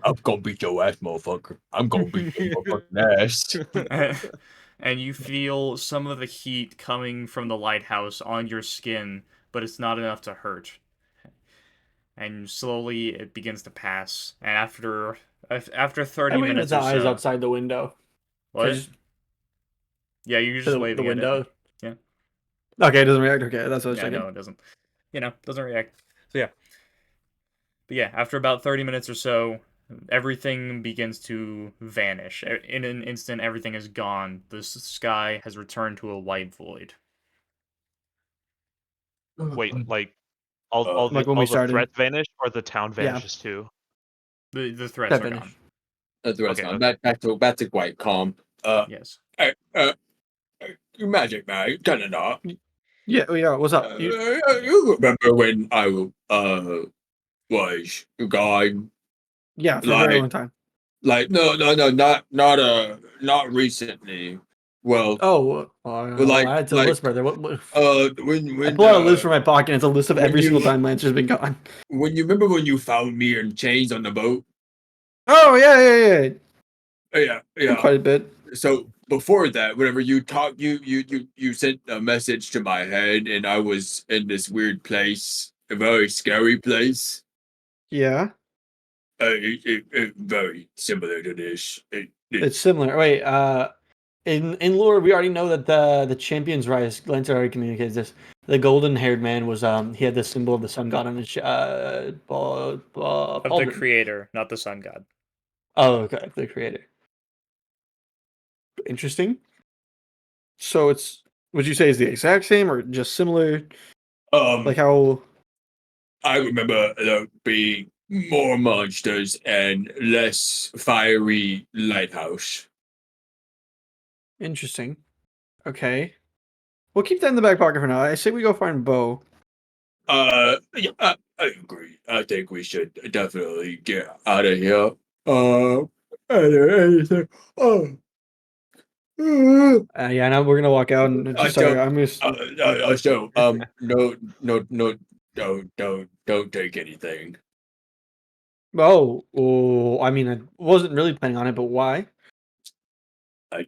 Speaker 5: I'm gonna beat your ass, motherfucker. I'm gonna beat your motherfucking ass.
Speaker 2: And you feel some of the heat coming from the lighthouse on your skin, but it's not enough to hurt. And slowly it begins to pass. And after
Speaker 4: I
Speaker 2: 30
Speaker 4: wave at
Speaker 2: minutes
Speaker 4: the
Speaker 2: or
Speaker 4: eyes
Speaker 2: so,
Speaker 4: outside the window.
Speaker 2: what?
Speaker 4: Just
Speaker 2: Yeah, you're
Speaker 4: to
Speaker 2: just
Speaker 4: the
Speaker 2: waving at it.
Speaker 4: window.
Speaker 2: Yeah.
Speaker 4: Okay, it doesn't react. Okay, that's what I was
Speaker 2: Yeah,
Speaker 4: checking.
Speaker 2: no, it doesn't. Doesn't react. So yeah. But yeah, after about 30 minutes or so, everything begins to vanish. In an instant, everything is gone. The sky has returned to a white void.
Speaker 3: Wait, like all
Speaker 4: Like when we
Speaker 3: all the
Speaker 4: started.
Speaker 3: threats vanish, or the town
Speaker 4: Yeah.
Speaker 3: vanishes too?
Speaker 2: The threats
Speaker 4: That
Speaker 2: are
Speaker 4: finish.
Speaker 2: gone.
Speaker 5: That's the rest
Speaker 3: Okay,
Speaker 5: of
Speaker 3: okay.
Speaker 5: back to quite calm.
Speaker 2: Yes.
Speaker 5: You magic man, Kelenar.
Speaker 4: Yeah, oh yeah. What's up?
Speaker 5: You remember when I was gone?
Speaker 4: Yeah, for a very
Speaker 5: Like,
Speaker 4: long time.
Speaker 5: not recently. Well,
Speaker 4: Oh,
Speaker 5: well,
Speaker 4: I'll add to the list, brother. What, I
Speaker 5: when
Speaker 4: pull out a list from my pocket. And it's a list of
Speaker 5: when
Speaker 4: every single
Speaker 5: you-
Speaker 4: time Lancer's been gone.
Speaker 5: when you remember when you found me in chains on the boat?
Speaker 4: Oh yeah.
Speaker 5: Yeah.
Speaker 4: Quite a bit.
Speaker 5: So before that, whenever you talk, you sent a message to my head, and I was in this weird place, a very scary place.
Speaker 4: Yeah,
Speaker 5: Very similar to this.
Speaker 4: it's similar. Wait, in lore, we already know that the Champions Rise. Lancer already communicates this. The golden-haired man was he had the symbol of the sun god on his
Speaker 2: Of the
Speaker 4: pauldron.
Speaker 2: creator, not the sun god.
Speaker 4: Oh, okay, the creator. Interesting. So it's would you say is the exact same or just similar? Like how?
Speaker 5: I remember there being more monsters and less fiery lighthouse.
Speaker 4: Interesting. Okay. We'll keep that in the back pocket for now. I say we go find Beau.
Speaker 5: Yeah, I agree. I think we should definitely get out of here. Anything? Oh.
Speaker 4: Yeah, now we're gonna walk out and just start. I'm just.
Speaker 5: So, no, don't take anything.
Speaker 4: Oh, I mean, I wasn't really planning on it, but why?
Speaker 5: I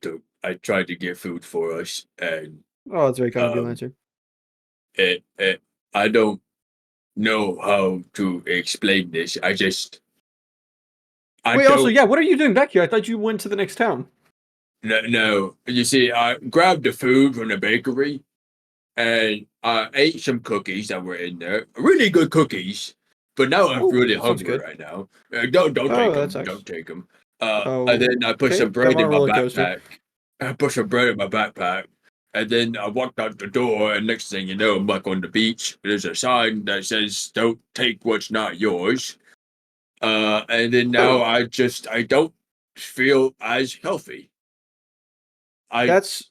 Speaker 5: tried to get food for us, and
Speaker 4: Oh, it's very kind of you,
Speaker 5: um,
Speaker 4: Lancer.
Speaker 5: I don't know how to explain this. I
Speaker 4: Wait, also,
Speaker 5: don't
Speaker 4: yeah, what are you doing back here? I thought you went to the next town.
Speaker 5: no. You see, I grabbed the food from the bakery, and I ate some cookies that were in there. Really good cookies. But now I'm
Speaker 4: Oh,
Speaker 5: really
Speaker 4: that sounds
Speaker 5: hungry
Speaker 4: good.
Speaker 5: right now. Don't
Speaker 4: Oh,
Speaker 5: take
Speaker 4: that
Speaker 5: them.
Speaker 4: sucks.
Speaker 5: Don't take them.
Speaker 4: Oh,
Speaker 5: And then I put
Speaker 4: okay.
Speaker 5: some
Speaker 4: Got
Speaker 5: bread
Speaker 4: my
Speaker 5: in my
Speaker 4: roller coaster.
Speaker 5: backpack. I put some bread in my backpack. And then I walked out the door, and next thing you know, I'm back on the beach. There's a sign that says, "Don't take what's not yours." And then now I don't feel as healthy. I
Speaker 4: That's a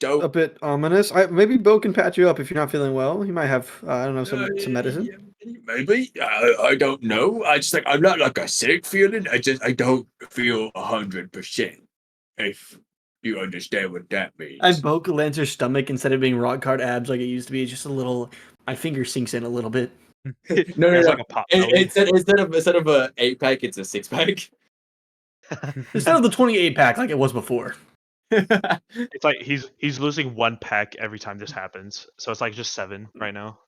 Speaker 5: don't.
Speaker 4: bit ominous. Maybe Beau can patch you up if you're not feeling well. He might have, I don't know, some medicine.
Speaker 5: Yeah, maybe I don't know. I'm not like a sick feeling. I don't feel 100%. If you understand what that
Speaker 4: I
Speaker 5: means.
Speaker 4: poke Lancer's stomach instead of being rock hard abs like it used to be. It's just a little. My finger sinks in a little bit.
Speaker 5: No,
Speaker 3: It's like a pot belly.
Speaker 5: Instead of a 8-pack, it's a 6-pack.
Speaker 4: Instead of the 28 pack like it was before.
Speaker 3: It's like he's losing 1 pack every time this happens. So it's like just 7 right now.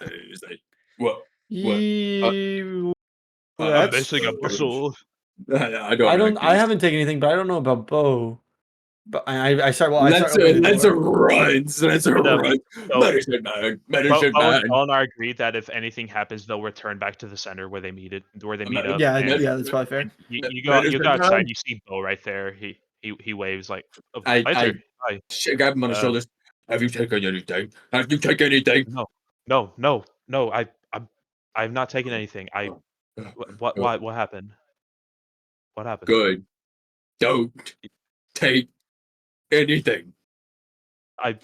Speaker 5: It's like what?
Speaker 4: You.
Speaker 3: I'm
Speaker 4: That's.
Speaker 3: missing a muscle.
Speaker 5: I don't.
Speaker 4: I don't. I
Speaker 5: Actually.
Speaker 4: haven't taken anything, but I don't know about Beau. But I start. Well, I start
Speaker 5: Lancer,
Speaker 4: opening the
Speaker 5: Lancer
Speaker 4: door.
Speaker 5: runs. Lancer runs.
Speaker 3: So
Speaker 5: Medicine man. Medicine
Speaker 3: Bo
Speaker 5: man.
Speaker 3: and Kelenar agreed that if anything happens, they'll return back to the center where they meet up.
Speaker 4: Yeah,
Speaker 3: And
Speaker 4: yeah, that's probably fair.
Speaker 3: you
Speaker 5: Medicine
Speaker 3: go outside
Speaker 5: man.
Speaker 3: and you see Bo right there. He waves like, oh,
Speaker 5: I
Speaker 3: Lancer, hi.
Speaker 5: grab him on the shoulders. Have you taken anything? Have you taken anything?
Speaker 3: No. I've not taken anything. What happened? What happened?
Speaker 5: Good. Don't take anything.
Speaker 3: I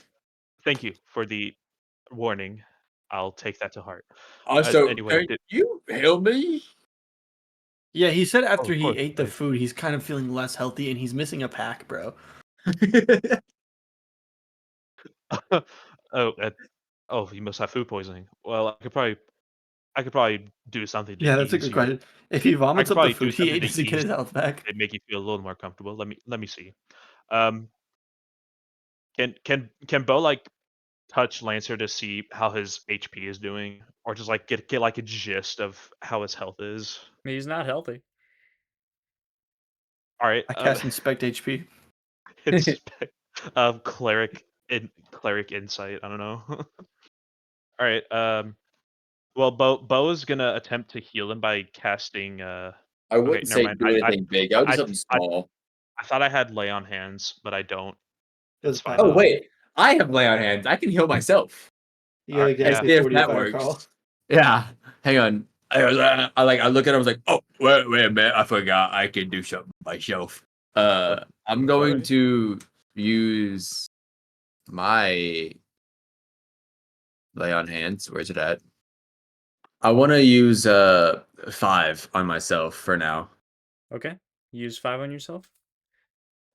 Speaker 3: thank you for the warning. I'll take that to heart.
Speaker 5: Also,
Speaker 3: Anyway,
Speaker 5: can you heal me?
Speaker 4: Yeah, he said after
Speaker 3: of
Speaker 4: he
Speaker 3: course,
Speaker 4: ate the
Speaker 3: please.
Speaker 4: food, he's kind of feeling less healthy, and he's missing a pack, bro.
Speaker 3: Oh, you must have food poisoning. Well, I could probably I could probably do something to
Speaker 4: Yeah, that's a
Speaker 3: ease
Speaker 4: good
Speaker 3: your.
Speaker 4: question. If he
Speaker 3: I
Speaker 4: vomits
Speaker 3: could
Speaker 4: up the
Speaker 3: probably do
Speaker 4: food he
Speaker 3: something
Speaker 4: ate,
Speaker 3: to
Speaker 4: does he get
Speaker 3: ease
Speaker 4: his health back?
Speaker 3: and make you feel a little more comfortable. Let me see. Um, can Beau like touch Lancer to see how his HP is doing, or just like get like a gist of how his health is?
Speaker 2: He's not healthy.
Speaker 3: All right.
Speaker 4: I cast inspect HP.
Speaker 3: Inspect cleric insight. I don't know. All right. Well, Beau is gonna attempt to heal him by casting.
Speaker 5: I
Speaker 3: Okay,
Speaker 5: wouldn't
Speaker 3: never
Speaker 5: say
Speaker 3: mind.
Speaker 5: do anything big. I would do
Speaker 3: I,
Speaker 5: something
Speaker 3: I
Speaker 5: small.
Speaker 3: I thought I had lay on hands, but I don't. That's
Speaker 4: Doesn't
Speaker 3: fine.
Speaker 4: matter.
Speaker 5: Oh wait, I have lay on hands. I can heal myself.
Speaker 4: You gotta
Speaker 3: yeah.
Speaker 4: get
Speaker 5: See if
Speaker 4: 40
Speaker 5: that
Speaker 4: if I
Speaker 5: works.
Speaker 4: recall.
Speaker 5: Yeah. Hang on. I look at it. I was like, oh wait a minute. I forgot I can do something myself. I'm going
Speaker 2: Alright.
Speaker 5: to use my lay on hands. Where's it at? I want to use 5 on myself for now.
Speaker 2: Okay. Use 5 on yourself.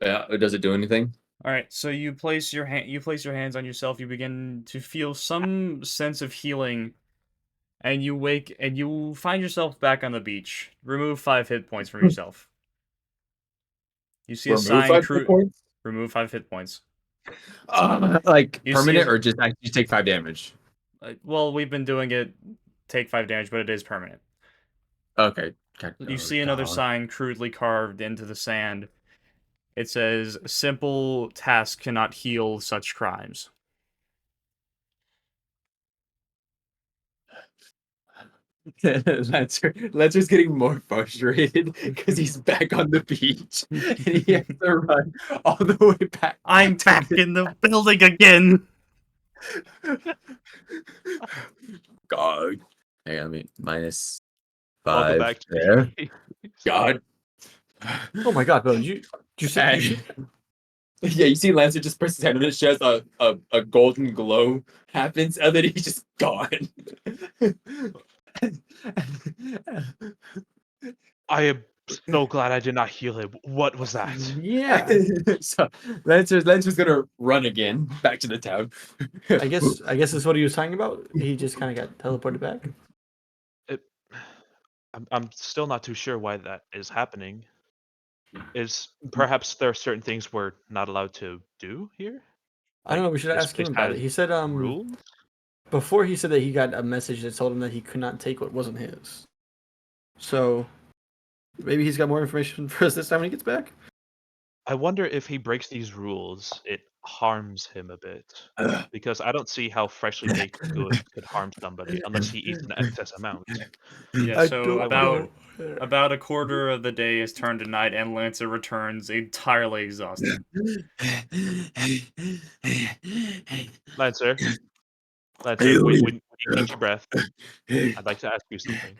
Speaker 5: Yeah, does it do anything?
Speaker 2: All right. So you place your hands on yourself. You begin to feel some sense of healing, and you wake and you find yourself back on the beach. Remove 5 hit points from yourself. You see a
Speaker 5: Remove
Speaker 2: sign.
Speaker 5: 5 hit points?
Speaker 2: Remove 5 hit points.
Speaker 5: Like
Speaker 2: You see
Speaker 5: permanent
Speaker 2: a-
Speaker 5: or just you take 5 damage?
Speaker 2: Well, we've been doing it. Take 5 damage, but it is permanent.
Speaker 5: Okay.
Speaker 2: You see another sign crudely carved into the sand. It says, "Simple task cannot heal such crimes."
Speaker 5: Lancer's getting more frustrated because he's back on the beach and he has to run all the way back.
Speaker 2: I'm
Speaker 5: to
Speaker 2: back
Speaker 5: the-
Speaker 2: in the building again.
Speaker 5: God. Hang on, I mean, minus
Speaker 3: Welcome
Speaker 5: 5
Speaker 3: back to
Speaker 5: there.
Speaker 3: the.
Speaker 5: God.
Speaker 4: Oh my god, Bill, did you see?
Speaker 5: And- yeah, you see Lancer just press his hand and it shows a golden glow happens and then he's just gone.
Speaker 3: I am so glad I did not heal him. What was that?
Speaker 4: Yeah.
Speaker 5: So Lancer's gonna run again back to the town.
Speaker 4: I guess that's what he was talking about. He just kind of got teleported back.
Speaker 3: I'm still not too sure why that is happening. Is perhaps there are certain things we're not allowed to do here?
Speaker 4: I don't know. We should
Speaker 3: this
Speaker 4: ask
Speaker 3: place
Speaker 4: him about it.
Speaker 3: has
Speaker 4: He said
Speaker 3: rules.
Speaker 4: before he said that he got a message that told him that he could not take what wasn't his. So maybe he's got more information for us this time when he gets back.
Speaker 3: I wonder if he breaks these rules, it harms him a bit. Because I don't see how freshly baked goods could harm somebody unless he eats an excess amount.
Speaker 2: Yeah,
Speaker 4: I
Speaker 2: so
Speaker 4: don't
Speaker 2: about
Speaker 4: know.
Speaker 2: about a quarter of the day is turned to night, and Lancer returns entirely exhausted.
Speaker 3: Lancer, when you catch your breath, I'd like to ask you something.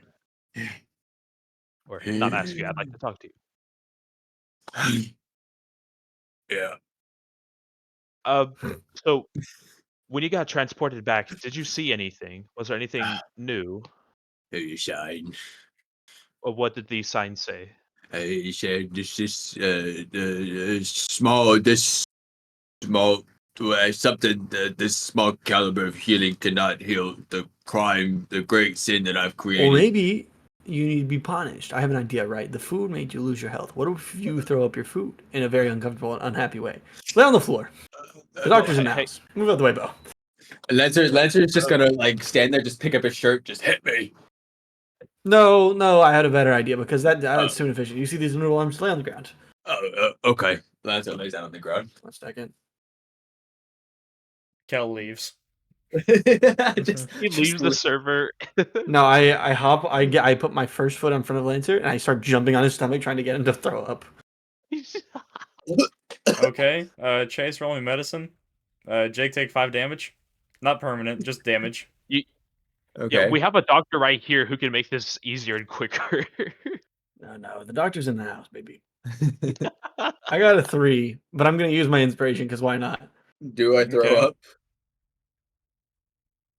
Speaker 3: Or not ask you, I'd like to talk to you.
Speaker 5: Yeah.
Speaker 3: So when you got transported back, did you see anything? Was there anything new?
Speaker 5: Hey, shine.
Speaker 3: Or what did the sign say?
Speaker 5: He said this small something this small caliber of healing cannot heal the crime, the great sin that I've created.
Speaker 4: Or maybe you need to be punished. I have an idea, right? The food made you lose your health. What if you throw up your food in a very uncomfortable and unhappy way? Lay on the floor. The doctor's in the
Speaker 3: hey.
Speaker 4: house. Move out the way, Beau.
Speaker 5: Lancer's just gonna like stand there, just pick up his shirt, just hit me.
Speaker 4: No, I had a better idea because that's too inefficient. You see these noodle arms? Lay on the ground.
Speaker 5: Okay. Lancer lays down on the ground.
Speaker 4: 1 second.
Speaker 2: Kel leaves.
Speaker 3: He leaves the server.
Speaker 4: No, I put my first foot in front of Lancer and I start jumping on his stomach trying to get him to throw up.
Speaker 2: Okay, Chase, roll me medicine. Jake, take 5 damage. Not permanent, just damage.
Speaker 5: Okay.
Speaker 3: Yeah, we have a doctor right here who can make this easier and quicker.
Speaker 4: No, the doctor's in the house, baby. I got a 3, but I'm gonna use my inspiration because why not?
Speaker 5: Do I throw
Speaker 2: Okay.
Speaker 5: up?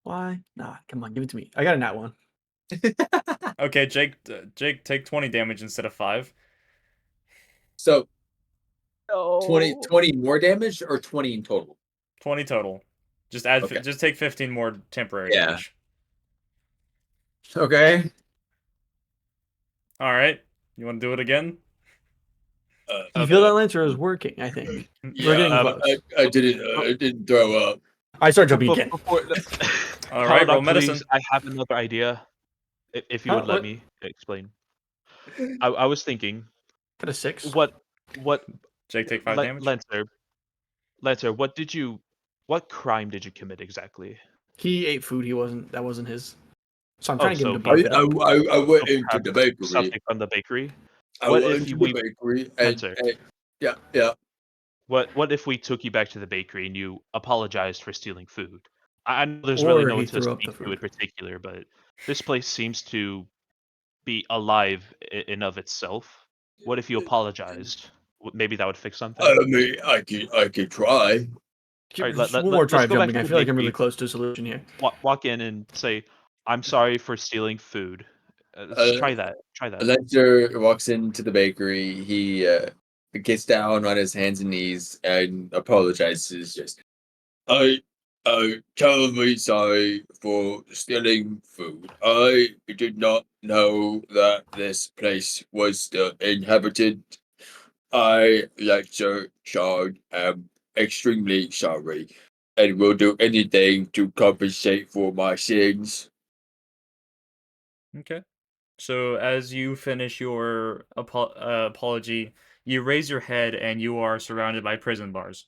Speaker 4: Why? Nah, come on, give it to me. I got a nat 1.
Speaker 2: Okay, Jake, take 20 damage instead of 5.
Speaker 5: So
Speaker 3: No.
Speaker 5: 20 more damage or 20 in total?
Speaker 2: 20 total. Just add.
Speaker 5: Okay.
Speaker 2: Just take 15 more temporary
Speaker 5: Yeah.
Speaker 2: damage.
Speaker 5: Okay.
Speaker 2: All right. You want to do it again?
Speaker 4: You feel that Lancer is working, I think. We're getting close.
Speaker 5: I didn't throw up.
Speaker 4: I start jumping
Speaker 3: But
Speaker 4: again.
Speaker 3: before,
Speaker 2: All right, roll
Speaker 3: Kelenar,
Speaker 2: medicine.
Speaker 3: please, I have another idea. If you
Speaker 4: Huh?
Speaker 3: would let
Speaker 4: What?
Speaker 3: me explain. I was thinking,
Speaker 4: Got a 6.
Speaker 3: what
Speaker 2: Jake, take 5 damage.
Speaker 3: Lancer, what crime did you commit exactly?
Speaker 4: He ate food. That wasn't his. So I'm
Speaker 3: Oh,
Speaker 4: trying to get him
Speaker 3: so
Speaker 4: to buff it up.
Speaker 5: I went
Speaker 3: So
Speaker 5: into
Speaker 3: perhaps
Speaker 5: the bakery.
Speaker 3: something from the bakery.
Speaker 5: I
Speaker 3: What
Speaker 5: went
Speaker 3: if
Speaker 5: into
Speaker 3: we
Speaker 5: the bakery
Speaker 3: Lancer,
Speaker 5: yeah.
Speaker 3: what if we took you back to the bakery and you apologized for stealing food? I know there's really
Speaker 4: Or
Speaker 3: no
Speaker 4: he
Speaker 3: one to
Speaker 4: threw up the
Speaker 3: speak to in
Speaker 4: food.
Speaker 3: particular, but this place seems to be alive in of itself. What if you apologized? Maybe that would fix something.
Speaker 5: I mean, I could try.
Speaker 3: All right,
Speaker 4: Just one more try
Speaker 3: let's
Speaker 4: of
Speaker 3: go back
Speaker 4: jumping.
Speaker 3: to
Speaker 4: I
Speaker 3: the
Speaker 4: feel like I'm
Speaker 3: bakery.
Speaker 4: really close to a solution here.
Speaker 3: Walk in and say, "I'm sorry for stealing food." Let's try that. Try that.
Speaker 5: Ledger walks into the bakery. He gets down on his hands and knees and apologizes. Just, I terribly sorry for stealing food. I did not know that this place was still inhabited. I, Ledger Shard, am extremely sorry and will do anything to compensate for my sins.
Speaker 2: Okay. So as you finish your apology, you raise your head and you are surrounded by prison bars.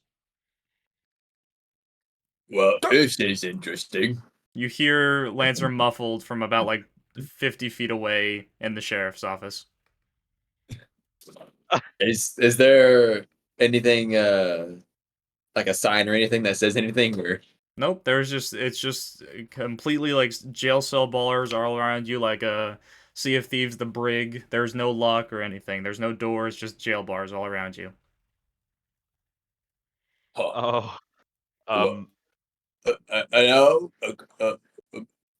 Speaker 5: Well, this is interesting.
Speaker 2: You hear Lancer muffled from about like 50 feet away in the sheriff's office.
Speaker 5: Is there anything like a sign or anything that says anything or
Speaker 2: Nope, it's just completely like jail cell bars all around you, like a Sea of Thieves, the brig. There's no lock or anything. There's no doors, just jail bars all around you.
Speaker 5: huh?
Speaker 3: Oh,
Speaker 5: Well,
Speaker 3: um,
Speaker 5: hello,
Speaker 3: the,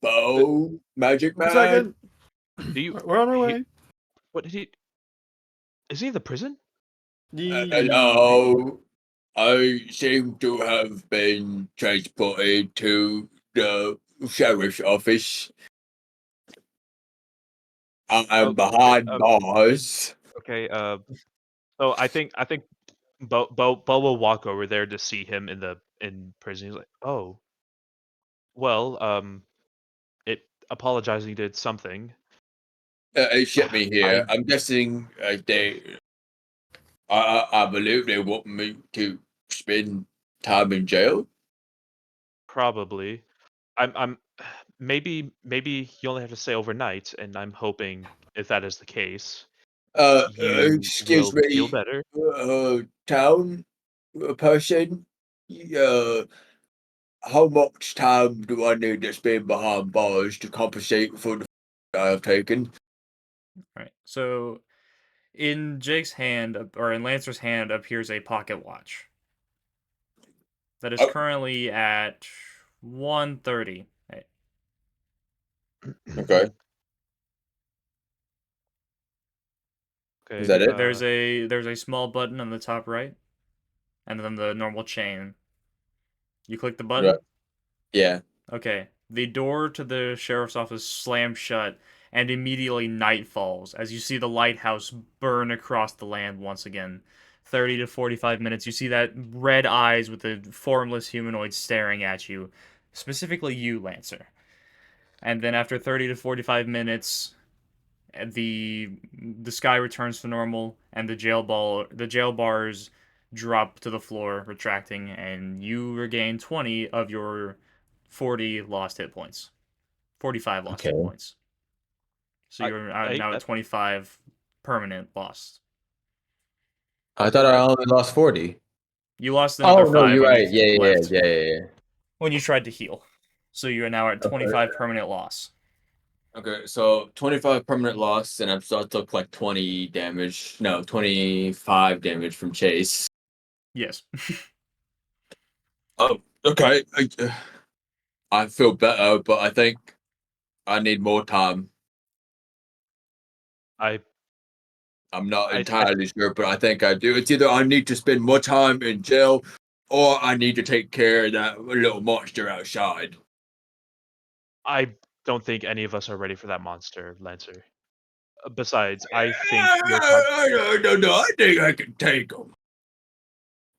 Speaker 5: Beau, Magic
Speaker 4: 1
Speaker 5: Man.
Speaker 4: second.
Speaker 3: do you?
Speaker 4: We're on our way.
Speaker 3: What did he? Is he in the prison?
Speaker 5: Hello. I seem to have been transported to the sheriff's office. I'm
Speaker 3: Okay.
Speaker 5: behind bars.
Speaker 3: Okay. So I think Bo will walk over there to see him in prison. He's like, oh, well, it apologizing did something.
Speaker 5: It shipped me here.
Speaker 3: I
Speaker 5: I'm guessing I believe they want me to spend time in jail.
Speaker 3: probably. I'm maybe you only have to stay overnight, and I'm hoping if that is the case, you
Speaker 5: Excuse
Speaker 3: will feel
Speaker 5: me,
Speaker 3: better.
Speaker 5: town person. Uh, how much time do I need to spend behind bars to compensate for the I have taken?
Speaker 2: Right. So in Jake's hand, or in Lancer's hand, appears a pocket watch that is
Speaker 5: Oh,
Speaker 2: currently at 1:30. Hey,
Speaker 5: okay. Is
Speaker 3: Okay.
Speaker 5: that it?
Speaker 2: there's a small button on the top right, and then the normal chain. You click the
Speaker 5: Right.
Speaker 2: button.
Speaker 5: Yeah.
Speaker 2: Okay. The door to the sheriff's office slams shut, and immediately night falls as you see the lighthouse burn across the land once again. 30 to 45 minutes, you see that red eyes with the formless humanoid staring at you, specifically you, Lancer. And then after 30 to 45 minutes, the sky returns to normal, and the jail bars drop to the floor, retracting, and you regain 20 of your 40 lost hit points. 45 lost hit
Speaker 5: Okay.
Speaker 2: points. So
Speaker 3: I,
Speaker 2: you're
Speaker 3: I
Speaker 2: now at
Speaker 3: that
Speaker 2: 25 permanent lost.
Speaker 5: I thought I only lost 40.
Speaker 2: You lost
Speaker 5: Oh
Speaker 2: another
Speaker 5: no,
Speaker 2: 5
Speaker 5: you're
Speaker 2: when you
Speaker 5: right.
Speaker 2: left,
Speaker 5: Yeah.
Speaker 2: when you tried to heal. So you are now at
Speaker 5: Okay.
Speaker 2: 25 permanent loss.
Speaker 5: Okay, so 25 permanent loss, and I've still took like 20 damage. No, 25 damage from Chase.
Speaker 2: Yes.
Speaker 5: Oh, okay. I feel better, but I think I need more time.
Speaker 3: I
Speaker 5: I'm not
Speaker 3: I
Speaker 5: entirely sure, but I think I do. It's either I need to spend more time in jail, or I need to take care of that little monster outside.
Speaker 3: I don't think any of us are ready for that monster, Lancer. Besides, I think your time.
Speaker 5: No, I think I can take them.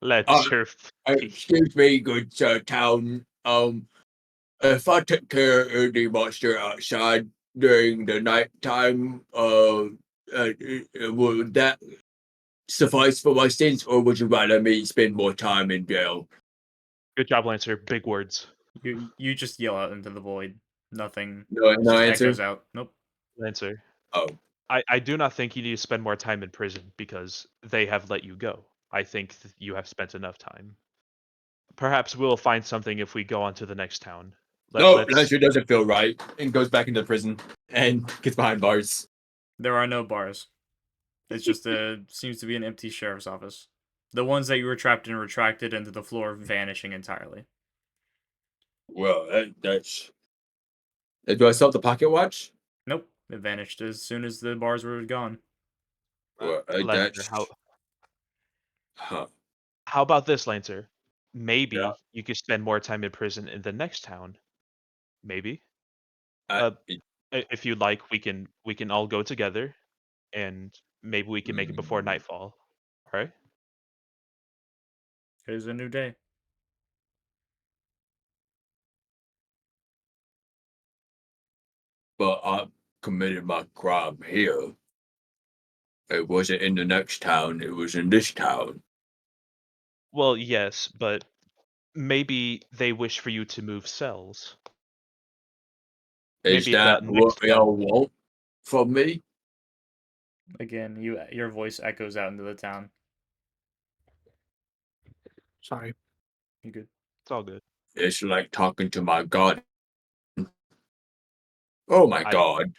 Speaker 3: Lancer,
Speaker 5: Excuse me, good town. If I took care of the monster outside during the nighttime, would that suffice for my sins, or would you rather me spend more time in jail?
Speaker 3: good job, Lancer. Big words.
Speaker 2: You just yell out into the void. Nothing.
Speaker 5: No,
Speaker 2: It
Speaker 5: no
Speaker 2: just
Speaker 5: answer.
Speaker 2: echoes out. Nope.
Speaker 3: Lancer.
Speaker 5: Oh,
Speaker 3: I do not think you need to spend more time in prison because they have let you go. I think you have spent enough time. Perhaps we'll find something if we go on to the next town.
Speaker 5: no,
Speaker 3: Let's.
Speaker 5: that sure doesn't feel right. And goes back into prison and gets behind bars.
Speaker 2: There are no bars. It's just seems to be an empty sheriff's office. The ones that you were trapped in retracted into the floor, vanishing entirely.
Speaker 5: Well, that's. Do I still have the pocket watch?
Speaker 2: Nope, it vanished as soon as the bars were gone.
Speaker 5: Well,
Speaker 3: Lancer,
Speaker 5: that's. Huh.
Speaker 3: how about this, Lancer?
Speaker 5: Yeah.
Speaker 3: Maybe you could spend more time in prison in the next town. Maybe.
Speaker 5: I,
Speaker 3: If you'd like, we can all go together, and maybe we can make it before nightfall. All right?
Speaker 2: It is a new day.
Speaker 5: but I committed my crime here. It wasn't in the next town, it was in this town.
Speaker 3: Well, yes, but maybe they wish for you to move cells.
Speaker 5: Is
Speaker 3: Maybe
Speaker 5: that
Speaker 3: the
Speaker 5: what
Speaker 3: next one.
Speaker 5: y'all want from me?
Speaker 2: Again, your voice echoes out into the town.
Speaker 4: Sorry.
Speaker 2: You good?
Speaker 3: It's all good.
Speaker 5: It's like talking to my god. Oh my
Speaker 3: I
Speaker 5: god.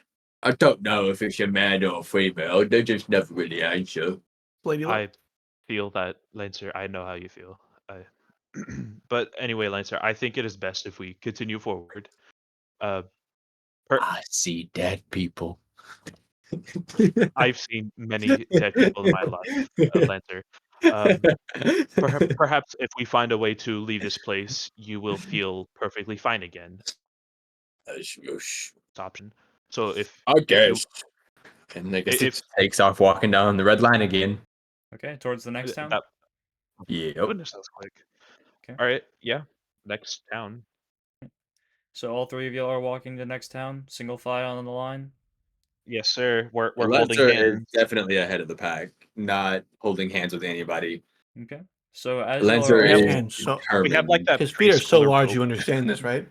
Speaker 5: I don't know if it's a man or a female, they just never really answer.
Speaker 4: Lady Luck.
Speaker 3: I feel that, Lancer. I know how you feel. But anyway, Lancer, I think it is best if we continue forward. Uh,
Speaker 5: I see dead people.
Speaker 3: I've seen many dead people in my life, Lancer. Um, perhaps if we find a way to leave this place, you will feel perfectly fine again. Option. So
Speaker 5: I
Speaker 3: if you
Speaker 5: guess. And I guess
Speaker 3: if
Speaker 5: it takes off walking down the red line again.
Speaker 2: Okay, towards the next town.
Speaker 3: that
Speaker 5: Yep.
Speaker 3: goodness, that was quick.
Speaker 2: Okay.
Speaker 3: All right, yeah, next town.
Speaker 2: So all three of y'all are walking to the next town, single file on the line.
Speaker 3: Yes, sir. We're
Speaker 5: The
Speaker 3: holding
Speaker 5: Lancer is
Speaker 3: hands.
Speaker 5: definitely ahead of the pack, not holding hands with anybody.
Speaker 2: Okay. So as y'all
Speaker 5: Lancer
Speaker 2: are
Speaker 3: We have
Speaker 5: is
Speaker 2: all
Speaker 4: so
Speaker 3: we have like
Speaker 5: determined.
Speaker 3: that
Speaker 4: his feet are so
Speaker 3: preschooler
Speaker 4: large.
Speaker 3: rope.
Speaker 4: You understand this, right?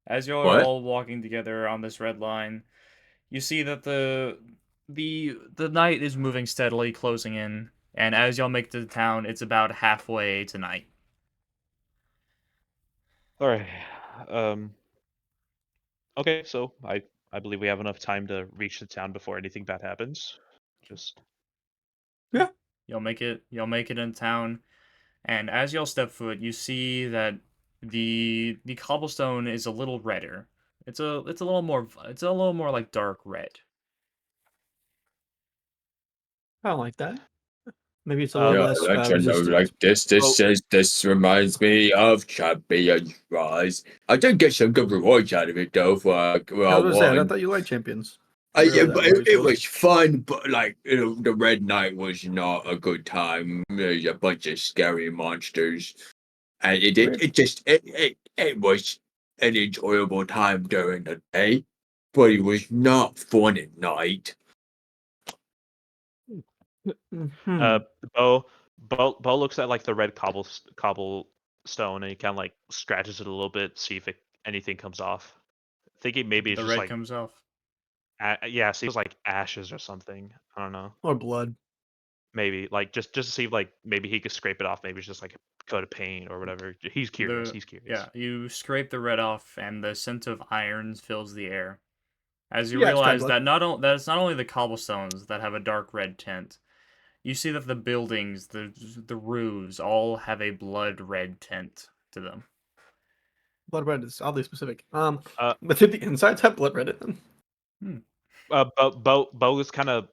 Speaker 2: as y'all are
Speaker 5: What?
Speaker 2: all walking together on this red line, you see that the night is moving steadily, closing in, and as y'all make it to the town, it's about halfway to night.
Speaker 3: All right. Okay, so I believe we have enough time to reach the town before anything bad happens. Just
Speaker 2: Y'all make it in town, and as y'all step foot, you see that the cobblestone is a little redder. It's a little more like dark red.
Speaker 4: I don't like that. Maybe it's a
Speaker 3: Um,
Speaker 4: little
Speaker 5: Yeah,
Speaker 4: less
Speaker 5: Lancer, no,
Speaker 4: resistant.
Speaker 5: like this
Speaker 3: Oh.
Speaker 5: says this reminds me of Champions Rise. I did get some good rewards out of it though for
Speaker 4: I was gonna say, I
Speaker 5: one.
Speaker 4: thought you liked champions.
Speaker 5: Yeah,
Speaker 4: Really,
Speaker 5: but
Speaker 4: that
Speaker 5: it
Speaker 4: was.
Speaker 5: was fun, but like the Red Knight was not a good time. There's a bunch of scary monsters, and
Speaker 4: Weird.
Speaker 5: it was an enjoyable time during the day, but it was not fun at night.
Speaker 4: Hmm.
Speaker 3: Bo looks at like the red cobblestone and he kind of like scratches it a little bit, see if anything comes off. Thinking maybe it's
Speaker 2: The
Speaker 3: just
Speaker 2: red
Speaker 3: like
Speaker 2: comes off.
Speaker 3: yeah, see it's like ashes or something. I don't know.
Speaker 4: Or blood.
Speaker 3: Maybe like just to see if like maybe he could scrape it off. Maybe it's just like a coat of paint or whatever. He's curious. He's curious.
Speaker 2: You scrape the red off, and the scent of irons fills the air. As you
Speaker 4: Yeah, it's dried
Speaker 2: realize
Speaker 4: blood.
Speaker 2: that it's not only the cobblestones that have a dark red tint. You see that the buildings, the roofs, all have a blood red tint to them.
Speaker 4: Blood red is oddly specific.
Speaker 3: Uh,
Speaker 4: But did the insides have blood red in them?
Speaker 3: Bo is kind of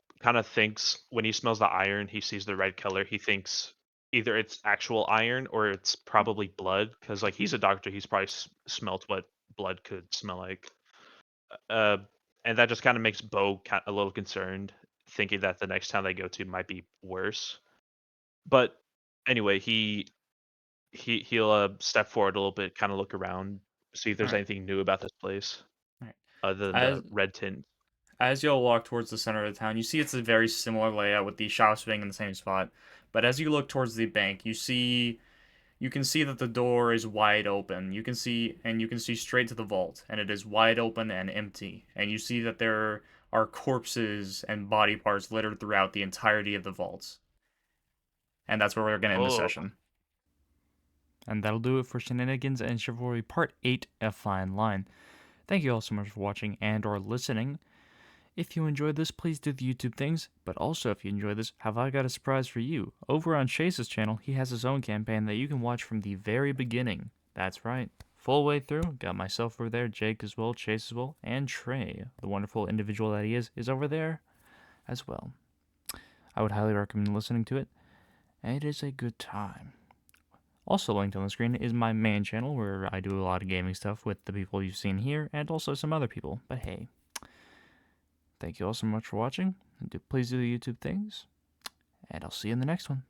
Speaker 3: thinks when he smells the iron, he sees the red color. He thinks either it's actual iron or it's probably blood because like he's a doctor. He's probably smelt what blood could smell like. Uh, and that just kind of makes Beau a little concerned, thinking that the next town they go to might be worse. But anyway, he'll step forward a little bit, kind of look around, see if there's
Speaker 2: Alright.
Speaker 3: anything new about this place
Speaker 2: Alright.
Speaker 3: other than
Speaker 2: As
Speaker 3: the red tint.
Speaker 2: as y'all walk towards the center of the town, you see it's a very similar layout with the shops being in the same spot. But as you look towards the bank, you can see that the door is wide open. You can see straight to the vault, and it is wide open and empty. And you see that there are corpses and body parts littered throughout the entirety of the vaults. And that's where we're gonna end the
Speaker 3: Oh,
Speaker 2: session.
Speaker 7: And that'll do it for Shenanigans and Chivalry Part 8, A Fine Line. Thank you all so much for watching and or listening. If you enjoyed this, please do the YouTube things, but also if you enjoyed this, have I got a surprise for you. Over on Chase's channel, he has his own campaign that you can watch from the very beginning. That's right, full way through. Got myself over there, Jake as well, Chase as well, and Trey, the wonderful individual that he is over there as well. I would highly recommend listening to it, and it is a good time. Also linked on the screen is my main channel where I do a lot of gaming stuff with the people you've seen here and also some other people, but hey. Thank you all so much for watching. Please do the YouTube things, and I'll see you in the next one.